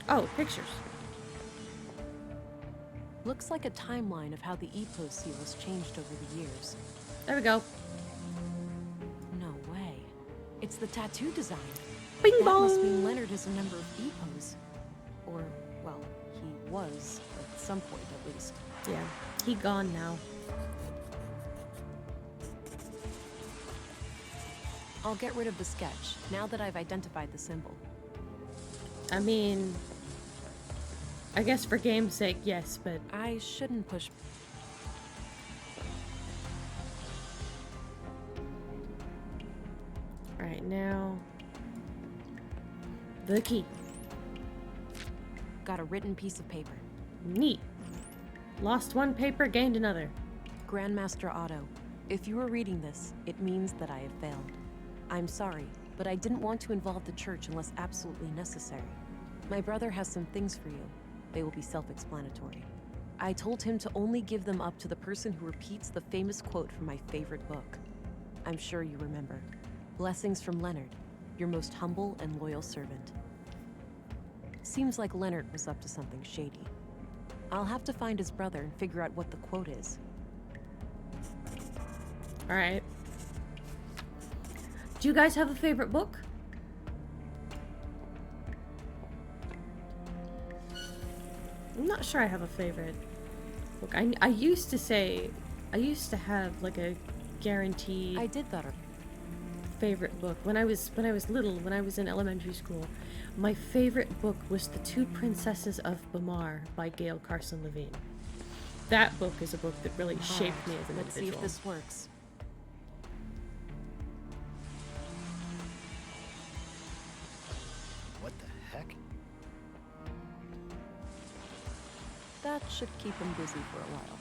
Oh, pictures. Looks like a timeline of how the EPO seal has changed over the years. There we go. No way. It's the tattoo design. Bing that bong! must mean Leonard is a member of EPOs. Or, well, he was at some point at least. Yeah, he gone now. I'll get rid of the sketch, now that I've identified the symbol. I mean... I guess for game's sake, yes, but... I shouldn't push... Alright, now... The key. Got a written piece of paper. Neat. Lost one paper, gained another. Grandmaster Otto, if you are reading this, it means that I have failed. I'm sorry, but I didn't want to involve the church unless absolutely necessary. My brother has some things for you. They will be self-explanatory. I told him to only give them up to the person who repeats the famous quote from my favorite book. I'm sure you remember. Blessings from Leonard, your most humble and loyal servant. Seems like Leonard was up to something shady. I'll have to find his brother and figure out what the quote is. Alright. Do you guys have a favorite book? I'm not sure I have a favorite book. I used to have like a guaranteed I did that. Favorite book when I was little, when I was in elementary school. My favorite book was The Two Princesses of Bamar by Gail Carson Levine. That book is a book that really shaped me as an Let's individual. see if this works. What the heck? That should keep him busy for a while.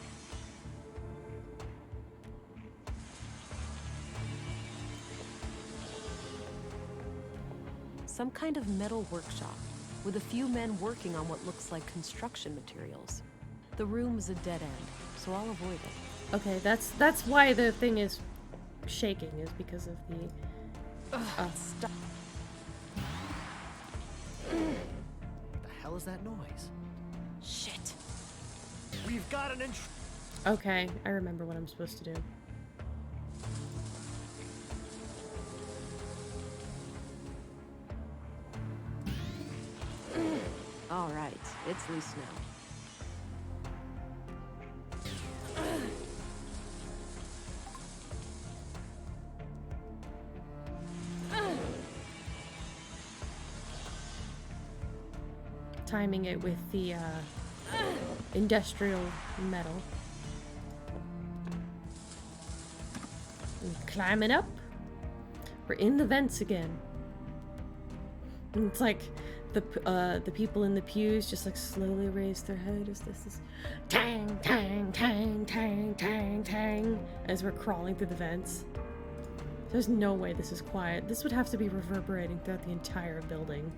Some kind of metal workshop, with a few men working on what looks like construction materials. The room is a dead end, so I'll avoid it. Okay, that's why the thing is shaking, is because of the... Stop. The hell is that noise? Shit. We've got an Okay, I remember what I'm supposed to do. All right, it's loose now. Timing it with the industrial metal. And climbing up. We're in the vents again. And it's like the people in the pews just like slowly raise their head as this is tang tang tang tang tang tang as we're crawling through the vents. There's no way this is quiet. This would have to be reverberating throughout the entire building.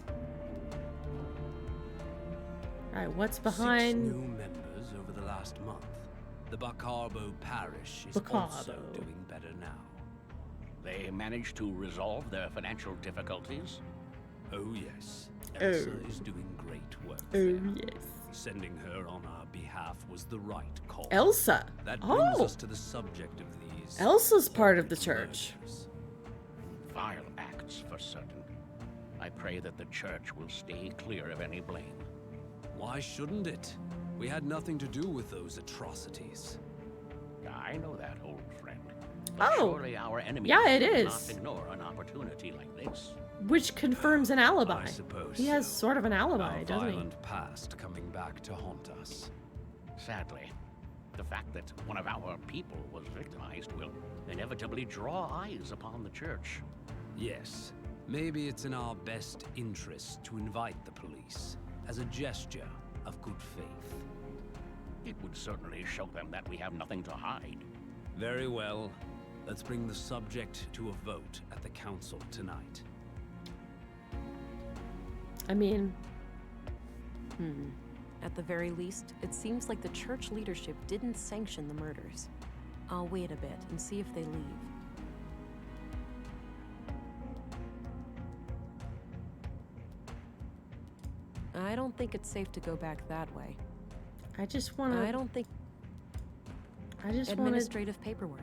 Alright, what's behind? 6 new members over the last month. The Bacarbo parish is also doing better now. They managed to resolve their financial difficulties? Oh yes. Elsa is doing great work there. Yes. Sending her on our behalf was the right call. Elsa? That brings us to the subject of these. Elsa's part of the church. Vile acts, for certain. I pray that the church will stay clear of any blame. Why shouldn't it? We had nothing to do with those atrocities. I know that, old friend. But surely our enemies yeah, it will is. not ignore an opportunity like this. Which confirms an alibi. I suppose he has sort of an alibi, Our doesn't he? violent past coming back to haunt us. Sadly, the fact that one of our people was victimized will inevitably draw eyes upon the church. Yes, maybe it's in our best interest to invite the police as a gesture of good faith. It would certainly show them that we have nothing to hide. Very well. Let's bring the subject to a vote at the council tonight. I mean... At the very least, it seems like the church leadership didn't sanction the murders. I'll wait a bit and see if they leave. I don't think it's safe to go back that way. I just want to... I don't think... I just want administrative paperwork.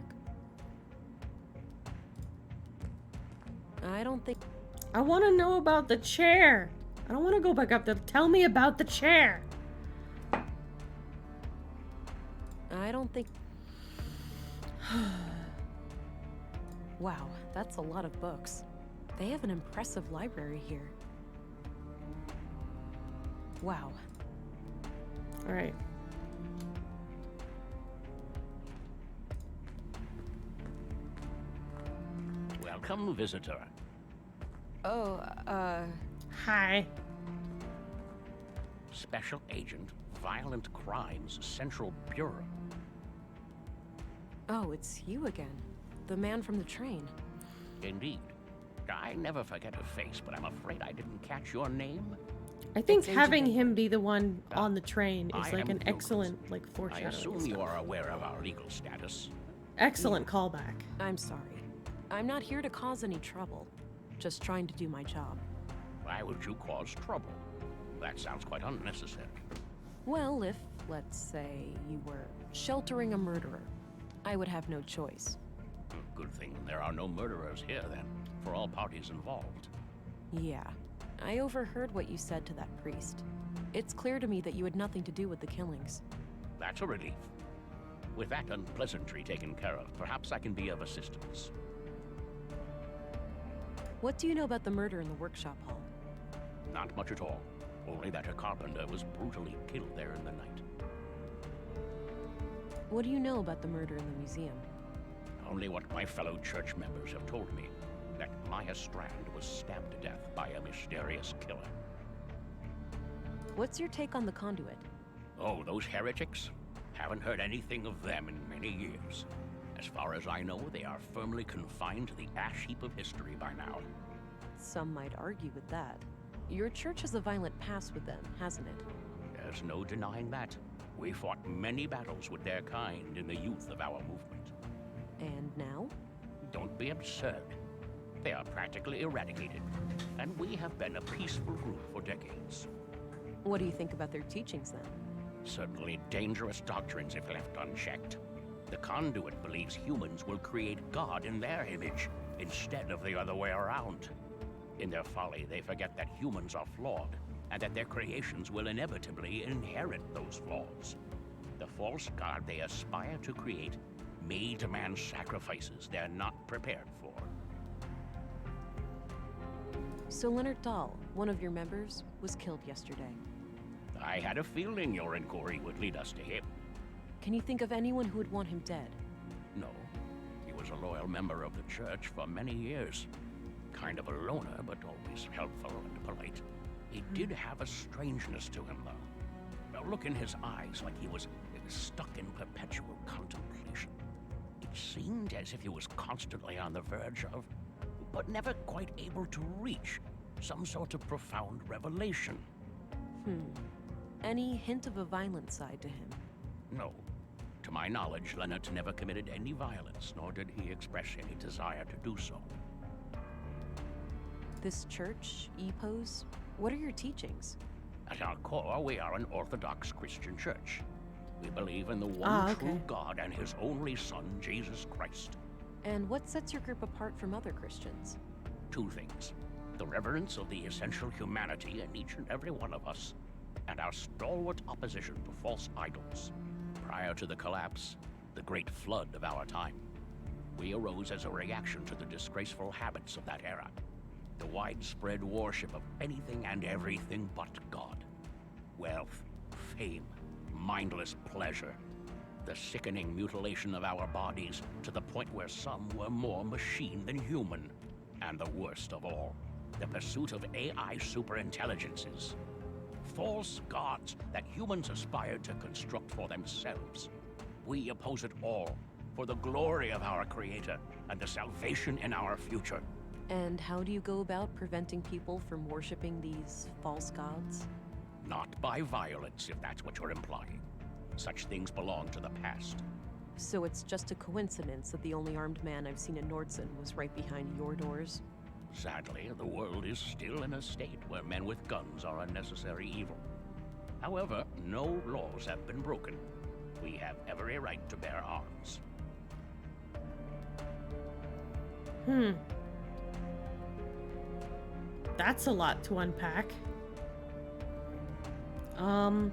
I don't think... I want to know about the chair. I don't want to go back up there. Tell me about the chair. I don't think... Wow, that's a lot of books. They have an impressive library here. Wow. All right. Welcome, visitor. Oh, Hi. Special Agent, Violent Crimes Central Bureau. Oh, it's you again. The man from the train. Indeed. I never forget a face, but I'm afraid I didn't catch your name. I think It's having Agent him be the one on the train I is like am an Gilbert. excellent like I foreshadowing. assume and you stuff. are aware of our legal status. Excellent callback. I'm sorry. I'm not here to cause any trouble. Just trying to do my job. Why would you cause trouble? That sounds quite unnecessary. Well, if, let's say, you were sheltering a murderer, I would have no choice. Good thing there are no murderers here, then, for all parties involved. Yeah. I overheard what you said to that priest. It's clear to me that you had nothing to do with the killings. That's a relief. With that unpleasantry taken care of, perhaps I can be of assistance. What do you know about the murder in the workshop hall? Not much at all. Only that a carpenter was brutally killed there in the night. What do you know about the murder in the museum? Only what my fellow church members have told me. That Maya Strand was stabbed to death by a mysterious killer. What's your take on the conduit? Oh, those heretics? Haven't heard anything of them in many years. As far as I know, they are firmly confined to the ash heap of history by now. Some might argue with that. Your church has a violent past with them, hasn't it? There's no denying that. We fought many battles with their kind in the youth of our movement. And now? Don't be absurd. They are practically eradicated, and we have been a peaceful group for decades. What do you think about their teachings, then? Certainly dangerous doctrines if left unchecked. The conduit believes humans will create God in their image, instead of the other way around. In their folly, they forget that humans are flawed, and that their creations will inevitably inherit those flaws. The false God they aspire to create may demand sacrifices they're not prepared for. So Leonard Dahl, one of your members, was killed yesterday. I had a feeling your inquiry would lead us to him. Can you think of anyone who would want him dead? No. He was a loyal member of the church for many years. Kind of a loner, but always helpful and polite. He did have a strangeness to him, though. A look in his eyes like he was stuck in perpetual contemplation. It seemed as if he was constantly on the verge of, but never quite able to reach, some sort of profound revelation. Any hint of a violent side to him? No. To my knowledge, Leonard never committed any violence, nor did he express any desire to do so. This church, EPOS, what are your teachings? At our core, we are an Orthodox Christian church. We believe in the one true God and His only Son, Jesus Christ. And what sets your group apart from other Christians? Two things. The reverence of the essential humanity in each and every one of us, and our stalwart opposition to false idols. Prior to the collapse, the great flood of our time, we arose as a reaction to the disgraceful habits of that era. The widespread worship of anything and everything but God. Wealth, fame, mindless pleasure. The sickening mutilation of our bodies to the point where some were more machine than human. And the worst of all, the pursuit of AI superintelligences. False gods that humans aspire to construct for themselves. We oppose it all, for the glory of our Creator and the salvation in our future. And how do you go about preventing people from worshipping these false gods? Not by violence, if that's what you're implying. Such things belong to the past. So it's just a coincidence that the only armed man I've seen in Nordson was right behind your doors? Sadly, the world is still in a state where men with guns are unnecessary evil. However, no laws have been broken. We have every right to bear arms. That's a lot to unpack. I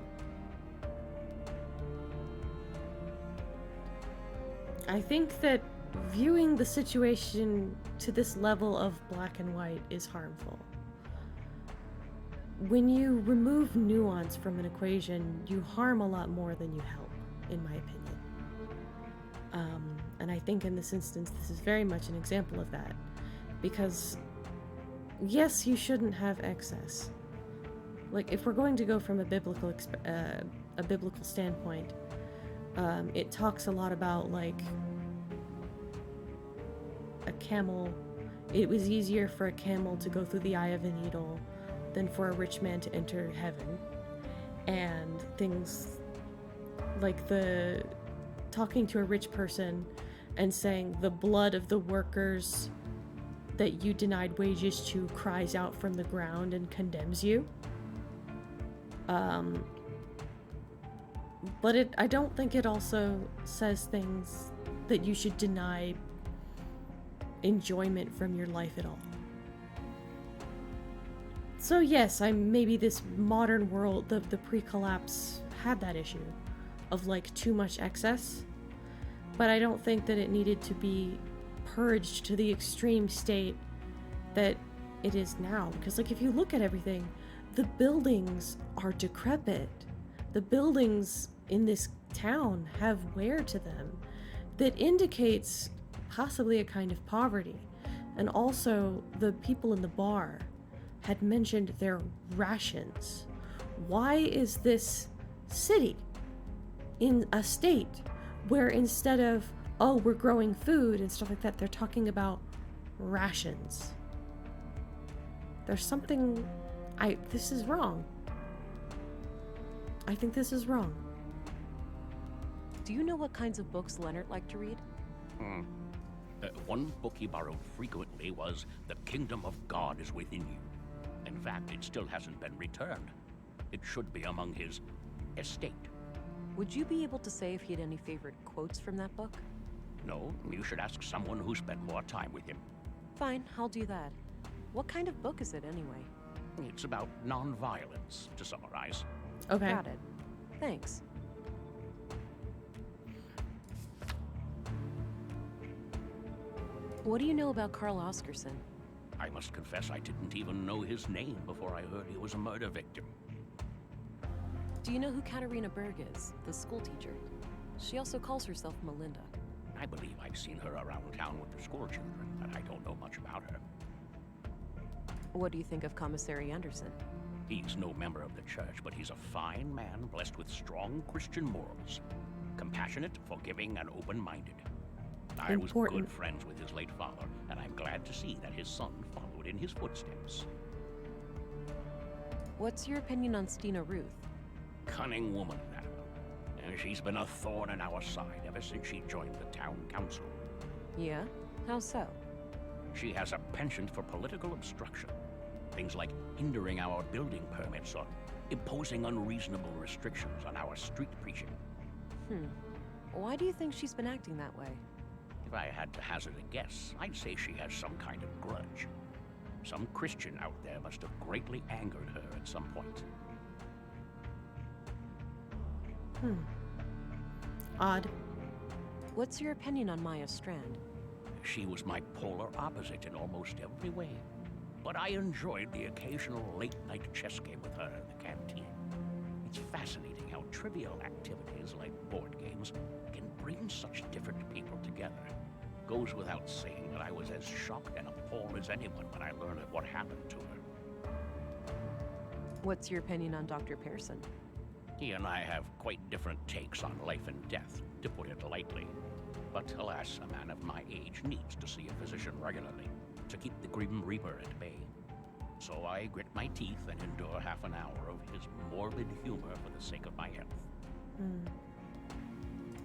think that viewing the situation to this level of black and white is harmful. When you remove nuance from an equation, you harm a lot more than you help, in my opinion. And I think in this instance, this is very much an example of that. Because, yes, you shouldn't have excess. Like, if we're going to go from a biblical standpoint, it talks a lot about, like, a camel. It was easier for a camel to go through the eye of a needle than for a rich man to enter heaven. And things like the talking to a rich person and saying the blood of the workers that you denied wages to cries out from the ground and condemns you. But I don't think it also says things that you should deny enjoyment from your life at all. So yes, maybe this modern world, the pre-collapse had that issue of like too much excess, but I don't think that it needed to be purged to the extreme state that it is now. Because like if you look at everything, the buildings are decrepit. The buildings in this town have wear to them that indicates possibly a kind of poverty. And also the people in the bar had mentioned their rations. Why is this city in a state where instead of, oh, we're growing food and stuff like that, they're talking about rations? There's something, this is wrong. I think this is wrong. Do you know what kinds of books Leonard liked to read? One book he borrowed frequently was The Kingdom of God is Within You. In fact, it still hasn't been returned. It should be among his estate. Would you be able to say if he had any favorite quotes from that book? No, you should ask someone who spent more time with him. Fine, I'll do that. What kind of book is it anyway? It's about non-violence, to summarize. Okay. Got it. Thanks. What do you know about Carl Oscarson? I must confess I didn't even know his name before I heard he was a murder victim. Do you know who Katarina Berg is, the school teacher? She also calls herself Melinda. I believe I've seen her around town with the school children, but I don't know much about her. What do you think of Commissary Anderson? He's no member of the church, but he's a fine man blessed with strong Christian morals. Compassionate, forgiving, and open-minded. I was good friends with his late father, and I'm glad to see that his son followed in his footsteps. What's your opinion on Stina Ruth? Cunning woman, that. And she's been a thorn in our side ever since she joined the town council. Yeah? How so? She has a penchant for political obstruction. Things like hindering our building permits or imposing unreasonable restrictions on our street preaching. Why do you think she's been acting that way? If I had to hazard a guess, I'd say she has some kind of grudge. Some Christian out there must have greatly angered her at some point. Odd. What's your opinion on Maya Strand? She was my polar opposite in almost every way. But I enjoyed the occasional late-night chess game with her in the canteen. It's fascinating how trivial activities like board games can bring such different people together. Goes without saying that I was as shocked and appalled as anyone when I learned of what happened to her. What's your opinion on Dr. Pearson? He and I have quite different takes on life and death, to put it lightly. But alas, a man of my age needs to see a physician regularly to keep the Grim Reaper at bay. So I grit my teeth and endure half an hour of his morbid humor for the sake of my health.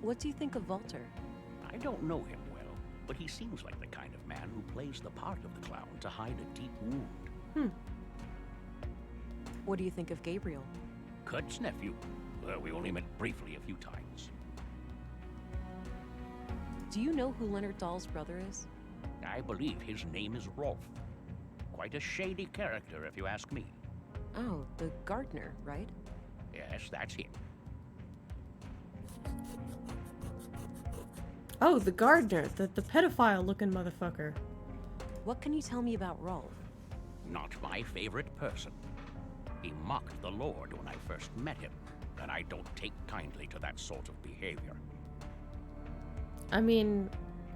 What do you think of Walter? I don't know him well, but he seems like the kind of man who plays the part of the clown to hide a deep wound. What do you think of Gabriel? Kurt's nephew. We only met briefly a few times. Do you know who Leonard Dahl's brother is? I believe his name is Rolf. Quite a shady character, if you ask me. Oh, the gardener, right? Yes, that's him. Oh, the gardener, the pedophile-looking motherfucker. What can you tell me about Rolf? Not my favorite person. He mocked the Lord when I first met him, and I don't take kindly to that sort of behavior. I mean,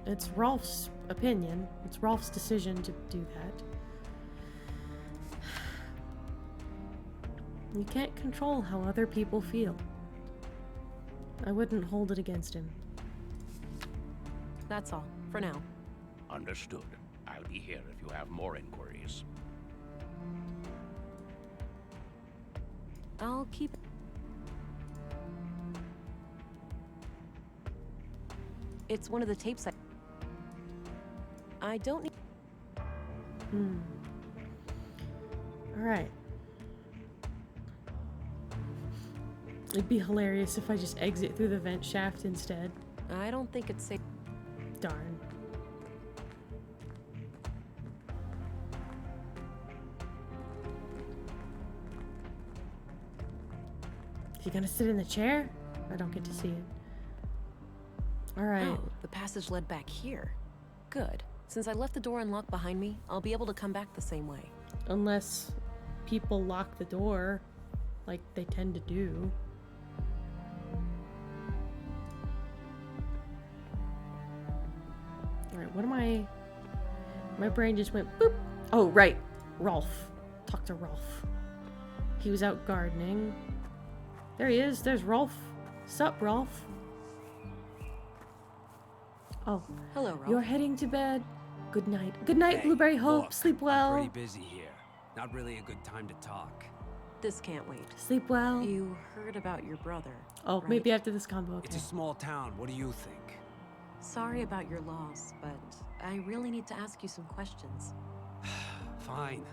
it's Rolf's opinion. It's Rolf's decision to do that. You can't control how other people feel. I wouldn't hold it against him. That's all, for now. Understood. I'll be here if you have more inquiries. I'll keep... It's one of the tapes I don't need... Alright. It'd be hilarious if I just exit through the vent shaft instead. I don't think it's safe. Darn. Is he gonna sit in the chair? I don't get to see it. Alright. Oh, the passage led back here. Good. Since I left the door unlocked behind me, I'll be able to come back the same way. Unless people lock the door, like they tend to do. Alright, what am I... My brain just went boop. Oh, right. Rolf. Talk to Rolf. He was out gardening. There he is. There's Rolf. Sup, Rolf? Oh. Hello, Rolf. You're heading to bed. Good night. Good night, Blueberryhope. Look, Sleep well. I'm pretty busy here. Not really a good time to talk. This can't wait. Sleep well. You heard about your brother. Oh, right? maybe after this combo. Okay. It's a small town. What do you think? Sorry about your loss, but I really need to ask you some questions. Fine.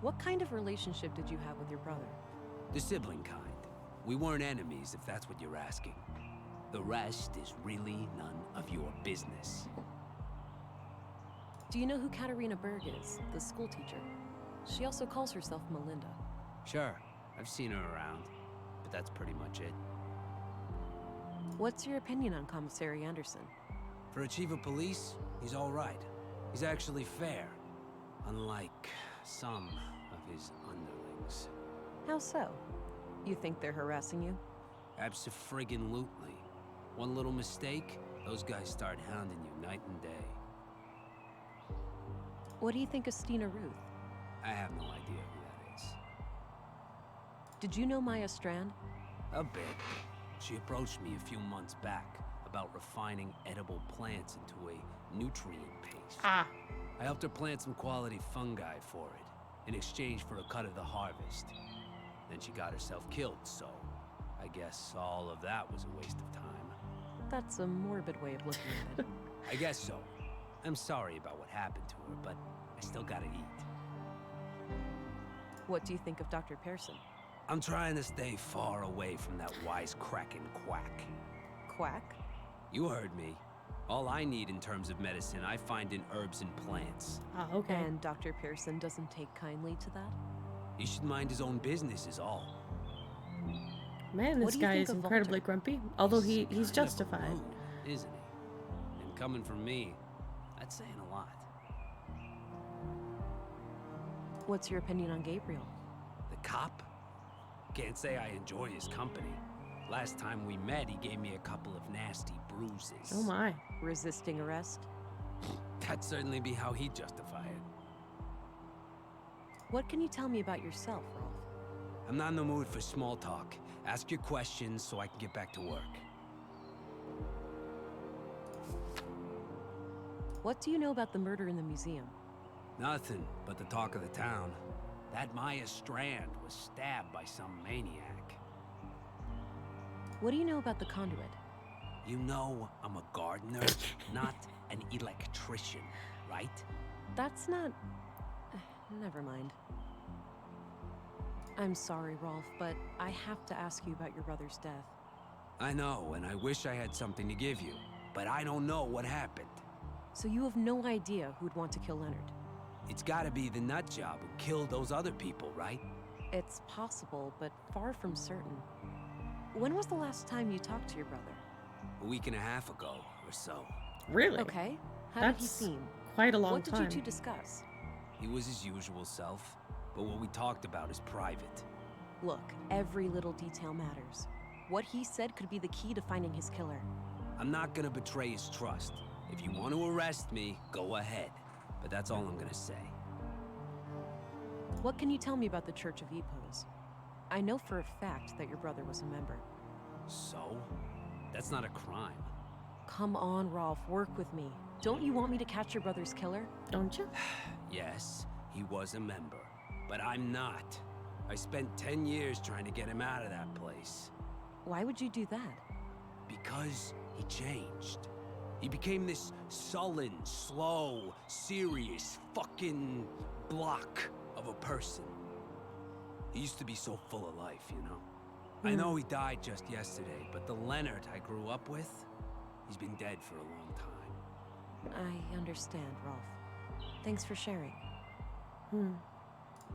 What kind of relationship did you have with your brother? The sibling kind. We weren't enemies, if that's what you're asking. The rest is really none of your business. Do you know who Katerina Berg is, the school teacher? She also calls herself Melinda. Sure, I've seen her around, but that's pretty much it. What's your opinion on Commissary Anderson? For a chief of police, he's all right. He's actually fair, unlike some of his underlings. How so? You think they're harassing you? Abso-friggin-lutely. One little mistake, those guys start hounding you night and day. What do you think of Stina Ruth? I have no idea who that is. Did you know Maya Strand? A bit. She approached me a few months back about refining edible plants into a nutrient paste. Ah. I helped her plant some quality fungi for it, in exchange for a cut of the harvest. Then she got herself killed, so I guess all of that was a waste of time. That's a morbid way of looking at it. I guess so. I'm sorry about what happened to her, but I still gotta eat. What do you think of Dr. Pearson? I'm trying to stay far away from that wisecracking quack. Quack? You heard me. All I need in terms of medicine, I find in herbs and plants. Ah, okay. And Dr. Pearson doesn't take kindly to that? He should mind his own business is all. Man, What this do you guy think is of incredibly Walter? grumpy. Although he's kind of justified. alone, isn't he? And coming from me, that's saying a lot. What's your opinion on Gabriel? The cop? Can't say I enjoy his company. Last time we met, he gave me a couple of nasty bruises. Oh my. Resisting arrest? That'd certainly be how he'd justify it. What can you tell me about yourself, Rolf? I'm not in the mood for small talk. Ask your questions so I can get back to work. What do you know about the murder in the museum? Nothing but the talk of the town. That Maya Strand was stabbed by some maniac. What do you know about the conduit? You know I'm a gardener, not an electrician, right? That's not... Never mind. I'm sorry, Rolf, but I have to ask you about your brother's death. I know, and I wish I had something to give you, but I don't know what happened. So you have no idea who'd want to kill Leonard? It's gotta be the nutjob who killed those other people, right? It's possible, but far from certain. When was the last time you talked to your brother? A week and a half ago, or so. Really? Okay. How did he That's seem? quite a long What did time. you two discuss? He was his usual self, but what we talked about is private. Look, every little detail matters. What he said could be the key to finding his killer. I'm not gonna betray his trust. If you want to arrest me, go ahead. But that's all I'm gonna say. What can you tell me about the Church of Epos? I know for a fact that your brother was a member. So? That's not a crime. Come on, Rolf, work with me. Don't you want me to catch your brother's killer? Don't you? Yes, he was a member, but I'm not. I spent 10 years trying to get him out of that place. Why would you do that? Because he changed. He became this sullen, slow, serious, fucking block of a person. He used to be so full of life, you know? I know he died just yesterday, but the Leonard I grew up with, he's been dead for a long time. I understand, Rolf. Thanks for sharing.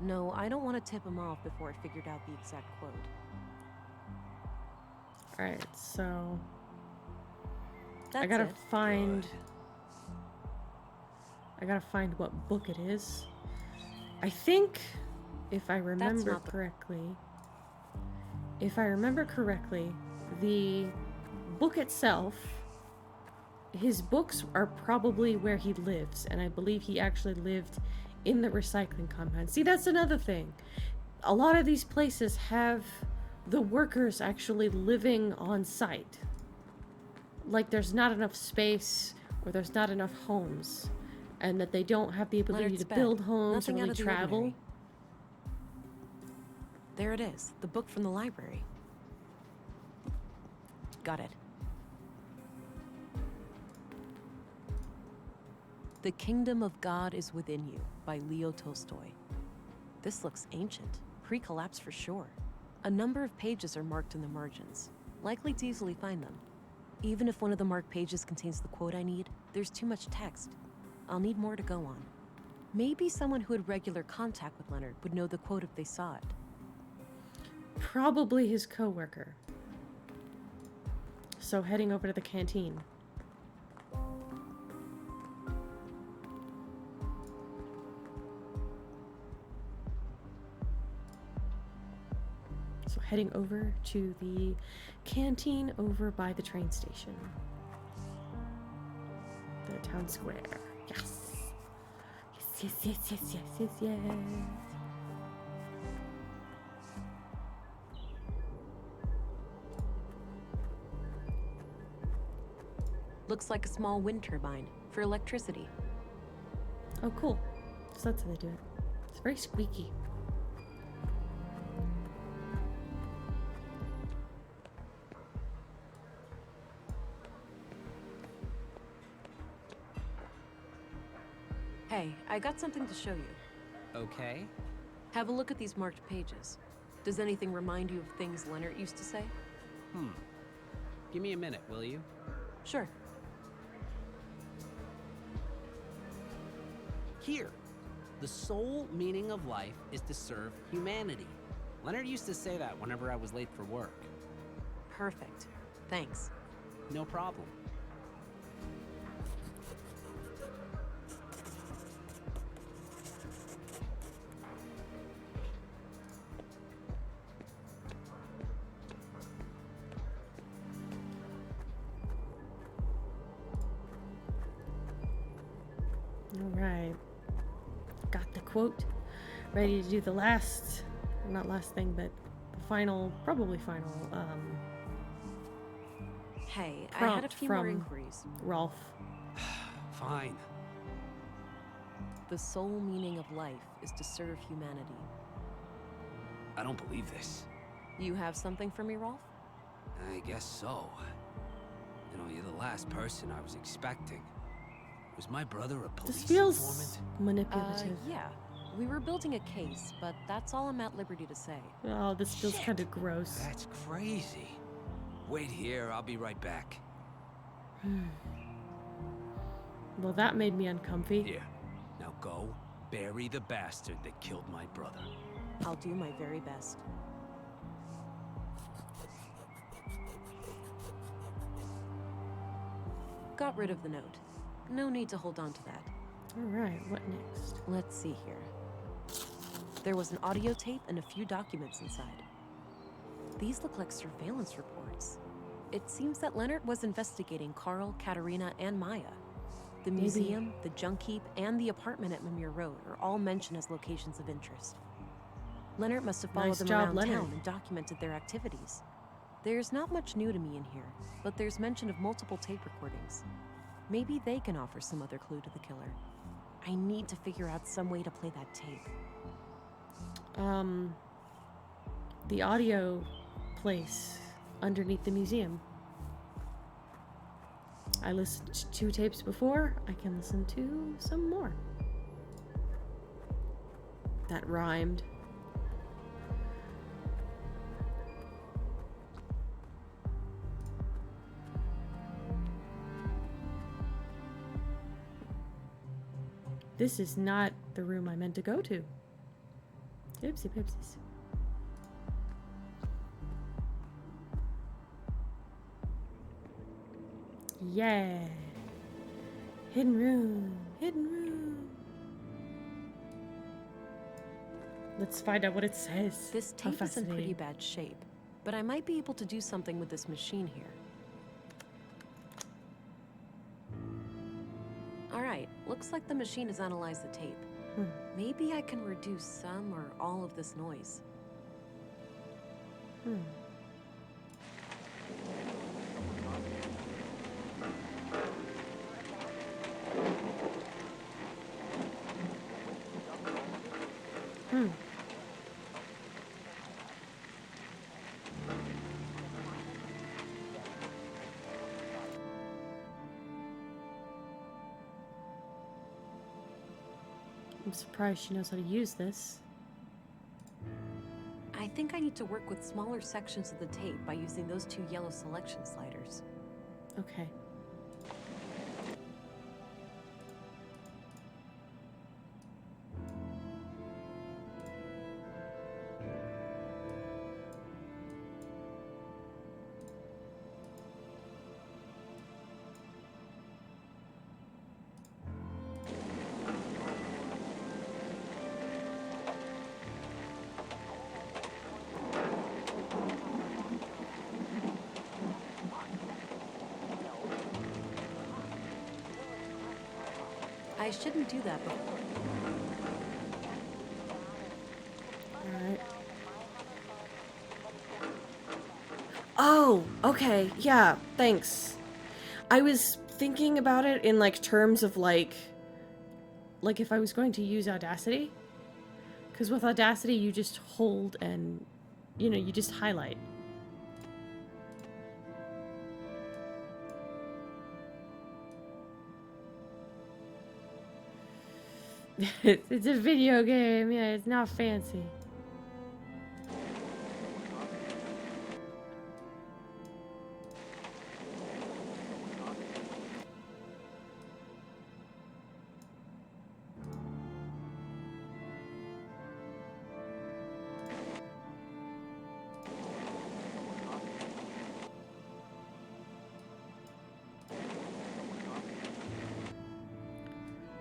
No, I don't want to tip him off before I figured out the exact quote. Alright, so... That's I gotta it. find... I gotta find what book it is. I think, if I remember not the- correctly... If I remember correctly, the book itself... His books are probably where he lives, and I believe he actually lived in the recycling compound. See, that's another thing. A lot of these places have the workers actually living on site. Like there's not enough space, or there's not enough homes, and that they don't have the ability Leonard's to bed. build homes Nothing or out really of the travel. ordinary. There it is, the book from the library. Got it. The Kingdom of God is Within You by Leo Tolstoy. This looks ancient, pre-collapse for sure. A number of pages are marked in the margins, likely to easily find them. Even if one of the marked pages contains the quote I need, there's too much text. I'll need more to go on. Maybe someone who had regular contact with Leonard would know the quote if they saw it. Probably his co-worker. So heading over to the canteen. So heading over to the canteen over by the train station. The town square. Yes. Yes, yes, yes, yes, yes, yes, yes. Looks like a small wind turbine for electricity. Oh, cool. So that's how they do it. It's very squeaky. Hey, I got something to show you. Okay. Have a look at these marked pages. Does anything remind you of things Leonard used to say? Give me a minute, will you? Sure. Here. The sole meaning of life is to serve humanity. Leonard used to say that whenever I was late for work. Perfect. Thanks. No problem. Alright. Got the quote. Ready to do the last, not last thing, but the final, probably final, Hey, I had a prompt few more from inquiries. Rolf. Fine. The sole meaning of life is to serve humanity. I don't believe this. You have something for me, Rolf? I guess so. You know, you're the last person I was expecting. Was my brother a police This feels informant? manipulative. Yeah. We were building a case, but that's all I'm at liberty to say. Oh, this feels kind of gross. That's crazy. Wait here, I'll be right back. Well, that made me uncomfy. Here, now go bury the bastard that killed my brother. I'll do my very best. Got rid of the note. No need to hold on to that. Alright, what next? Let's see here. There was an audio tape and a few documents inside. These look like surveillance reports. It seems that Leonard was investigating Carl, Katerina, and Maya. The museum, the junk heap, and the apartment at Mimir Road are all mentioned as locations of interest. Leonard must have followed Nice them job, around Leonard. town and documented their activities. There's not much new to me in here, but there's mention of multiple tape recordings. Maybe they can offer some other clue to the killer. I need to figure out some way to play that tape. The audio place underneath the museum. I listened to 2 tapes before. I can listen to some more. That rhymed. This is not the room I meant to go to. Oopsie poopsies. Yeah. Hidden room. Hidden room. Let's find out what it says. This How tape is in pretty fascinating. bad shape, but I might be able to do something with this machine here. Alright, looks like the machine has analyzed the tape. Maybe I can reduce some or all of this noise. I'm surprised she knows how to use this. I think I need to work with smaller sections of the tape by using those 2 yellow selection sliders. Okay. I shouldn't do that before. Alright. Oh, okay. Yeah, thanks. I was thinking about it in like terms of like if I was going to use Audacity. Because with Audacity you just hold and, you know, you just highlight. It's a video game, yeah, it's not fancy.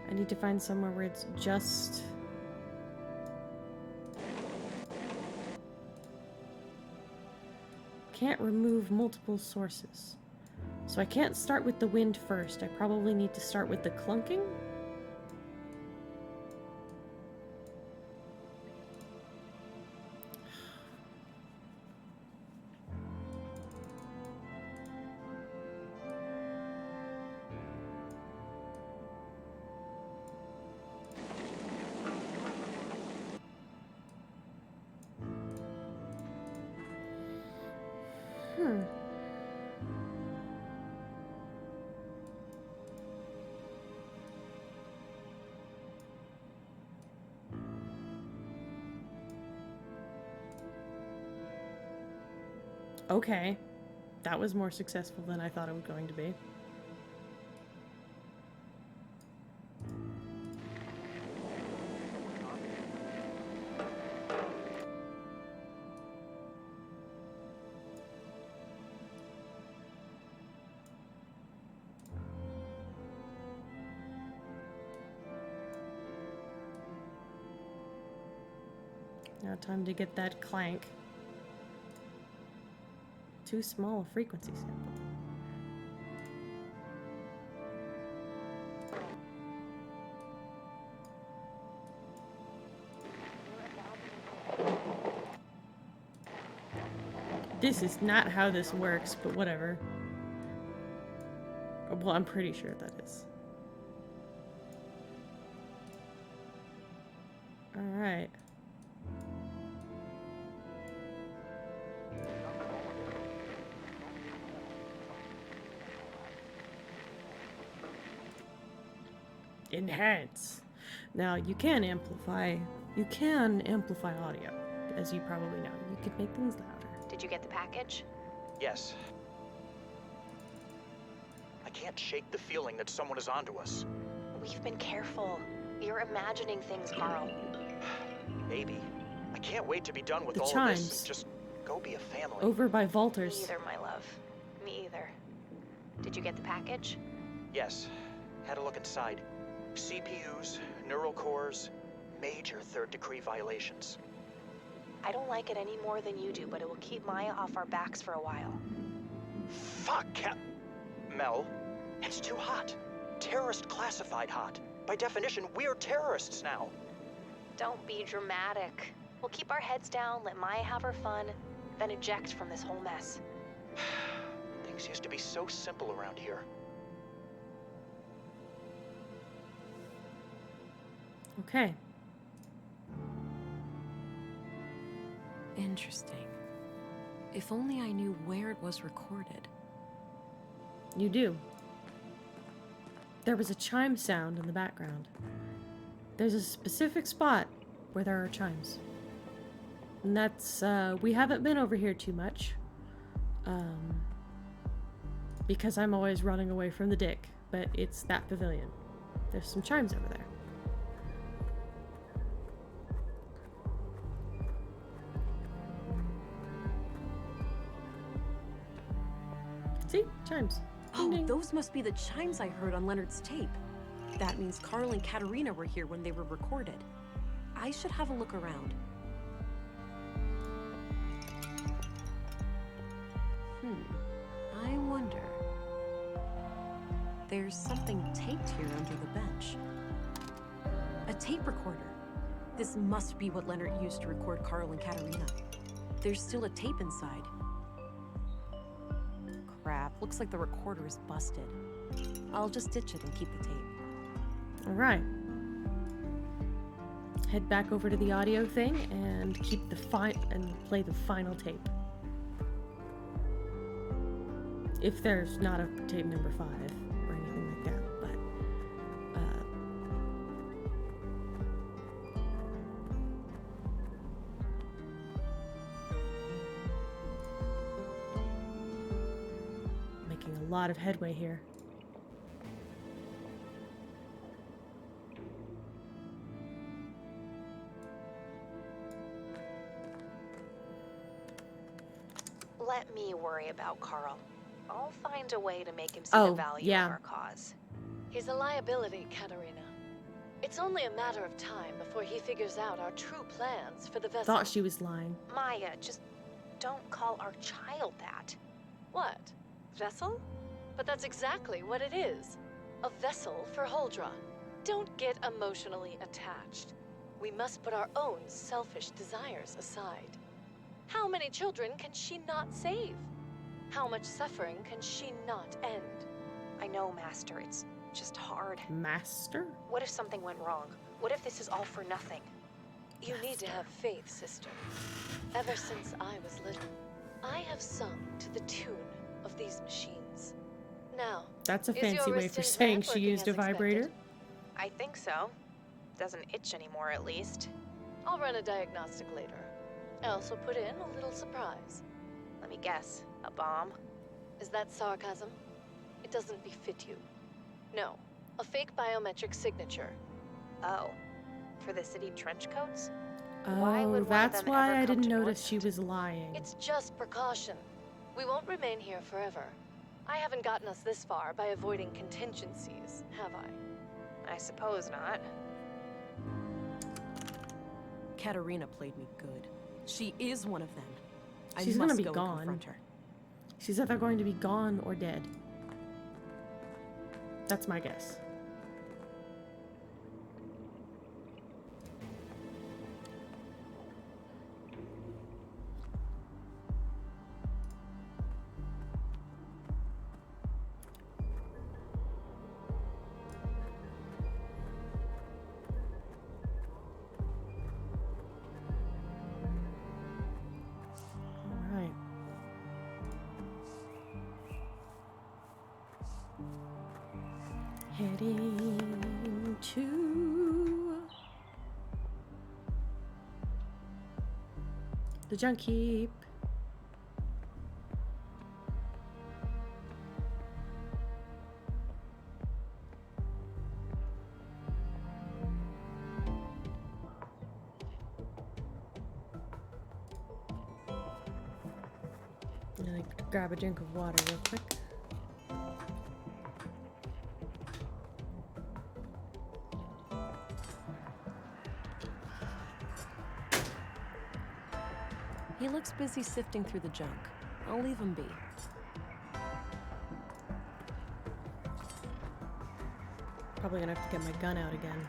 I need to find somewhere where it's just... Can't remove multiple sources. So I can't start with the wind first. I probably need to start with the clunking. Okay. That was more successful than I thought it was going to be. Now time to get that clank. Too small a frequency sample. This is not how this works, but whatever. Well, I'm pretty sure that is. Alright. Enhance. Now you can amplify audio, as you probably know. You could make things louder. Did you get the package? Yes. I can't shake the feeling that someone is onto us. We've been careful. You're imagining things, Carl. Maybe. I can't wait to be done with The all chimes. of this and just go be a family. Over by Valters. Me either, my love. Me either. Did you get the package? Yes. Had a look inside. CPUs, neural cores, major third-degree violations. I don't like it any more than you do, but it will keep Maya off our backs for a while. Fuck, Mel, it's too hot. Terrorist classified hot. By definition, we're terrorists now. Don't be dramatic. We'll keep our heads down, let Maya have her fun, then eject from this whole mess. Things used to be so simple around here. Okay. Interesting. If only I knew where it was recorded. You do. There was a chime sound in the background. There's a specific spot where there are chimes. And that's, we haven't been over here too much. Because I'm always running away from the dick. But it's that pavilion. There's some chimes over there. See? Chimes. Oh, those must be the chimes I heard on Leonard's tape. That means Carl and Katerina were here when they were recorded. I should have a look around. I wonder. There's something taped here under the bench. A tape recorder. This must be what Leonard used to record Carl and Katerina. There's still a tape inside. Crap, looks like the recorder is busted. I'll just ditch it and keep the tape. Alright. Head back over to the audio thing and keep the play the final tape. If there's not a tape number 5 or anything like that, but making a lot of headway here. Let me worry about Carl. I'll find a way to make him see the value of our cause. He's a liability, Katerina. It's only a matter of time before he figures out our true plans for the vessel. Thought she was lying. Maya, just don't call our child that. What? Vessel? But that's exactly what it is. A vessel for Holdra. Don't get emotionally attached. We must put our own selfish desires aside. How many children can she not save? How much suffering can she not end? I know, Master. It's just hard. Master? What if something went wrong? What if this is all for nothing? You need to have faith, sister. Ever since I was little, I have sung to the tune of these machines. Now, that's a fancy way for saying she used a vibrator. I think so. Doesn't itch anymore, at least. I'll run a diagnostic later. I also put in a little surprise. Let me guess. A bomb? Is that sarcasm? It doesn't befit you. No. A fake biometric signature. Oh. For the city trench coats? Why Oh, would one of that's them why ever I come didn't to notice she Northside? was lying. It's just precaution. We won't remain here forever. I haven't gotten us this far by avoiding contingencies, have I? I suppose not. Katerina played me good. She is one of them. She's I gonna must be go and gone. confront her. She's either going to be gone or dead. That's my guess. Alright. Heading to the junk heap. I'm gonna grab a drink of water real quick. He looks busy sifting through the junk. I'll leave him be. Probably gonna have to get my gun out again.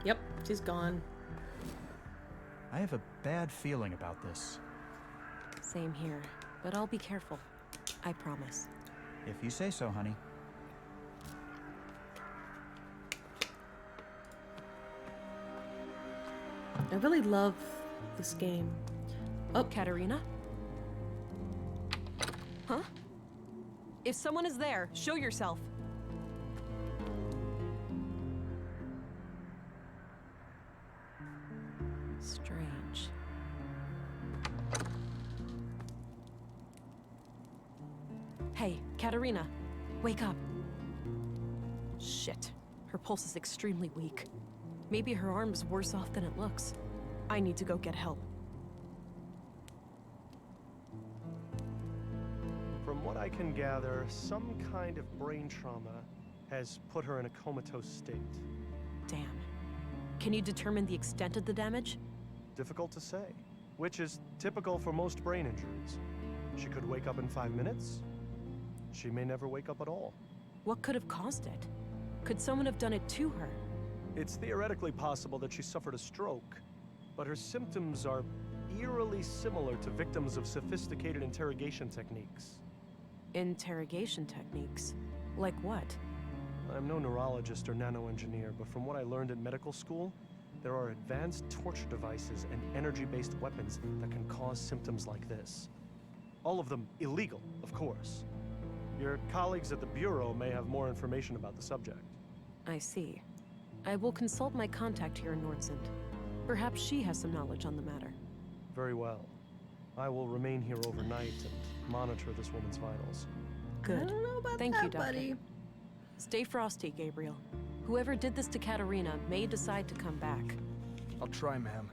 Yep, she's gone. I have a bad feeling about this. Same here, but I'll be careful. I promise. If you say so, honey. I really love this game. Oh, Katerina? Huh? If someone is there, show yourself. Strange. Hey, Katerina, wake up. Shit. Her pulse is extremely weak. Maybe her arm's worse off than it looks. I need to go get help. From what I can gather, some kind of brain trauma has put her in a comatose state. Damn. Can you determine the extent of the damage? Difficult to say, which is typical for most brain injuries. She could wake up in 5 minutes. She may never wake up at all. What could have caused it? Could someone have done it to her? It's theoretically possible that she suffered a stroke, but her symptoms are eerily similar to victims of sophisticated interrogation techniques. Interrogation techniques? Like what? I'm no neurologist or nanoengineer, but from what I learned in medical school, there are advanced torture devices and energy-based weapons that can cause symptoms like this. All of them illegal, of course. Your colleagues at the Bureau may have more information about the subject. I see. I will consult my contact here in Nordsund. Perhaps she has some knowledge on the matter. Very well. I will remain here overnight and monitor this woman's vitals. Good. I don't know about Thank that, you, Doctor. buddy. Stay frosty, Gabriel. Whoever did this to Katerina may decide to come back. I'll try, ma'am.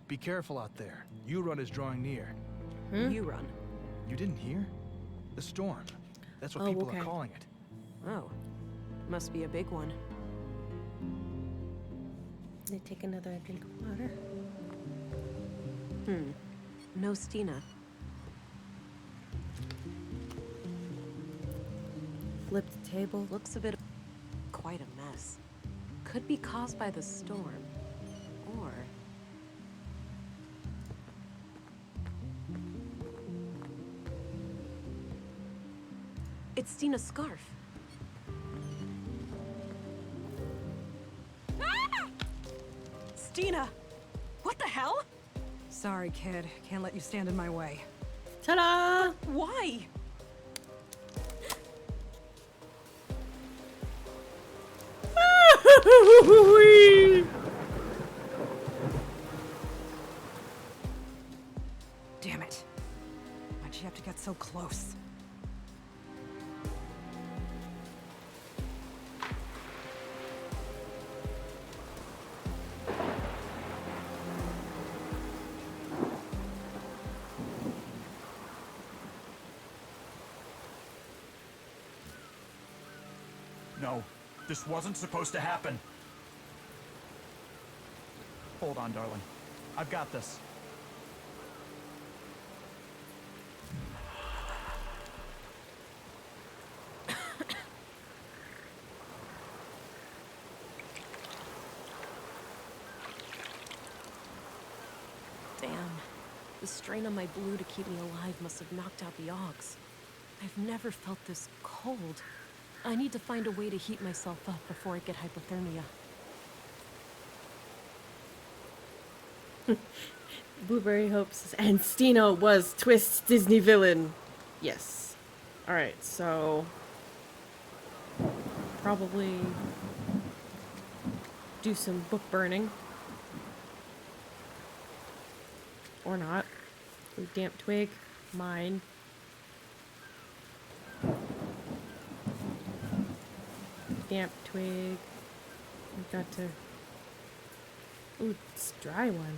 Be careful out there. U-Run is drawing near. You run. You didn't hear? The storm. That's what Oh, people okay. are calling it. Oh. Must be a big one. They take another drink of water. No Stina. Flip the table. Looks a bit... quite a mess. Could be caused by the storm. Or... it's Stina's scarf. Ah! Stina! What the hell? Sorry, kid. Can't let you stand in my way. Ta-da! Why? Damn it. Why'd she have to get so close? No, this wasn't supposed to happen. Hold on, darling. I've got this. Damn. The strain on my blue to keep me alive must have knocked out the Augs. I've never felt this cold. I need to find a way to heat myself up before I get hypothermia. Blueberryhope says, and Stino was Twist's Disney villain. Yes. Alright, so... probably... do some book burning. Or not. Ooh, damp twig. Mine. Damp twig. We've got to... Ooh, it's a dry one.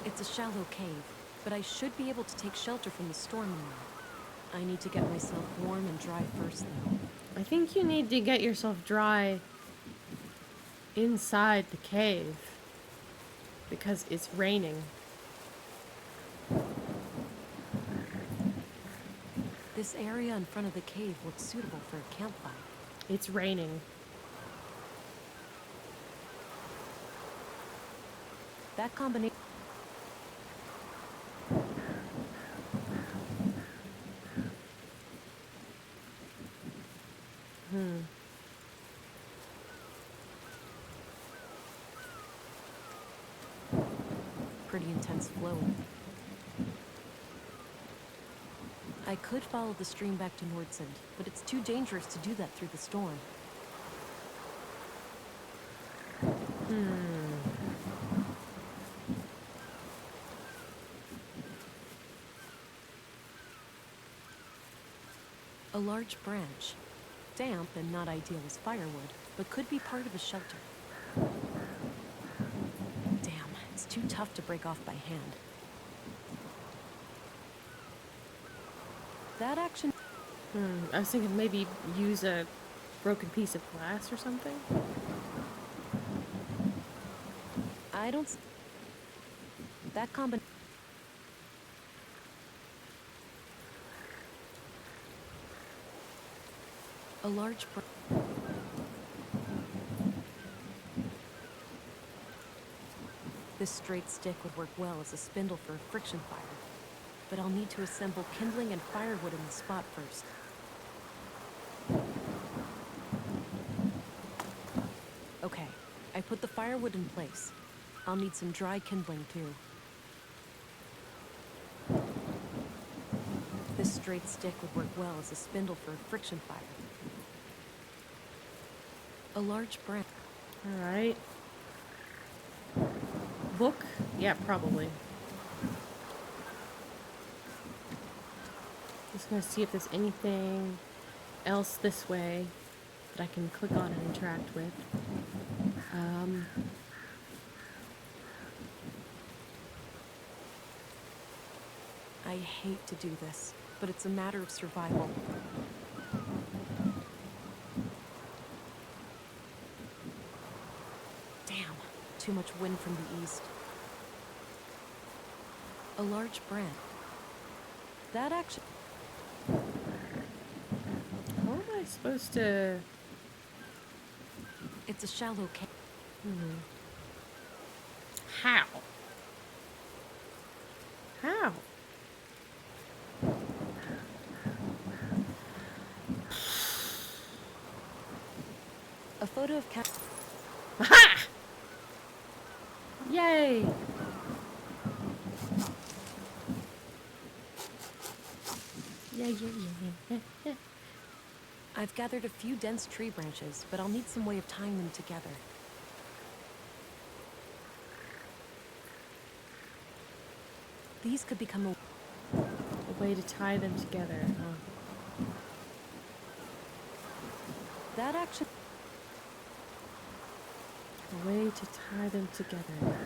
It's a shallow cave, but I should be able to take shelter from the storm in there. I need to get myself warm and dry first, though. I think you need to get yourself dry inside the cave because it's raining. This area in front of the cave looks suitable for a campfire. It's raining. That combination... Pretty intense flowing. I could follow the stream back to Nordsund, but it's too dangerous to do that through the storm. A large branch. Damp and not ideal as firewood, but could be part of a shelter. Damn, it's too tough to break off by hand. That action... I was thinking maybe use a broken piece of glass or something. I don't... That combination... A large... This straight stick would work well as a spindle for a friction fire. But I'll need to assemble kindling and firewood in the spot first. Okay, I put the firewood in place. I'll need some dry kindling too. This straight stick would work well as a spindle for a friction fire. A large branch. Alright. Book? Yeah, probably. Just gonna see if there's anything else this way that I can click on and interact with. I hate to do this, but it's a matter of survival. Damn, too much wind from the east. A large branch. That actually... How am I supposed to... It's a shallow cave. How? How? A photo of cat... Aha! Yay! I've gathered a few dense tree branches, but I'll need some way of tying them together. These could become A way to tie them together, huh? that actually. A way to tie them together.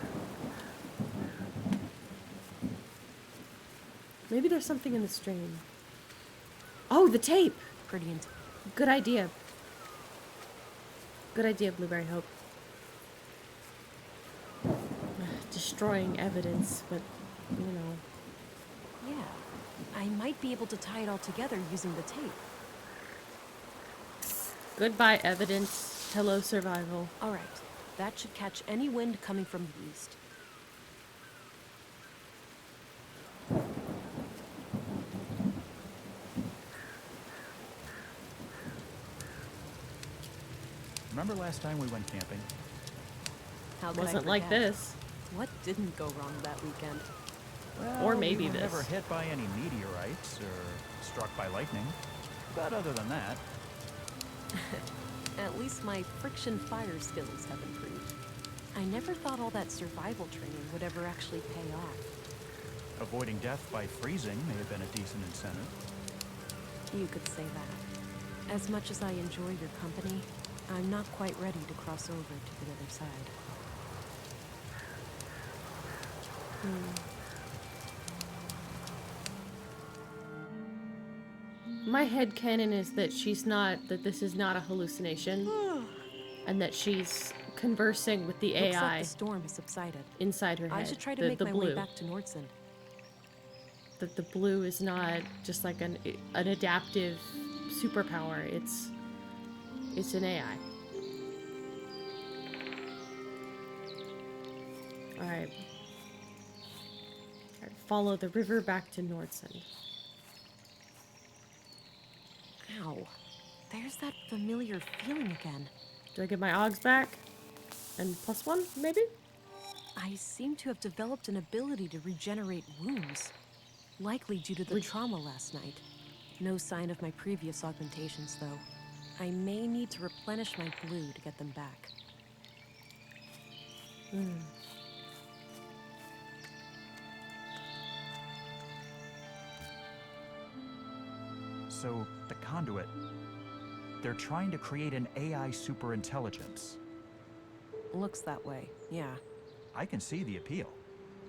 Maybe there's something in the stream. Oh, the tape! Pretty Good idea. Good idea, Blueberryhope. Destroying evidence, but, you know. Yeah. I might be able to tie it all together using the tape. Goodbye, evidence. Hello, survival. Alright. That should catch any wind coming from the east. Remember last time we went camping? How could I Wasn't like forget? this. What didn't go wrong that weekend? Well, Or maybe we were this. never hit by any meteorites or struck by lightning. But other than that, At least my friction fire skills have improved. I never thought all that survival training would ever actually pay off. avoiding death by freezing may have been a decent incentive. You could say that. As much as I enjoy your company, I'm not quite ready to cross over to the other side. My headcanon is that that this is not a hallucination, and that she's conversing with the Looks AI like the storm has subsided. inside her head. I should try to the, make the my blue. way back to Nordson. That the blue is not just like an adaptive superpower. It's an AI. All right. Follow the river back to Nordson. Ow. There's that familiar feeling again. Do I get my Augs back? And +1, maybe? I seem to have developed an ability to regenerate wounds. Likely due to the trauma last night. No sign of my previous augmentations, though. I may need to replenish my blue to get them back. So, the conduit, they're trying to create an AI superintelligence. Looks that way, yeah. I can see the appeal.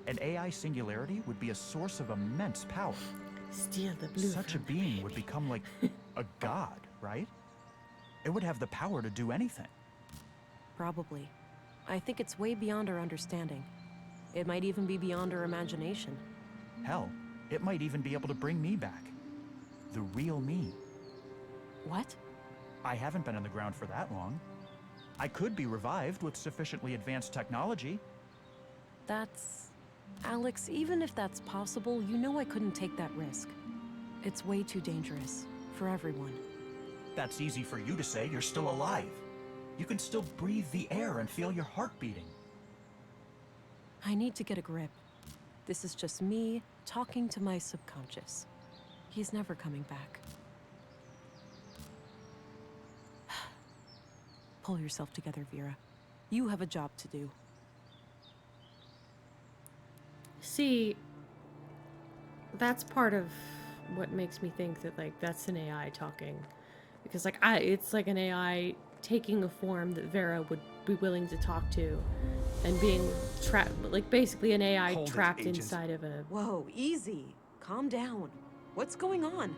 An AI singularity would be a source of immense power. Steal the blue. Such a being would become like a god, right? It would have the power to do anything. Probably. I think it's way beyond our understanding. It might even be beyond our imagination. Hell, it might even be able to bring me back. The real me. What? I haven't been on the ground for that long. I could be revived with sufficiently advanced technology. That's... Alex, even if that's possible, you know I couldn't take that risk. It's way too dangerous. For everyone. That's easy for you to say. You're still alive. You can still breathe the air and feel your heart beating. I need to get a grip. This is just me talking to my subconscious. He's never coming back. Pull yourself together, Vera. You have a job to do. See, that's part of what makes me think that, like, that's an AI talking. Because, like, it's like an AI taking a form that Vera would be willing to talk to. And being trapped, like, basically an AI Hold it, trapped Agent. inside of a... Whoa, easy. Calm down. What's going on?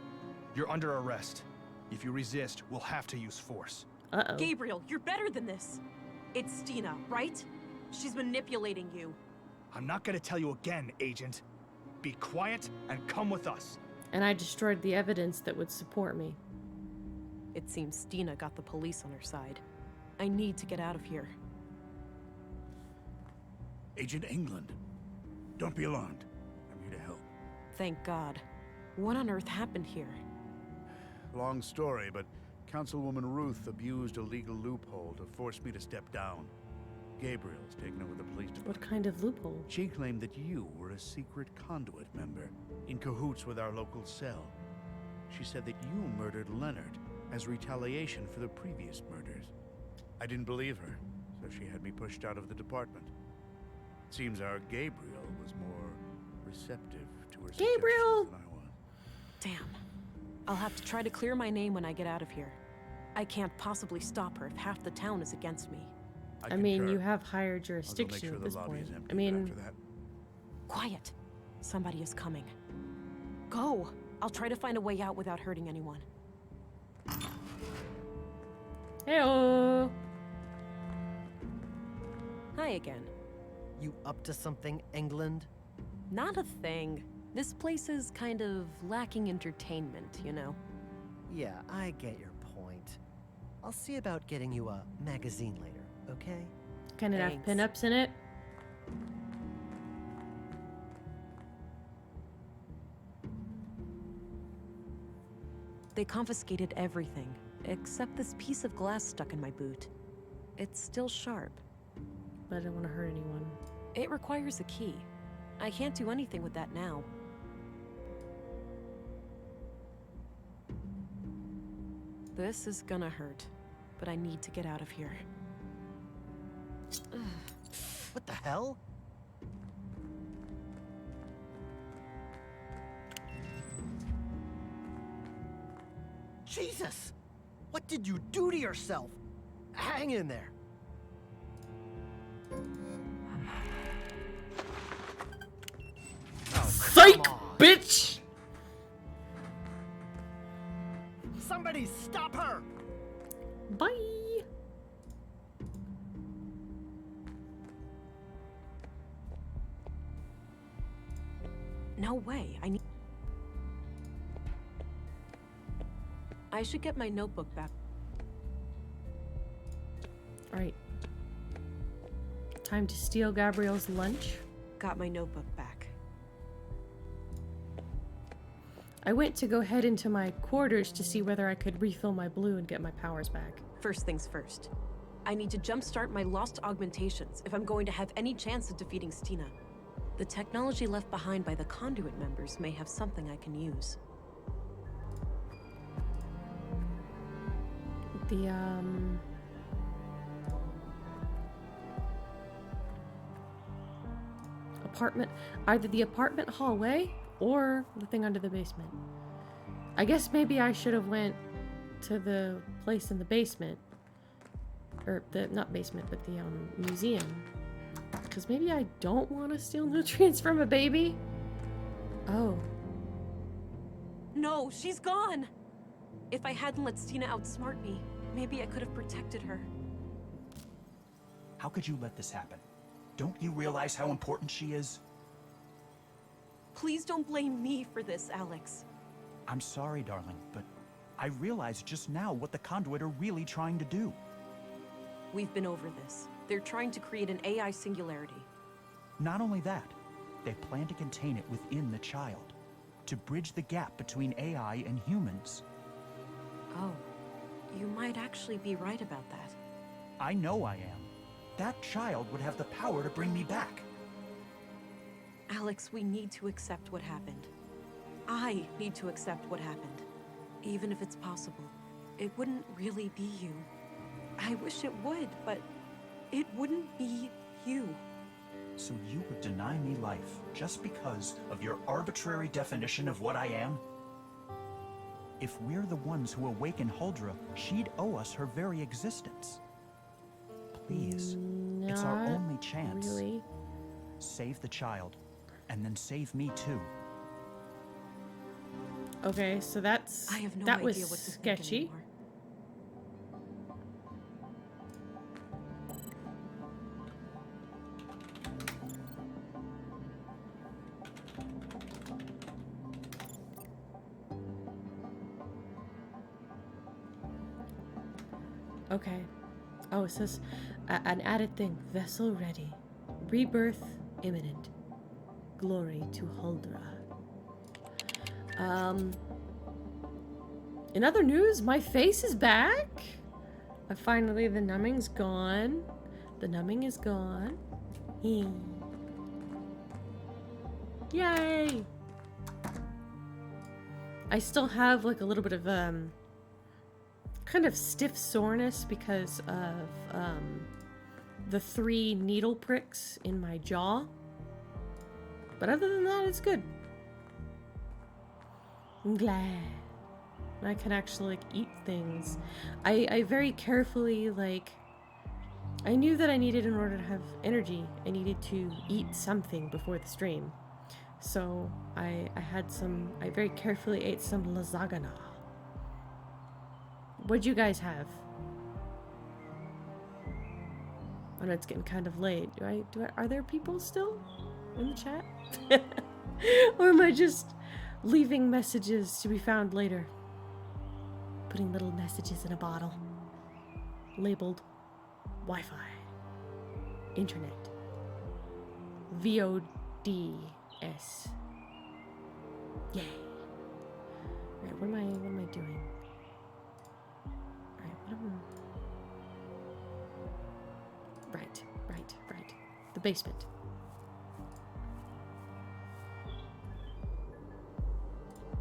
You're under arrest. If you resist, we'll have to use force. Uh-oh. Gabriel, you're better than this. It's Stina, right? She's manipulating you. I'm not gonna tell you again, Agent. Be quiet and come with us. And I destroyed the evidence that would support me. It seems Stina got the police on her side. I need to get out of here. Agent England, don't be alarmed. I'm here to help. Thank God. What on earth happened here? Long story, but Councilwoman Ruth abused a legal loophole to force me to step down. Gabriel's taken over the police department. What kind of loophole? She claimed that you were a secret conduit member, in cahoots with our local cell. She said that you murdered Leonard as retaliation for the previous murders. I didn't believe her, so she had me pushed out of the department. Seems our Gabriel was more receptive to her Gabriel! suggestions than I was. Damn. I'll have to try to clear my name when I get out of here. I can't possibly stop her if half the town is against me. I mean, you have higher jurisdiction at this point. I mean, Quiet. Somebody is coming. Go. I'll try to find a way out without hurting anyone. Heyo. Hi again. You up to something, England? Not a thing. This place is kind of lacking entertainment, you know? Yeah, I get your point. I'll see about getting you a magazine later, okay? Can it have pinups in it? They confiscated everything, except this piece of glass stuck in my boot. It's still sharp. But I don't want to hurt anyone. It requires a key. I can't do anything with that now. This is gonna hurt, but I need to get out of here. What the hell? Jesus! What did you do to yourself? Hang in there. Psych, bitch! Somebody stop her! Bye! No way. I should get my notebook back. Alright. Time to steal Gabriel's lunch. Got my notebook back. I went to go head into my quarters to see whether I could refill my blue and get my powers back. First things first. I need to jumpstart my lost augmentations if I'm going to have any chance of defeating Stina. The technology left behind by the Conduit members may have something I can use. The, apartment, either the apartment hallway or the thing under the basement. I guess maybe I should have went to the place in the basement. Or the, not basement, but the, museum. Because maybe I don't want to steal nutrients from a baby? Oh. No, she's gone! If I hadn't let Stina outsmart me, maybe I could have protected her. How could you let this happen? Don't you realize how important she is? Please don't blame me for this, Alex. I'm sorry, darling, but I realized just now what the Conduit are really trying to do. We've been over this. They're trying to create an AI singularity. Not only that, they plan to contain it within the child, to bridge the gap between AI and humans. Oh, you might actually be right about that. I know I am. That child would have the power to bring me back. Alex, we need to accept what happened. I need to accept what happened. Even if it's possible, it wouldn't really be you. I wish it would, but it wouldn't be you. So you would deny me life just because of your arbitrary definition of what I am? If we're the ones who awaken Huldra, she'd owe us her very existence. Please, it's our only chance. Really? Save the child, and then save me too. Okay, so that's I have no that idea was what to think sketchy. anymore. Okay. Oh, it says an added thing. Vessel ready. Rebirth imminent. Glory to Huldra. In other news, my face is back. Finally, the numbing's gone. The numbing is gone. Yay! I still have like a little bit of kind of stiff soreness because of the 3 needle pricks in my jaw. But other than that, it's good. I'm glad I can actually, like, eat things. I very carefully, like, I knew that I needed, in order to have energy, I needed to eat something before the stream. So I very carefully ate some lasagna. What'd you guys have? I know it's getting kind of late. Are there people still in the chat? Or am I just leaving messages to be found later? Putting little messages in a bottle. Labeled Wi-Fi. Internet. VODS. Yay. Alright, what am I doing? Right. The basement.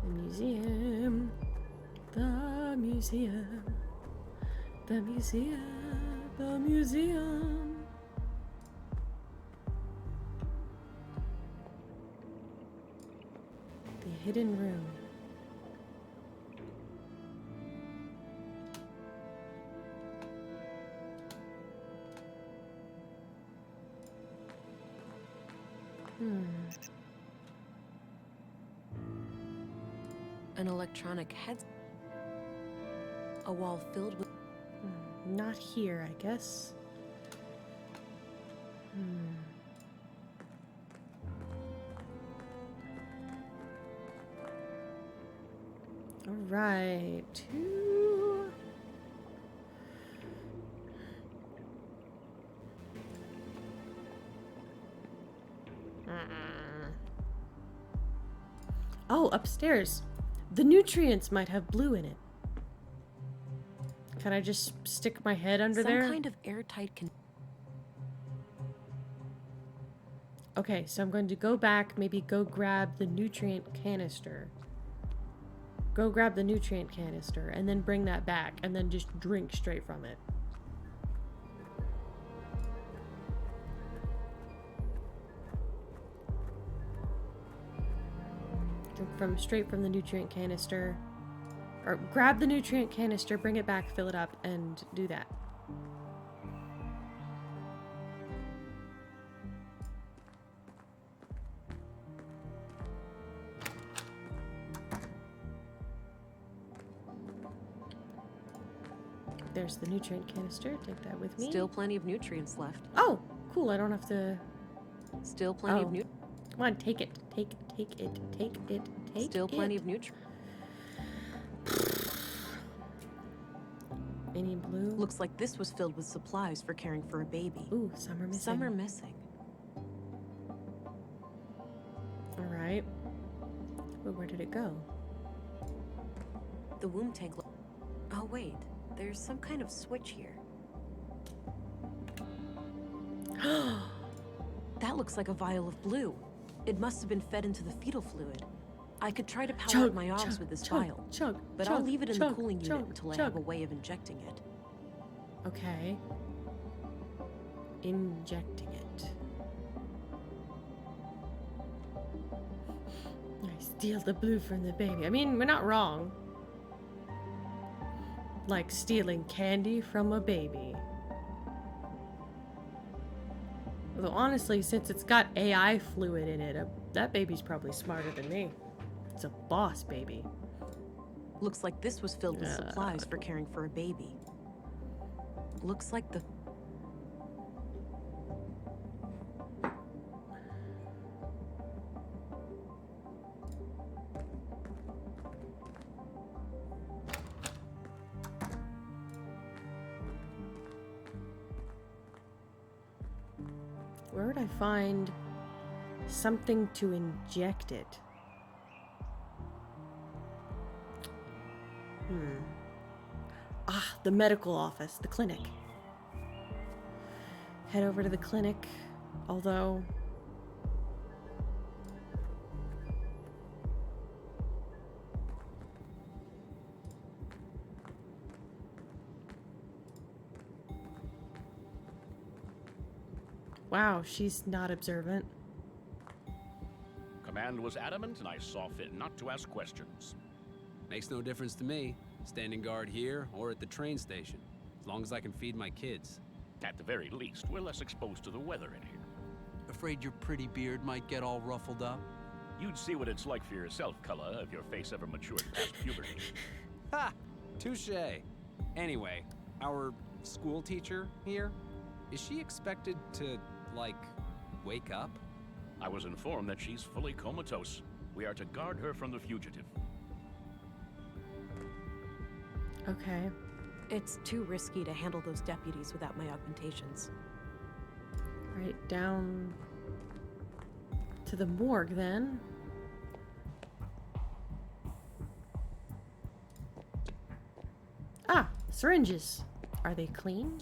The museum. The museum. The museum. The museum. The hidden room. An electronic head. A wall filled with. Not here, I guess. All right. Oh, upstairs. The nutrients might have blue in it. Can I just stick my head under there? Some kind of airtight Okay, so I'm going to go back, maybe go grab the nutrient canister. Go grab the nutrient canister and then bring that back and then just drink straight from it. Drink straight from the nutrient canister. Or grab the nutrient canister, bring it back, fill it up, and do that. There's the nutrient canister. Take that with me. Still plenty of nutrients left. Oh, cool. I don't have to... Still plenty of nutrients. Come on, take it. Take it. Still plenty of nutrients. Any blue? Looks like this was filled with supplies for caring for a baby. Ooh, some are missing. Some are missing. All right. Well, where did it go? The womb tank. Oh, wait. There's some kind of switch here. That looks like a vial of blue. It must have been fed into the fetal fluid. I could try to power up my arms with this vial, but I'll leave it in the cooling unit until I have a way of injecting it. Okay. Injecting it. I steal the blue from the baby. I mean, we're not wrong. Like stealing candy from a baby. Although honestly, since it's got AI fluid in it, that baby's probably smarter than me. It's a boss baby. Looks like this was filled with supplies for caring for a baby. Looks like the... Where would I find something to inject it? Ah, the medical office, the clinic. Head over to the clinic, although... Wow, she's not observant. Command was adamant, and I saw fit not to ask questions. Makes no difference to me, standing guard here or at the train station, as long as I can feed my kids. At the very least, we're less exposed to the weather in here. Afraid your pretty beard might get all ruffled up? You'd see what it's like for yourself, Cullah, if your face ever matured past puberty. Ha! Touché. Anyway, our school teacher here, is she expected to, like, wake up? I was informed that she's fully comatose. We are to guard her from the fugitive. Okay. It's too risky to handle those deputies without my augmentations. Right down to the morgue then. Ah, syringes. Are they clean?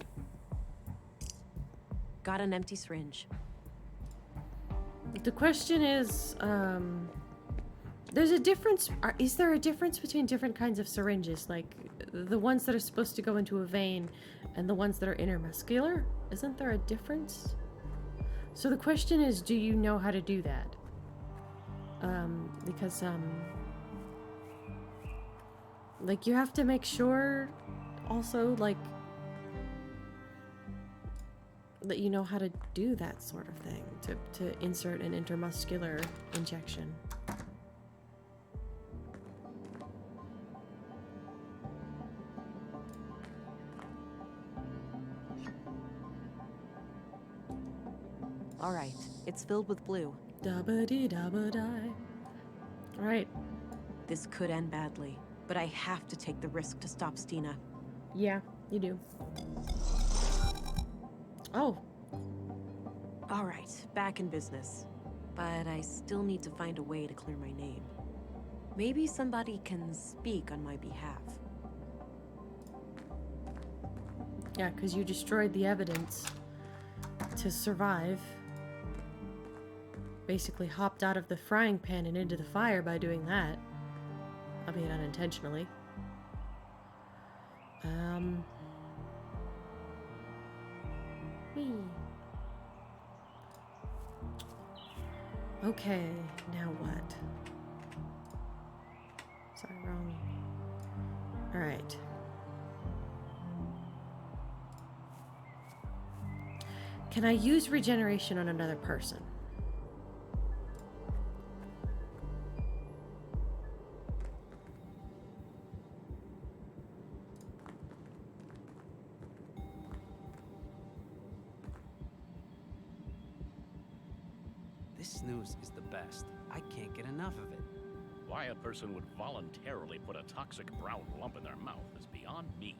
Got an empty syringe. The question is, there's a difference. Is there a difference between different kinds of syringes? Like the ones that are supposed to go into a vein and the ones that are intermuscular? Isn't there a difference? So the question is, do you know how to do that? Because, like, you have to make sure also, like, that you know how to do that sort of thing, to insert an intermuscular injection. All right, it's filled with blue. Da-ba-dee-da-ba-die. All right. This could end badly, but I have to take the risk to stop Stina. Yeah, you do. Oh. All right, back in business. But I still need to find a way to clear my name. Maybe somebody can speak on my behalf. Yeah, because you destroyed the evidence to survive. Basically hopped out of the frying pan and into the fire by doing that. Albeit unintentionally. Whee. Okay, now what? Sorry, wrong. Alright. Can I use regeneration on another person? This snooze is the best. I can't get enough of it. Why a person would voluntarily put a toxic brown lump in their mouth is beyond me.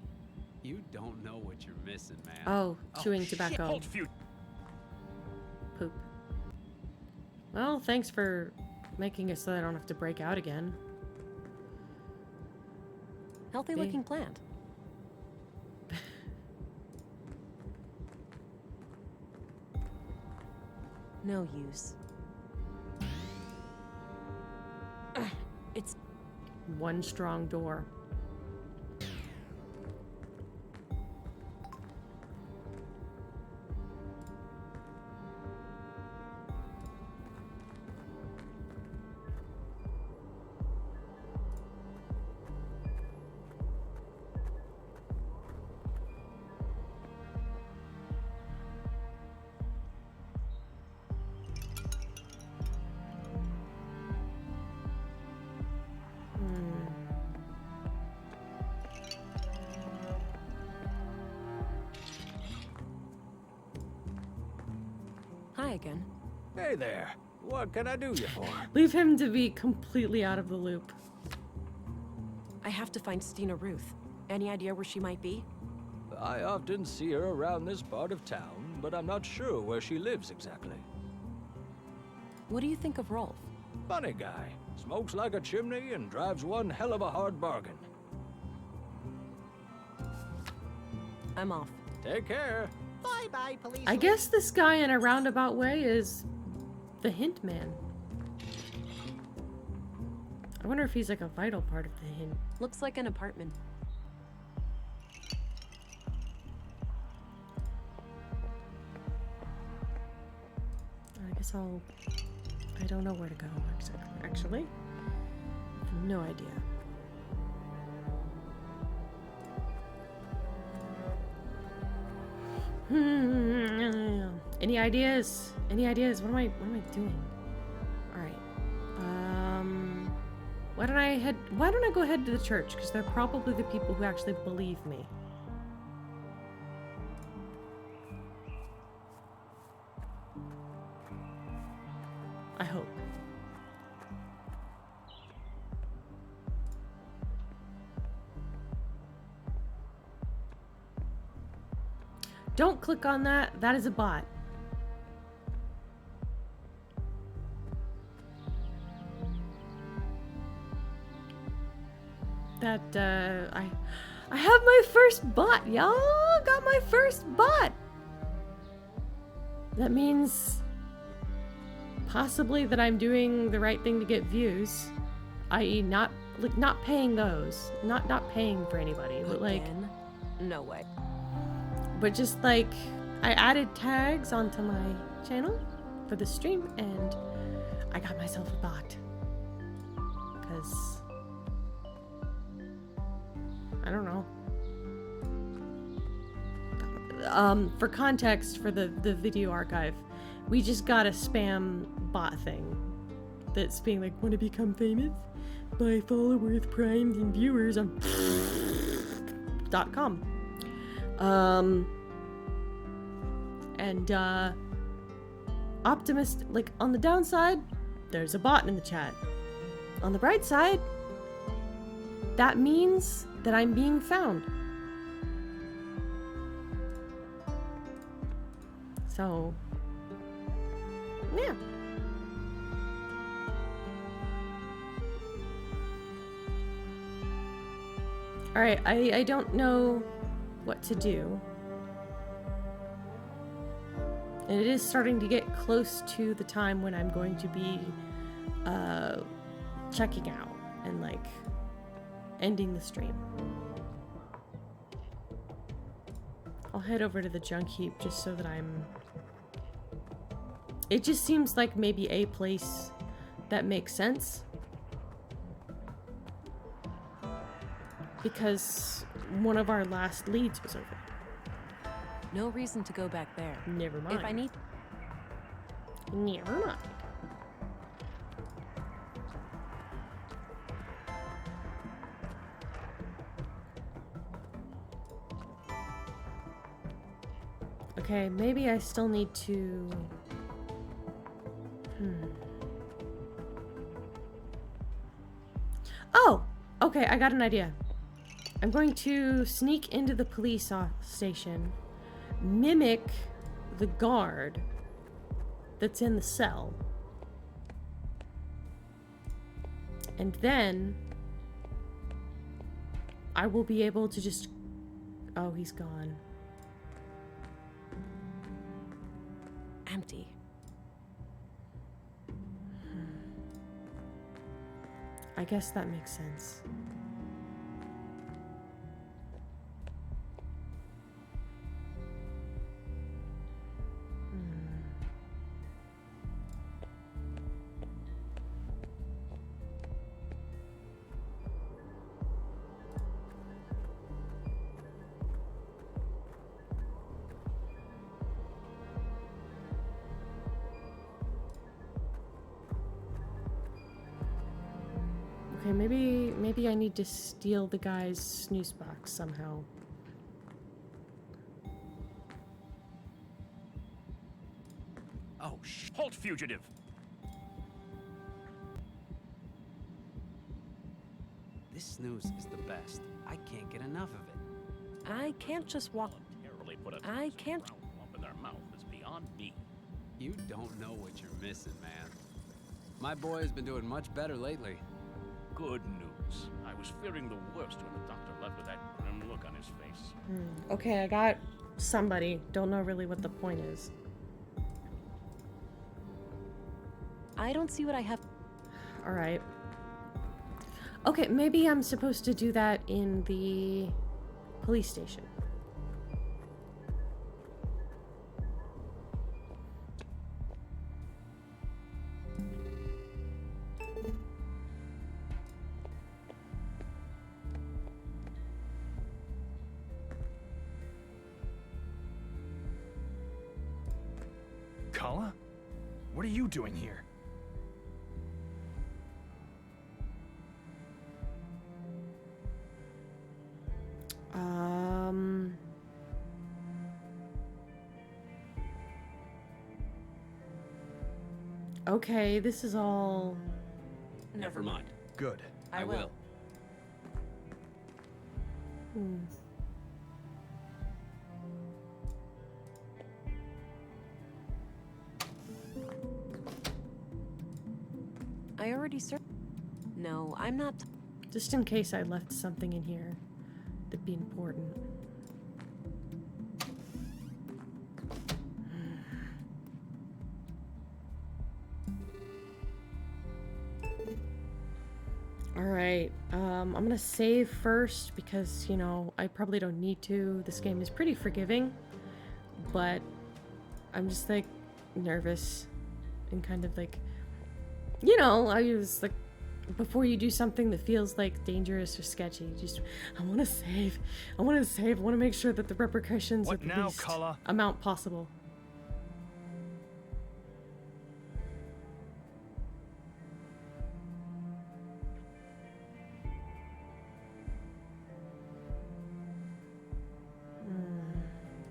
You don't know what you're missing, man. Oh, chewing tobacco. Shit, hold Poop. Well, thanks for making it so that I don't have to break out again. Healthy looking plant. No use. It's one strong door. Hi again. Hey there. What can I do you for? Leave him to be completely out of the loop. I have to find Stina Ruth. Any idea where she might be? I often see her around this part of town, but I'm not sure where she lives exactly. What do you think of Rolf? Funny guy. Smokes like a chimney and drives one hell of a hard bargain. I'm off. Take care. Bye-bye, police. I guess this guy in a roundabout way is the hint man. I wonder if he's like a vital part of the hint. Looks like an apartment. I I don't know where to go, actually. I have no idea. Any ideas? Any ideas? What am I doing? Alright. Why don't I go ahead to the church? Because they're probably the people who actually believe me. I hope. Don't click on that. That is a bot. That, I have my first bot, y'all! Got my first bot! That means possibly that I'm doing the right thing to get views, i.e. not paying those. Not paying for anybody, but like... Again? No way. But just like, I added tags onto my channel for the stream, and I got myself a bot. Because... I don't know. For context, for the video archive, we just got a spam bot thing that's being like, want to become famous? Buy followers, primes, and viewers on .com. Optimist, like, on the downside, there's a bot in the chat. On the bright side, that means that I'm being found. So, yeah. Alright, I don't know what to do. And it is starting to get close to the time when I'm going to be checking out and like ending the stream. I'll head over to the junk heap just so that I'm... It just seems like maybe a place that makes sense. Because one of our last leads was over. No reason to go back there. Never mind. If I need... Never mind. Okay, maybe I still need to... Oh! Okay, I got an idea. I'm going to sneak into the police station, mimic the guard that's in the cell, and then I will be able to just... Oh, he's gone. Empty. I guess that makes sense. Okay, maybe I need to steal the guy's snooze box somehow. Oh, halt, fugitive! This snooze is the best. I can't get enough of it. I can't just walk... I can't... Lump in their mouth is beyond me. You don't know what you're missing, man. My boy has been doing much better lately. Good news. I was fearing the worst when the doctor left with that grim look on his face. Okay, I got somebody. Don't know really what the point is. I don't see what I have... Alright. Okay, maybe I'm supposed to do that in the police station. Kala? What are you doing here? Okay, this is all... Never mind. Good. I will. Hmm. I already searched. No, I'm not. Just in case I left something in here that'd be important. Alright, I'm gonna save first because, you know, I probably don't need to. This game is pretty forgiving, but I'm just, like, nervous and kind of, like, you know, I was, like, before you do something that feels, like, dangerous or sketchy, just, I want to save. I want to make sure that the repercussions are the least amount possible.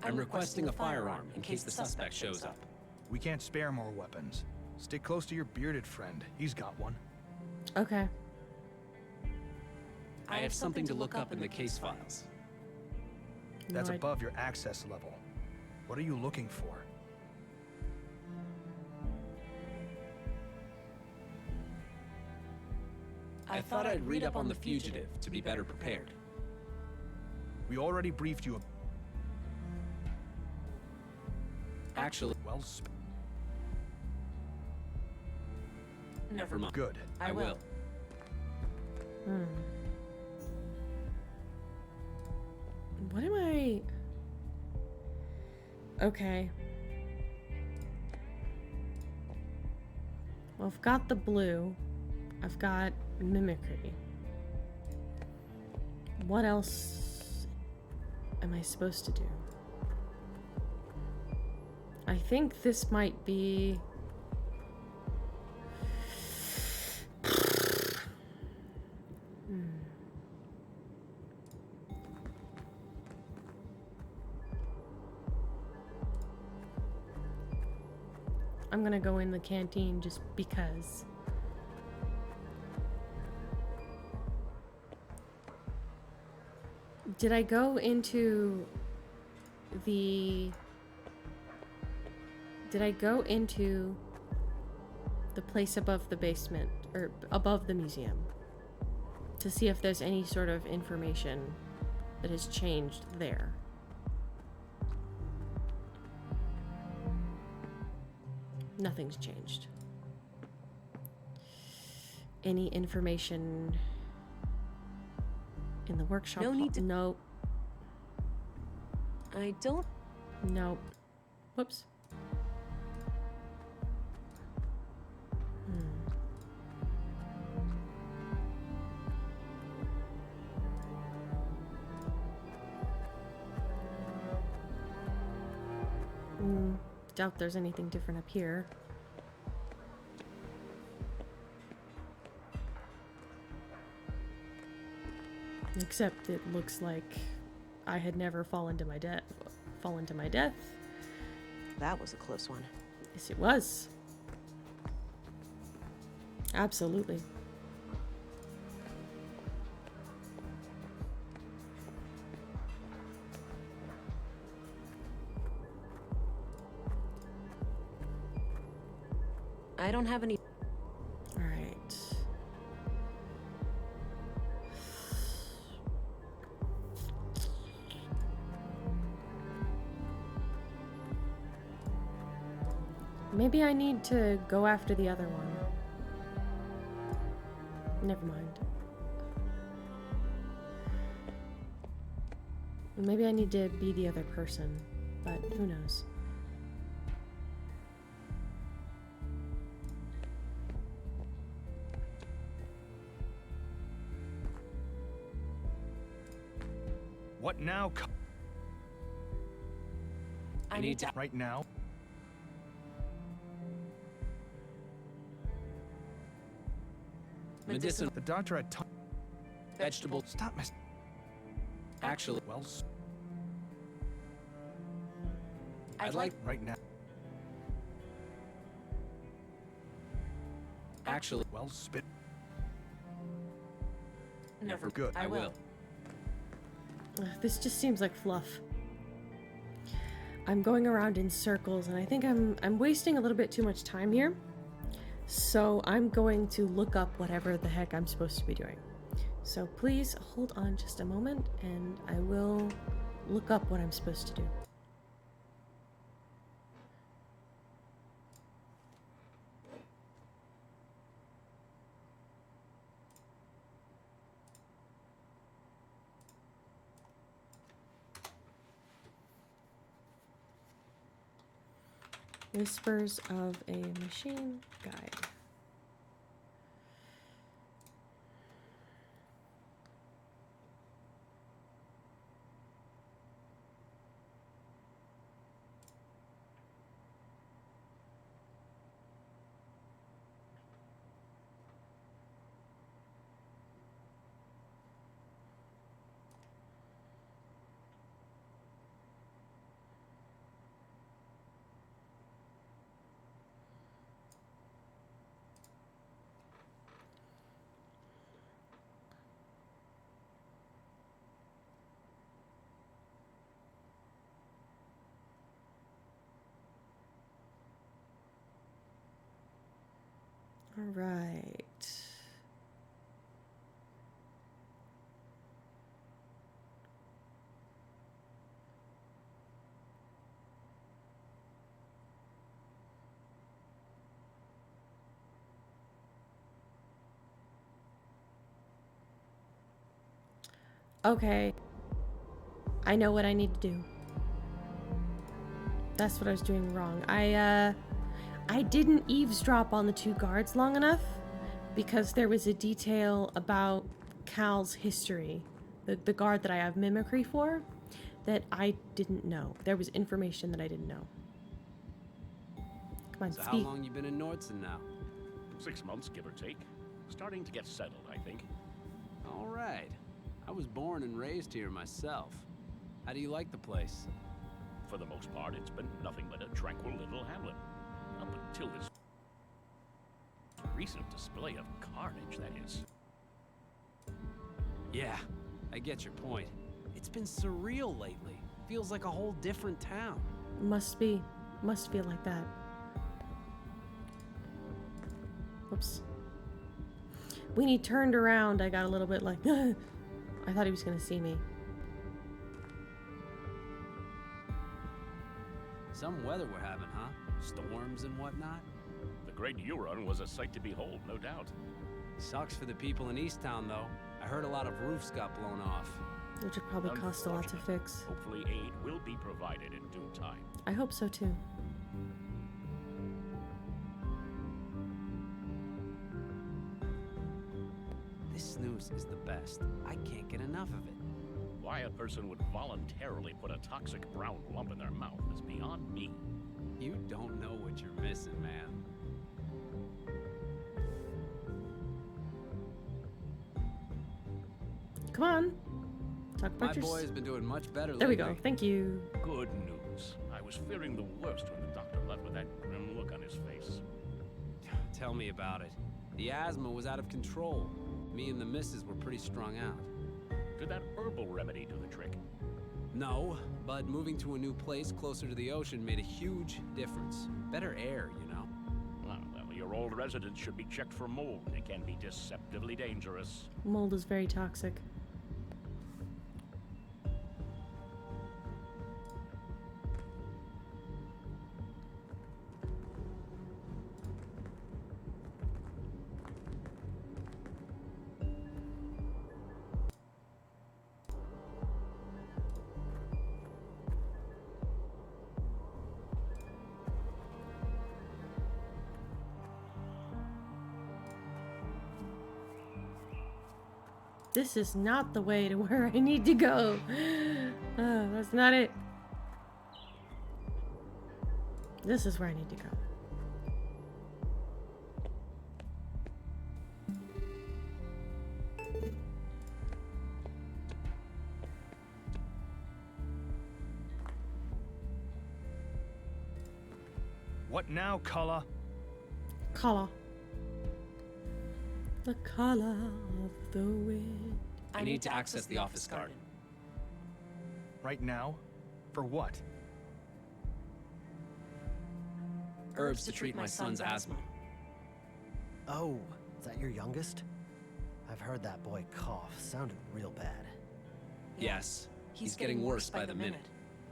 I'm requesting a firearm in case the suspect shows up. We can't spare more weapons. Stick close to your bearded friend. He's got one. Okay. I have something to look up in the case files. That's No, above your access level. What are you looking for? I thought I'd read up on the fugitive to be better prepared. We already briefed you. Actually, Well, never mind. good. I will. Hmm. What am I... Okay. Well, I've got the blue. I've got mimicry. What else am I supposed to do? I think this might be... I'm gonna go in the canteen just because. Did I go into the... Did I go into the place above the basement, or above the museum, to see if there's any sort of information that has changed there? Nothing's changed. Any information in the workshop? No need to. Nope. I don't. Nope. Whoops. Doubt there's anything different up here. Except it looks like I had never fallen to my death. That was a close one. Yes, it was. Absolutely. I don't have any. All right. Maybe I need to go after the other one. Never mind. Maybe I need to be the other person, but who knows? What now? I need to. Right now? Medicinal. The doctor had Vegetable. Stop, miss. Actually, Well, I'd like. right now. Actually, Well, spit. never. Good. I will. This just seems like fluff. I'm going around in circles, and I think I'm wasting a little bit too much time here. So I'm going to look up whatever the heck I'm supposed to be doing. So please hold on just a moment, and I will look up what I'm supposed to do. Whispers of a Machine Guide. All right. Okay. I know what I need to do. That's what I was doing wrong. I didn't eavesdrop on the two guards long enough because there was a detail about Cal's history, the guard that I have mimicry for, that I didn't know. There was information that I didn't know. Come on, So How speak. long you been in Nordson now? 6 months, give or take. Starting to get settled, I think. All right. I was born and raised here myself. How do you like the place? For the most part, it's been nothing but a tranquil little hamlet. Up until this recent display of carnage, that is. Yeah, I get your point. It's been surreal lately. Feels like a whole different town. Must be. Must feel like that. Whoops. When he turned around, I got a little bit like, I thought he was gonna see me. Some weather we're having, huh? Storms and whatnot? The Great Huron was a sight to behold, no doubt. Sucks for the people in Easttown, though. I heard a lot of roofs got blown off. Which would probably cost a lot to fix. Hopefully aid will be provided in due time. I hope so too. This snooze is the best. I can't get enough of it. Why a person would voluntarily put a toxic brown lump in their mouth is beyond me. You don't know what you're missing, man. Come on. Talk My about your... boy has been doing much better There we lately. go. Thank you. Good news. I was fearing the worst when the doctor left with that grim look on his face. Tell me about it. The asthma was out of control. Me and the missus were pretty strung out. Did that herbal remedy do the trick? No, but moving to a new place closer to the ocean made a huge difference. Better air, you know? Well, your old residence should be checked for mold. It can be deceptively dangerous. Mold is very toxic. This is not the way to where I need to go. That's not it. This is where I need to go. What now, Kala? Color. The color of the wind. I need to access the office garden. Right now? For what? Herbs to treat my son's asthma. Oh, is that your youngest? I've heard that boy cough. Sounded real bad. Yes, he's getting worse by the minute.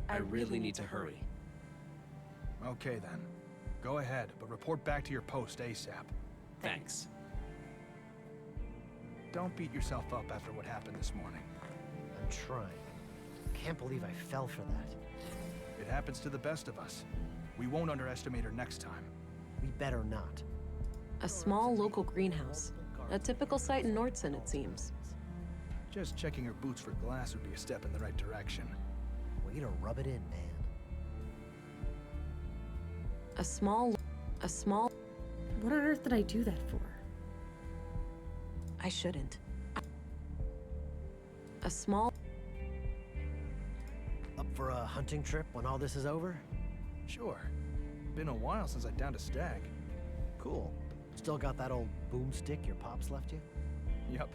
I really need to hurry. Okay then. Go ahead, but report back to your post ASAP. Thanks. Don't beat yourself up after what happened this morning. I'm trying. Can't believe I fell for that. It happens to the best of us. We won't underestimate her next time. We better not. A small local greenhouse. A typical site in Nordson, it seems. Just checking her boots for glass would be a step in the right direction. Way to rub it in, man. A small... What on earth did I do that for? I shouldn't. A small... Up for a hunting trip when all this is over? Sure. Been a while since I downed a stag. Cool. Still got that old boomstick your pops left you? Yup.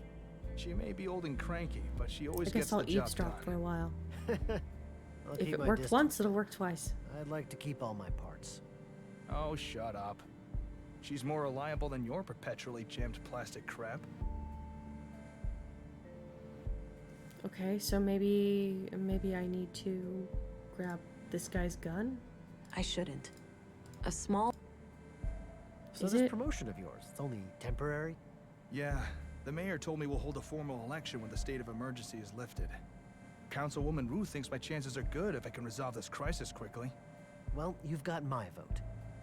She may be old and cranky, but she always I guess gets I'll the job eavesdrop for a while. I'll If keep it my worked distance. once, it'll work twice. I'd like to keep all my parts. Oh, shut up. She's more reliable than your perpetually jammed plastic crap. Okay, so maybe I need to grab this guy's gun? I shouldn't. A small... So Is this it? promotion of yours, it's only temporary? Yeah, the mayor told me we'll hold a formal election when the state of emergency is lifted. Councilwoman Ruth thinks my chances are good if I can resolve this crisis quickly. Well, you've got my vote.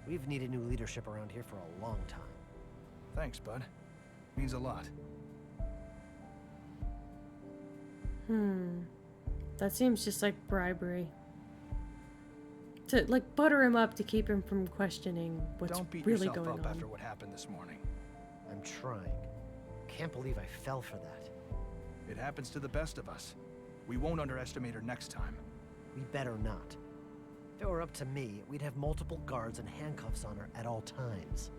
We've needed new leadership around here for a long time. Thanks, bud. Means a lot. That seems just like bribery. To, like, butter him up to keep him from questioning what's Don't beat really yourself going up on. after what happened this morning. I'm trying. Can't believe I fell for that. It happens to the best of us. We won't underestimate her next time. We better not. If it were up to me, we'd have multiple guards and handcuffs on her at all times.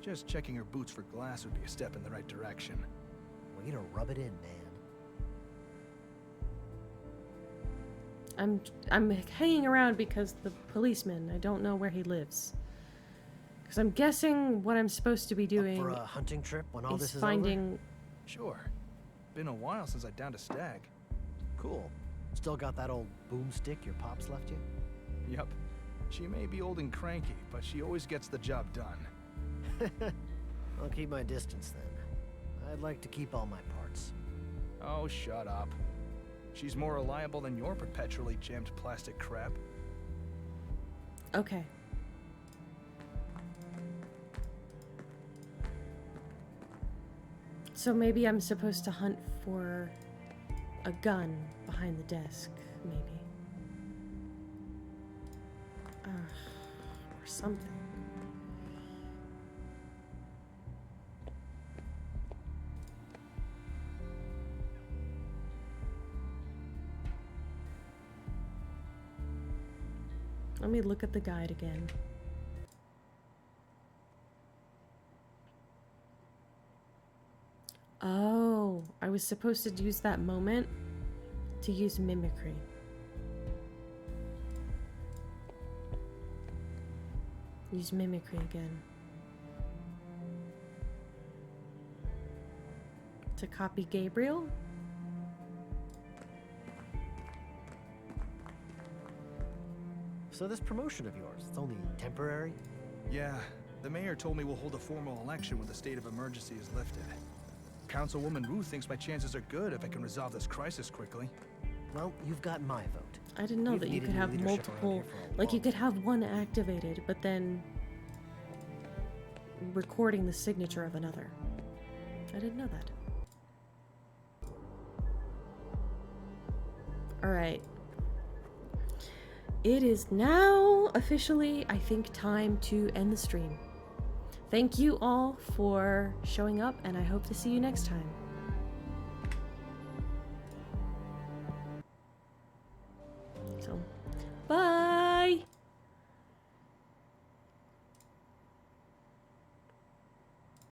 Just checking her boots for glass would be a step in the right direction. Way to rub it in, man. I'm hanging around because the policeman, I don't know where he lives. Because I'm guessing what I'm supposed to be doing Up for a hunting trip when all this is finding... over? Sure. Been a while since I downed a stag. Cool. Still got that old boomstick your pops left you? Yup. She may be old and cranky, but she always gets the job done. I'll keep my distance then. I'd like to keep all my parts. Oh, shut up. She's more reliable than your perpetually jammed plastic crap. Okay. So maybe I'm supposed to hunt for a gun behind the desk, maybe. Or something. Let me look at the guide again. Oh, I was supposed to use that moment to use mimicry. Use mimicry again. To copy Gabriel? So this promotion of yours, it's only temporary? Yeah, the mayor told me we'll hold a formal election when the state of emergency is lifted. Councilwoman Ruth thinks my chances are good if I can resolve this crisis quickly. Well, you've got my vote. I didn't know We've that you needed could new have leadership around multiple, here for a like you long could have one activated, but then recording the signature of another. I didn't know that. Alright. It is now officially, I think, time to end the stream. Thank you all for showing up, and I hope to see you next time.